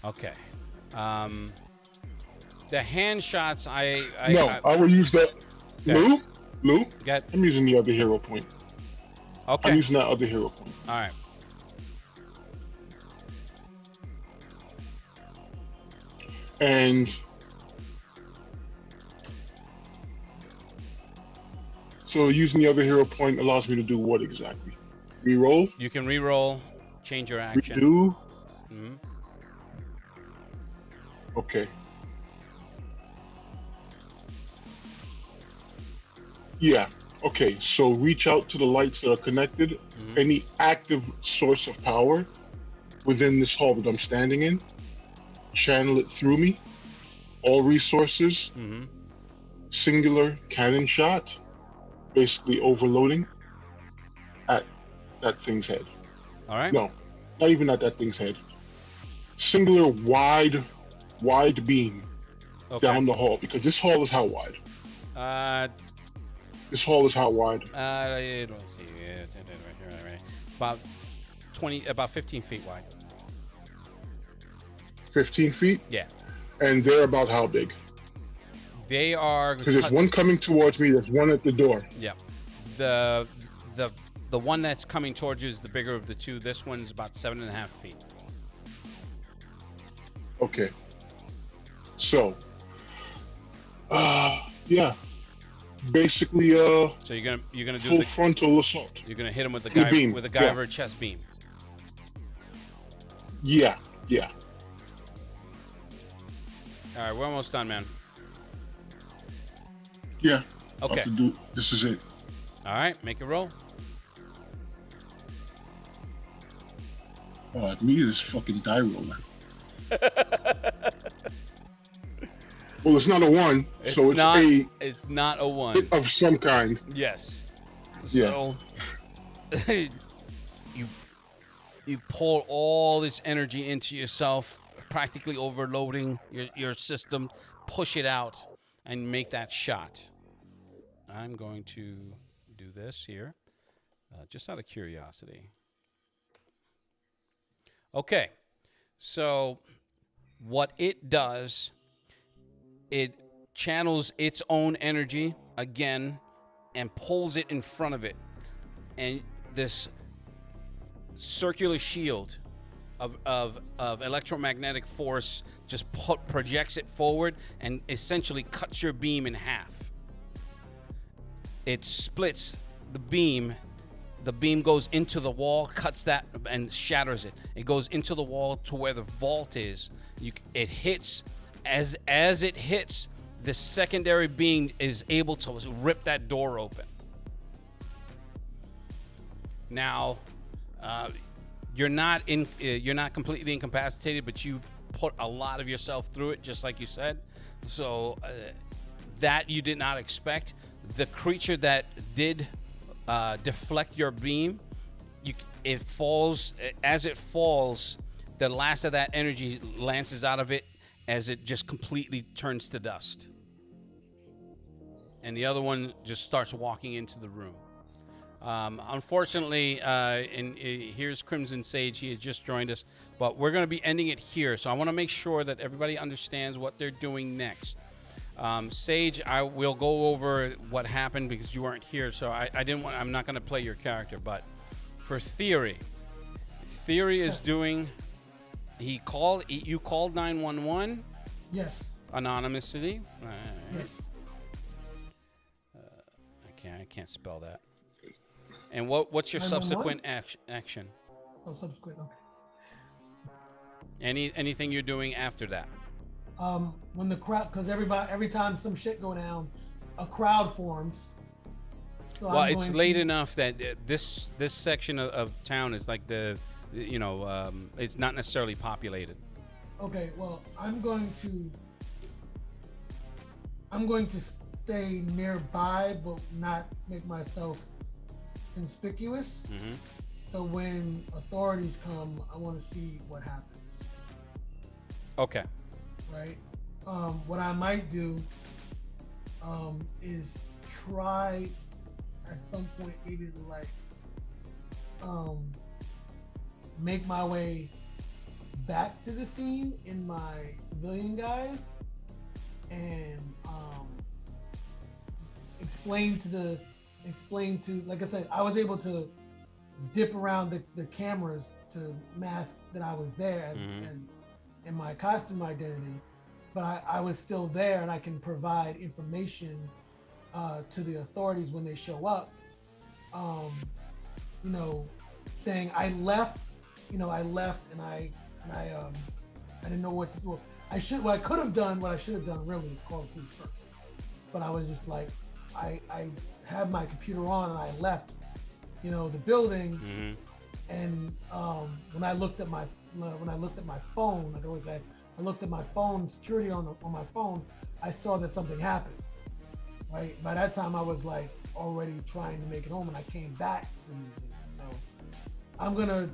Okay. The hand shots, I will use that. Okay. Lou, I'm using the other hero point. Okay. I'm using that other hero point. All right. And so using the other hero point allows me to do what exactly? Reroll? You can reroll, change your action. Redo? Mm-hmm. Okay. Yeah. Okay. So reach out to the lights that are connected. Mm-hmm. Any active source of power within this hall that I'm standing in, channel it through me, all resources, singular cannon shot, basically overloading at that thing's head. All right. No, not even at that thing's head. Singular wide beam down the hall, because this hall is how wide? This hall is how wide? Let's see. About 15 feet wide. 15 feet? Yeah. And they're about how big? They are. Because there's one coming towards me. There's one at the door. Yeah. The one that's coming towards you is the bigger of the two. This one's about 7.5 feet. Okay. So, yeah. Basically, so you're gonna do full frontal assault. You're gonna hit him with the Full guy beam, with a Guyver chest beam. Yeah. All right, we're almost done, man. Yeah. Okay. This is it. All right, make it roll. Oh, me this fucking die roller. Well, it's not a 1, so it's not, a. It's not a 1 of some kind. Yes. Yeah. So you pour all this energy into yourself, practically overloading your system. Push it out and make that shot. I'm going to do this here, just out of curiosity. Okay, so what it does, it channels its own energy again and pulls it in front of it. And this circular shield of electromagnetic force just projects it forward and essentially cuts your beam in half. It splits the beam. The beam goes into the wall, cuts that, and shatters it. It goes into the wall to where the vault is. It hits. As it hits, the secondary beam is able to rip that door open. Now, you're not completely incapacitated, but you put a lot of yourself through it, just like you said. So that you did not expect. The creature that did deflect your beam, it falls. As it falls, the last of that energy lances out of it as it just completely turns to dust. And the other one just starts walking into the room. Unfortunately, here's Crimson Sage. He has just joined us, but we're going to be ending it here. So I want to make sure that everybody understands what they're doing next. Sage, I will go over what happened because you weren't here, so I'm not going to play your character. But for Theory is doing. You called 911. Yes. Anonymously. Yes. I can't spell that. And what's your subsequent action? Oh, subsequent. Okay. Anything you're doing after that? When the crowd, because every time some shit go down, a crowd forms. So well, it's late enough that this section of town is like it's not necessarily populated. Okay, well, I'm going to stay nearby, but not make myself conspicuous. Mm-hmm. So when authorities come, I want to see what happens. Okay. Right. What I might do is try at some point maybe to make my way back to the scene in my civilian guise and explain to like I said, I was able to dip around the cameras to mask that I was there as in my costume identity, but I was still there and I can provide information to the authorities when they show up, saying I left and I didn't know what to do. What I should have done really is call the police first. But I was just like, I had my computer on and I left, the building. And when I looked at my when I looked at my phone, I looked at my phone security on my phone. I saw that something happened. Right. By that time, I was like already trying to make it home, and I came back to the museum. So I'm gonna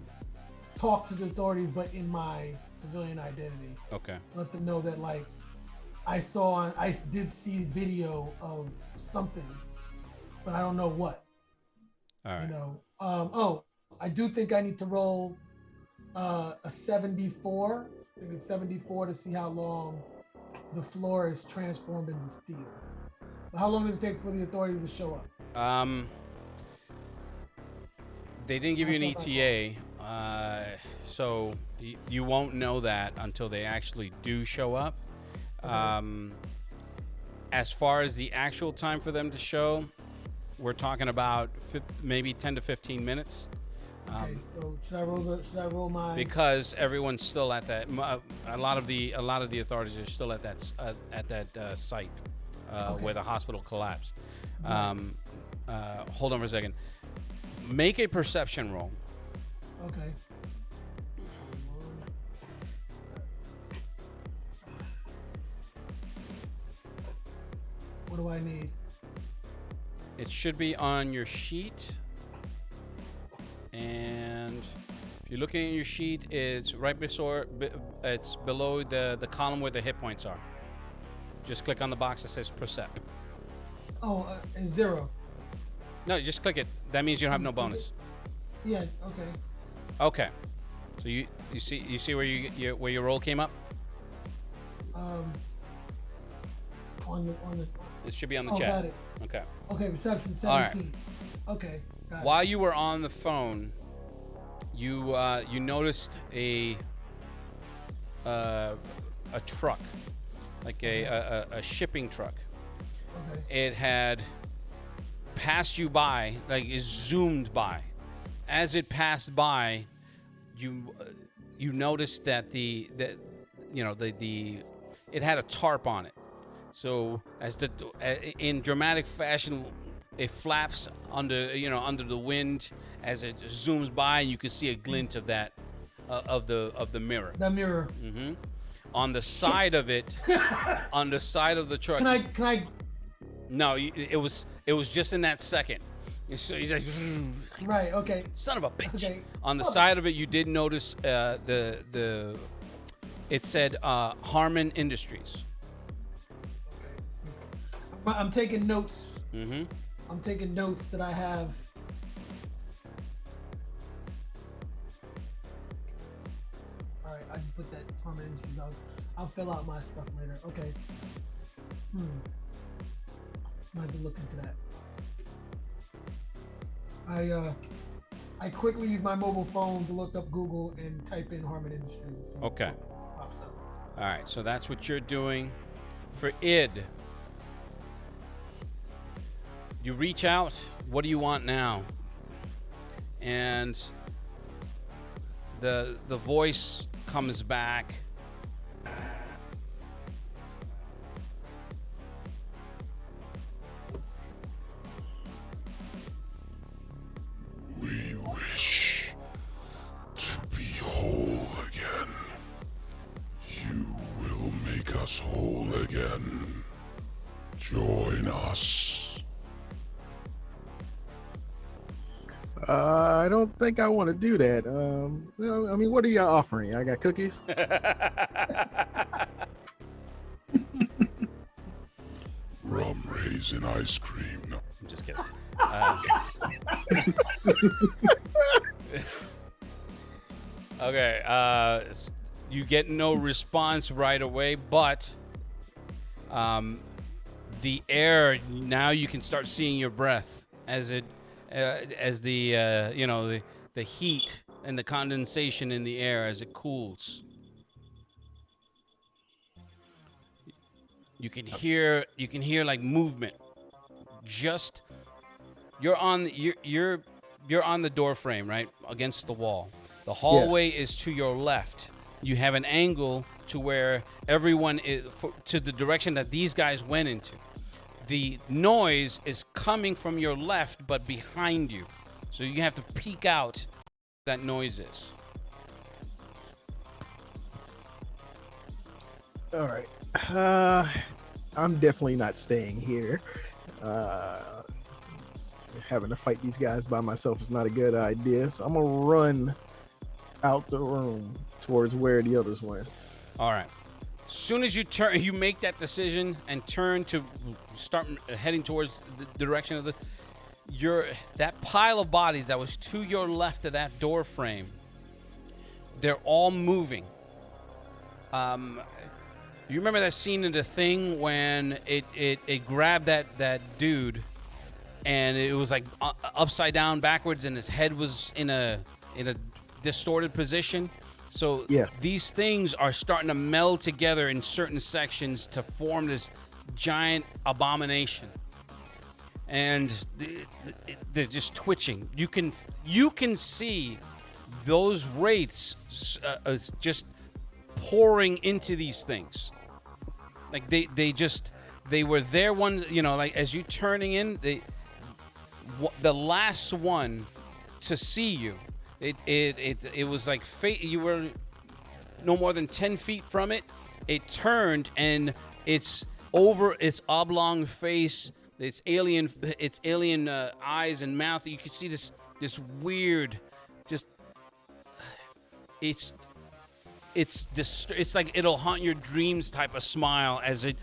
talk to the authorities, but in my civilian identity. Okay. Let them know that like I did see video of something, but I don't know what. All right. You know. I do think I need to roll a 74. I think it's 74 to see how long the floor is transformed into steel. How long does it take for the authority to show up? They didn't give you an ETA, so you won't know that until they actually do show up. As far as the actual time for them to show, we're talking about maybe 10 to 15 minutes. Okay, so should I roll my? Because everyone's still at that. A lot of the authorities are still at that site where the hospital collapsed. Hold on for a second. Make a perception roll. Okay. What do I need? It should be on your sheet. And if you're looking at your sheet, it's right before, it's below the column where the hit points are. Just click on the box that says Percept. Oh, 0. No, just click it. That means you have no bonus. Yeah. Okay. Okay. So you see where where your roll came up? On the. It should be on the chat. Got it. Okay. Okay. Perception 17. All right. Okay. Got While you were on the phone, you noticed a truck, like a shipping truck. Okay. It had passed you by, like it zoomed by. As it passed by, you noticed that it had a tarp on it. So in dramatic fashion, it flaps under the wind as it zooms by, and you can see a glint of that of the mirror. The mirror. Mm-hmm. On the side of it, on the side of the truck. Can I? No, it was just in that second. So he's like, right. Okay. Son of a bitch. Okay. On the side of it, you did notice it said Harmon Industries. I'm taking notes. Mm-hmm. I'm taking notes that I have. All right, I just put that Harmon Industries. I'll fill out my stuff later. Okay. Might be looking into that. I quickly use my mobile phone to look up Google and type in Harmon Industries. Okay. Pops up. All right, so that's what you're doing. For id, you reach out. What do you want now? And the voice comes back. We wish to be whole again. You will make us whole again. Join us. I don't think I want to do that. Well, I mean, what are you offering? I got cookies. Rum raisin ice cream. No. I'm just kidding. Okay. You get no response right away, but the air, now you can start seeing your breath as it as the heat and the condensation in the air as it cools. You can hear like movement. Just you're on the door frame, right, against the wall. The hallway is to your left. You have an angle to where everyone is to the direction that these guys went into. The noise is coming from your left, but behind you. So you have to peek out where that noise is. All right. I'm definitely not staying here. Having to fight these guys by myself is not a good idea. So I'm gonna run out the room towards where the others went. All right. As soon as you make that decision and turn to start heading towards the direction of that pile of bodies that was to your left of that door frame. They're all moving. You remember that scene in The Thing when it grabbed that dude, and it was like upside down, backwards, and his head was in a distorted position. So yeah, these things are starting to meld together in certain sections to form this giant abomination, and they're just twitching. You can see those wraiths just pouring into these things. Like they were there one, like as you turning in, the last one to see you. It was like you were no more than 10 feet from it. It turned, and it's over its oblong face, its alien eyes and mouth. You can see this weird, just it's like it'll haunt your dreams type of smile as it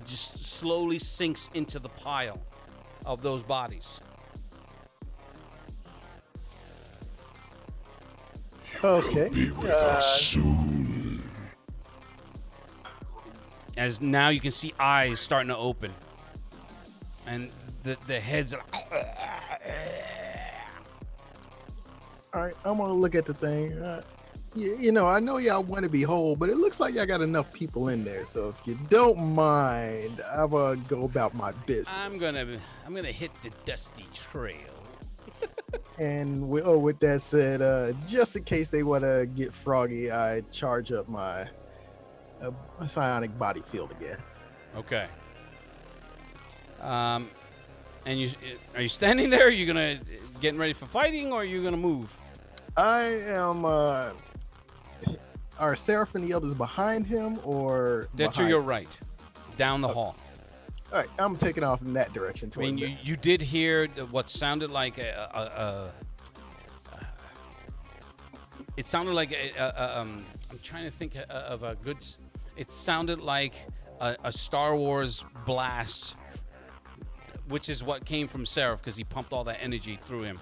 just slowly sinks into the pile of those bodies. Okay. Be with us soon. As now you can see eyes starting to open, and the heads are. All right, I'm gonna look at the thing. I know y'all want to be whole, but it looks like y'all got enough people in there. So if you don't mind, I'm gonna go about my business. I'm gonna hit the dusty trail. And with that said, just in case they want to get froggy, I charge up my psionic body field again. Okay. And are you standing there? Are you gonna getting ready for fighting, or are you gonna move? I am. Are Seraph and the others behind him, or They're to your right, down the hall. All right, I'm taking off in that direction. I mean, you did hear what sounded like it sounded like I'm trying to think of a good. It sounded like a Star Wars blast, which is what came from Seraph because he pumped all that energy through him.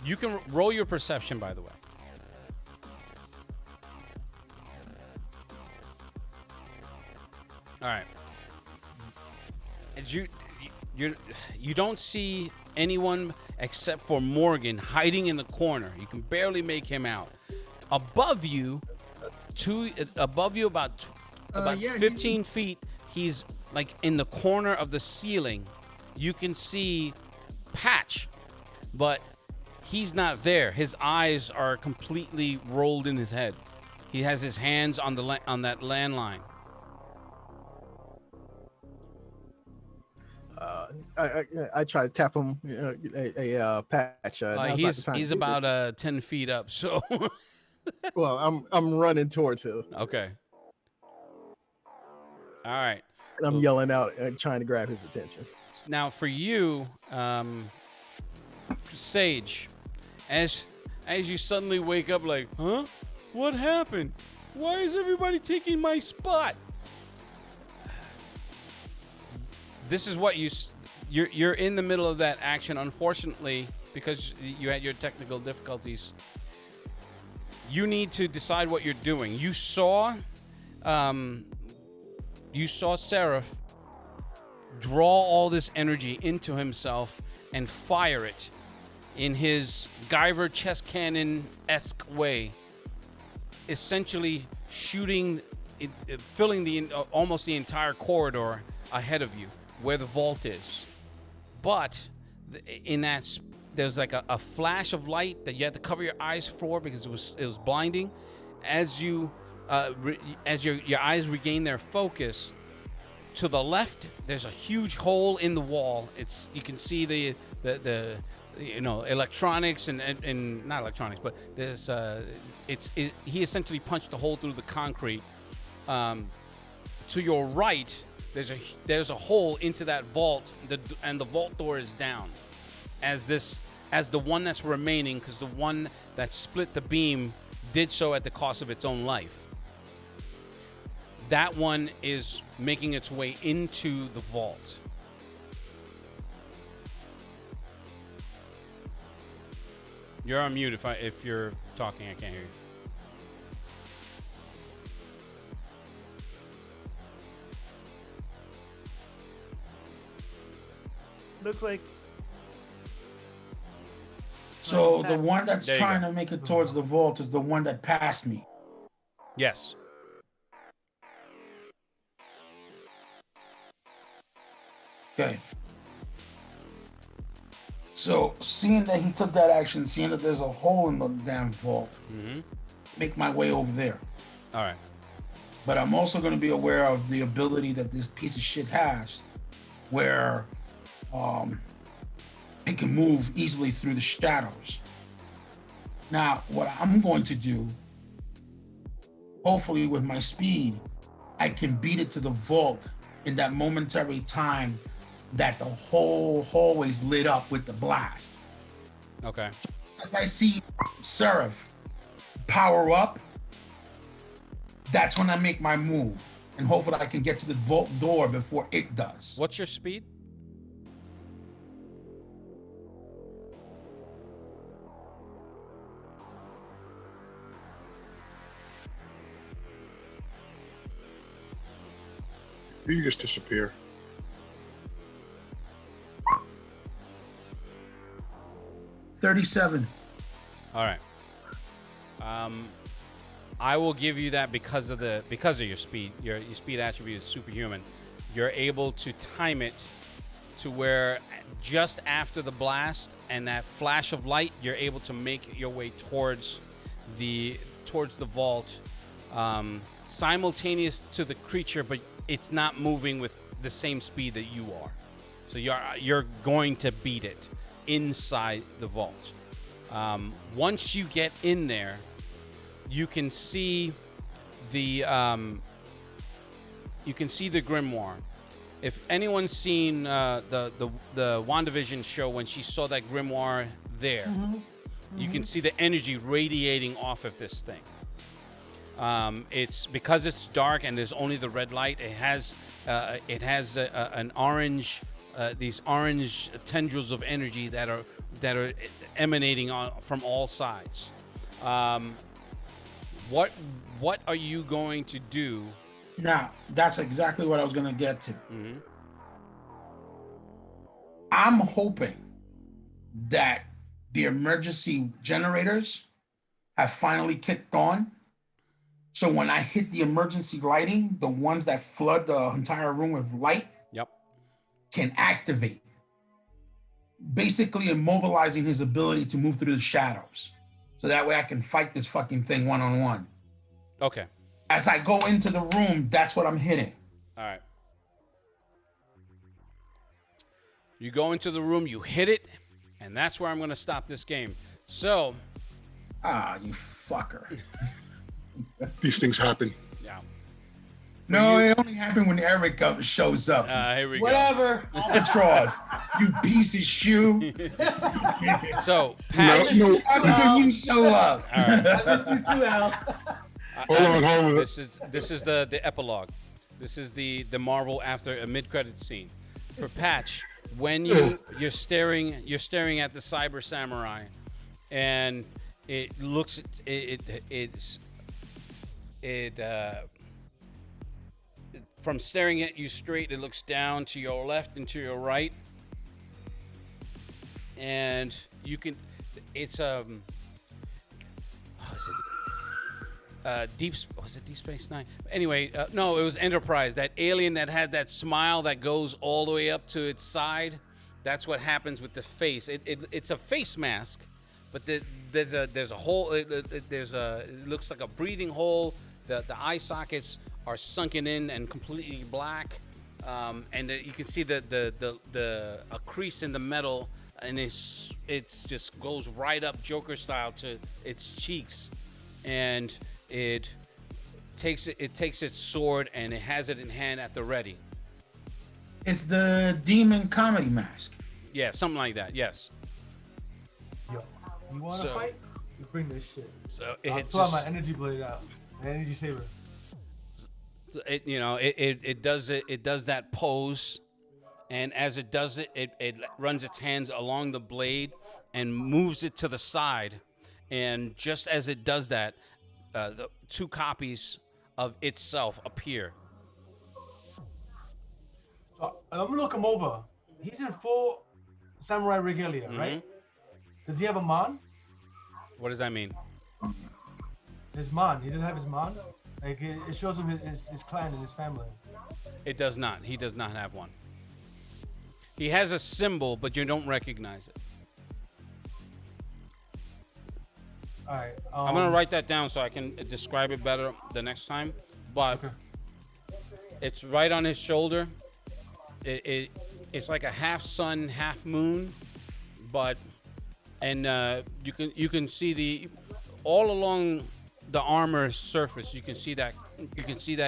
You can roll your perception, by the way. All right. You don't see anyone except for Morgan hiding in the corner. You can barely make him out. Above you about 15 feet, he's like in the corner of the ceiling. You can see Patch, but he's not there. His eyes are completely rolled in his head. He has his hands on that landline. I try to tap him a patch. He's about 10 feet up. So, well, I'm running towards him. Okay. All right. I'm yelling out and trying to grab his attention. Now, for you, Sage, as you suddenly wake up, like, huh? What happened? Why is everybody taking my spot? This is what you're in the middle of that action. Unfortunately, because you had your technical difficulties, you need to decide what you're doing. You saw Seraph draw all this energy into himself and fire it in his Guyver chest cannon-esque way, essentially shooting, filling almost the entire corridor ahead of you, where the vault is. But in that, there's like a flash of light that you had to cover your eyes for because it was blinding. As your eyes regain their focus, to the left there's a huge hole in the wall. You can see the electronics and not electronics, but there's he essentially punched a hole through the concrete, To your right, there's a hole into that vault, and the vault door is down. As the one that's remaining, because the one that split the beam did so at the cost of its own life. That one is making its way into the vault. You're on mute if you're talking. I can't hear you. Looks like. So the one that's There you trying go. to make it towards the vault is the one that passed me. Yes. Okay. So seeing that he took that action, seeing that there's a hole in the damn vault, make my way over there. All right. But I'm also going to be aware of the ability that this piece of shit has, where it can move easily through the shadows. Now, what I'm going to do, hopefully with my speed, I can beat it to the vault in that momentary time that the whole hallway's lit up with the blast. Okay. As I see Seraph power up, that's when I make my move. And hopefully I can get to the vault door before it does. What's your speed? You just disappear. $37. All right. I will give you that because of your speed. Your speed attribute is superhuman. You're able to time it to where just after the blast and that flash of light, you're able to make your way towards the vault, simultaneous to the creature, but it's not moving with the same speed that you are. So you're going to beat it inside the vault. Once you get in there, you can see the grimoire. If anyone's seen the WandaVision show, when she saw that grimoire there, you can see the energy radiating off of this thing. It's because it's dark and there's only the red light. It has an orange, these orange tendrils of energy that are emanating from all sides. What are you going to do? Now, that's exactly what I was going to get to. I'm hoping that the emergency generators have finally kicked on. So when I hit the emergency lighting, the ones that flood the entire room with light can activate, basically immobilizing his ability to move through the shadows. So that way I can fight this fucking thing one-on-one. Okay. As I go into the room, that's what I'm hitting. All right. You go into the room, you hit it, and that's where I'm going to stop this game. So. You fucker. These things happen. Yeah. No, it only happened when Eric shows up. Here we Whatever. go. Albatross, you piece of shoe. So, Patch. No. How did you show up? All right. I miss you too, Al. Hold on. This is the epilogue. This is the Marvel after a mid-credit scene. For Patch, when you're staring at the Cyber Samurai, and it looks from staring at you straight, it looks down to your left and to your right, and you can. It's was it Deep Space Nine? Anyway, no, it was Enterprise. That alien that had that smile that goes all the way up to its side. That's what happens with the face. It's a face mask, but there's a hole. It looks like a breathing hole. The eye sockets are sunken in and completely black, and you can see a crease in the metal, and it's just goes right up Joker style to its cheeks, and takes its sword and it has it in hand at the ready. It's the demon comedy mask. Yeah, something like that. Yes. Yo, you want to fight? You bring this shit. So I'll it pull out just, my energy blade out, my energy saber. it does it. It does that pose, and as it does it, it runs its hands along the blade and moves it to the side, and just as it does that, the 2 copies of itself appear. So I'm gonna look him over. He's in full samurai regalia, right? Does he have a man? What does that mean? His man. He doesn't have his man. Like it shows him his clan and his family. It does not. He does not have one. He has a symbol, but you don't recognize it. All right. I'm gonna write that down so I can describe it better the next time. But it's right on his shoulder. It's like a half sun, half moon, but you can see all along the armor surface. You can see that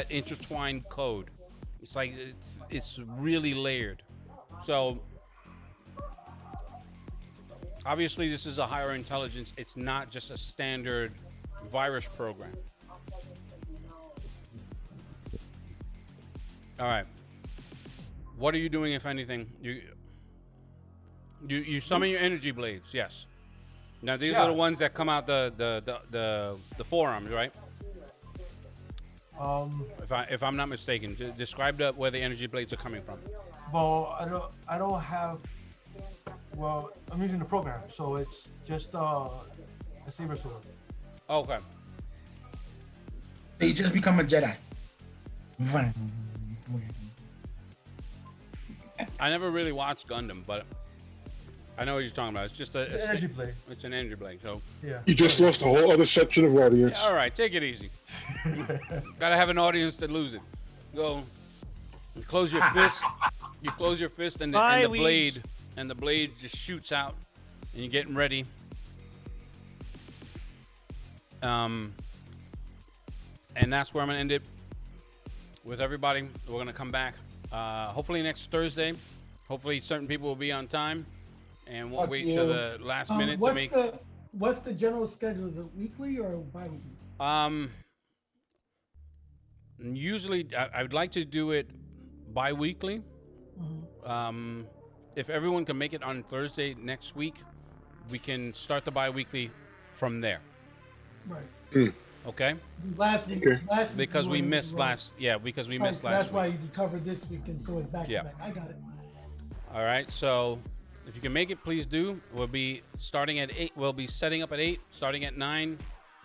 intertwined code. It's like it's really layered. So obviously this is a higher intelligence. It's not just a standard virus program. All right. What are you doing, if anything? You summon your energy blades, yes. Now these are the ones that come out the forearms, right? If I'm not mistaken, describe where the energy blades are coming from. Well, I don't have. Well, I'm using the program, so it's just a saber sword. Okay. They just become a Jedi. I never really watched Gundam, but I know what you're talking about. It's just It's an energy blade. It's an energy blade. So yeah. You just lost a whole other section of audience. Yeah, all right, take it easy. Gotta have an audience to lose it. Go. You close your fist. You close your fist, and the blade just shoots out, and you're getting ready. And that's where I'm gonna end it with everybody. We're gonna come back. Hopefully next Thursday. Hopefully certain people will be on time, and we'll wait till the last minute to make. What's the general schedule? Is it weekly or bi-weekly? Usually I would like to do it bi-weekly. If everyone can make it on Thursday next week, we can start the bi-weekly from there. Right. Okay. Last week because we missed last. Yeah, because we missed last That's week. why you covered this weekend, so it's back to back. I got it. All right. So if you can make it, please do. We'll be starting at 8. We'll be setting up at 8, starting at 9.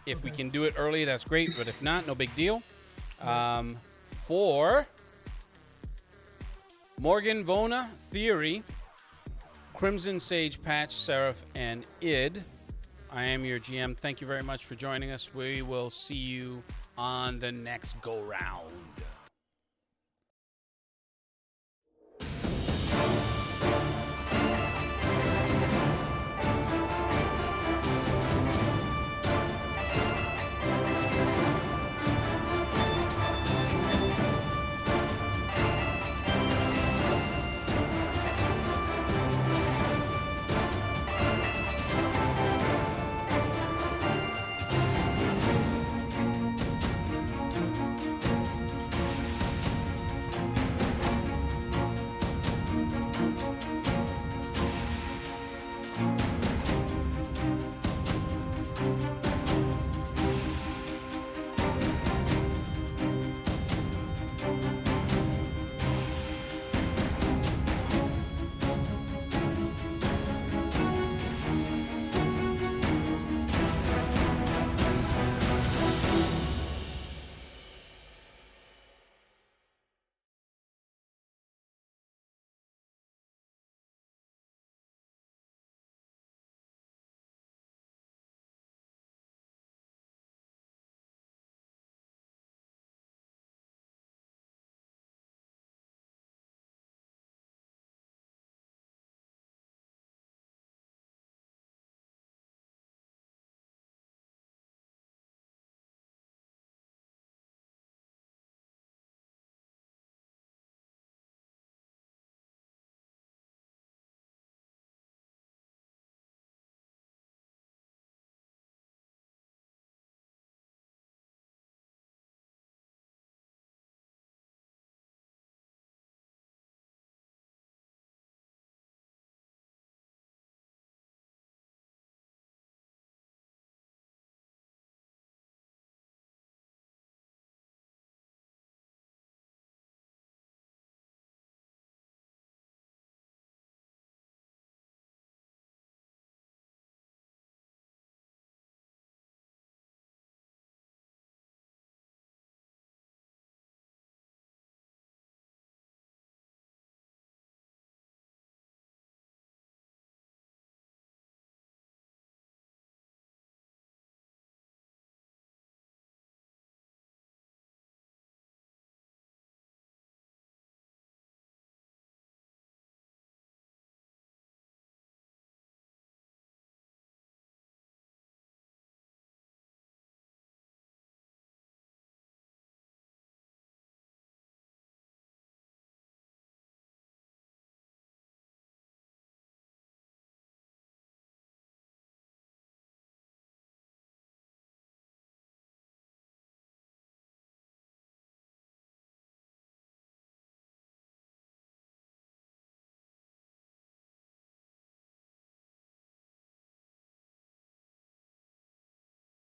If we can do it early, that's great. But if not, no big deal. For Morgan Vona, Theory, Crimson Sage, Patch, Seraph, and Id, I am your GM. Thank you very much for joining us. We will see you on the next go round.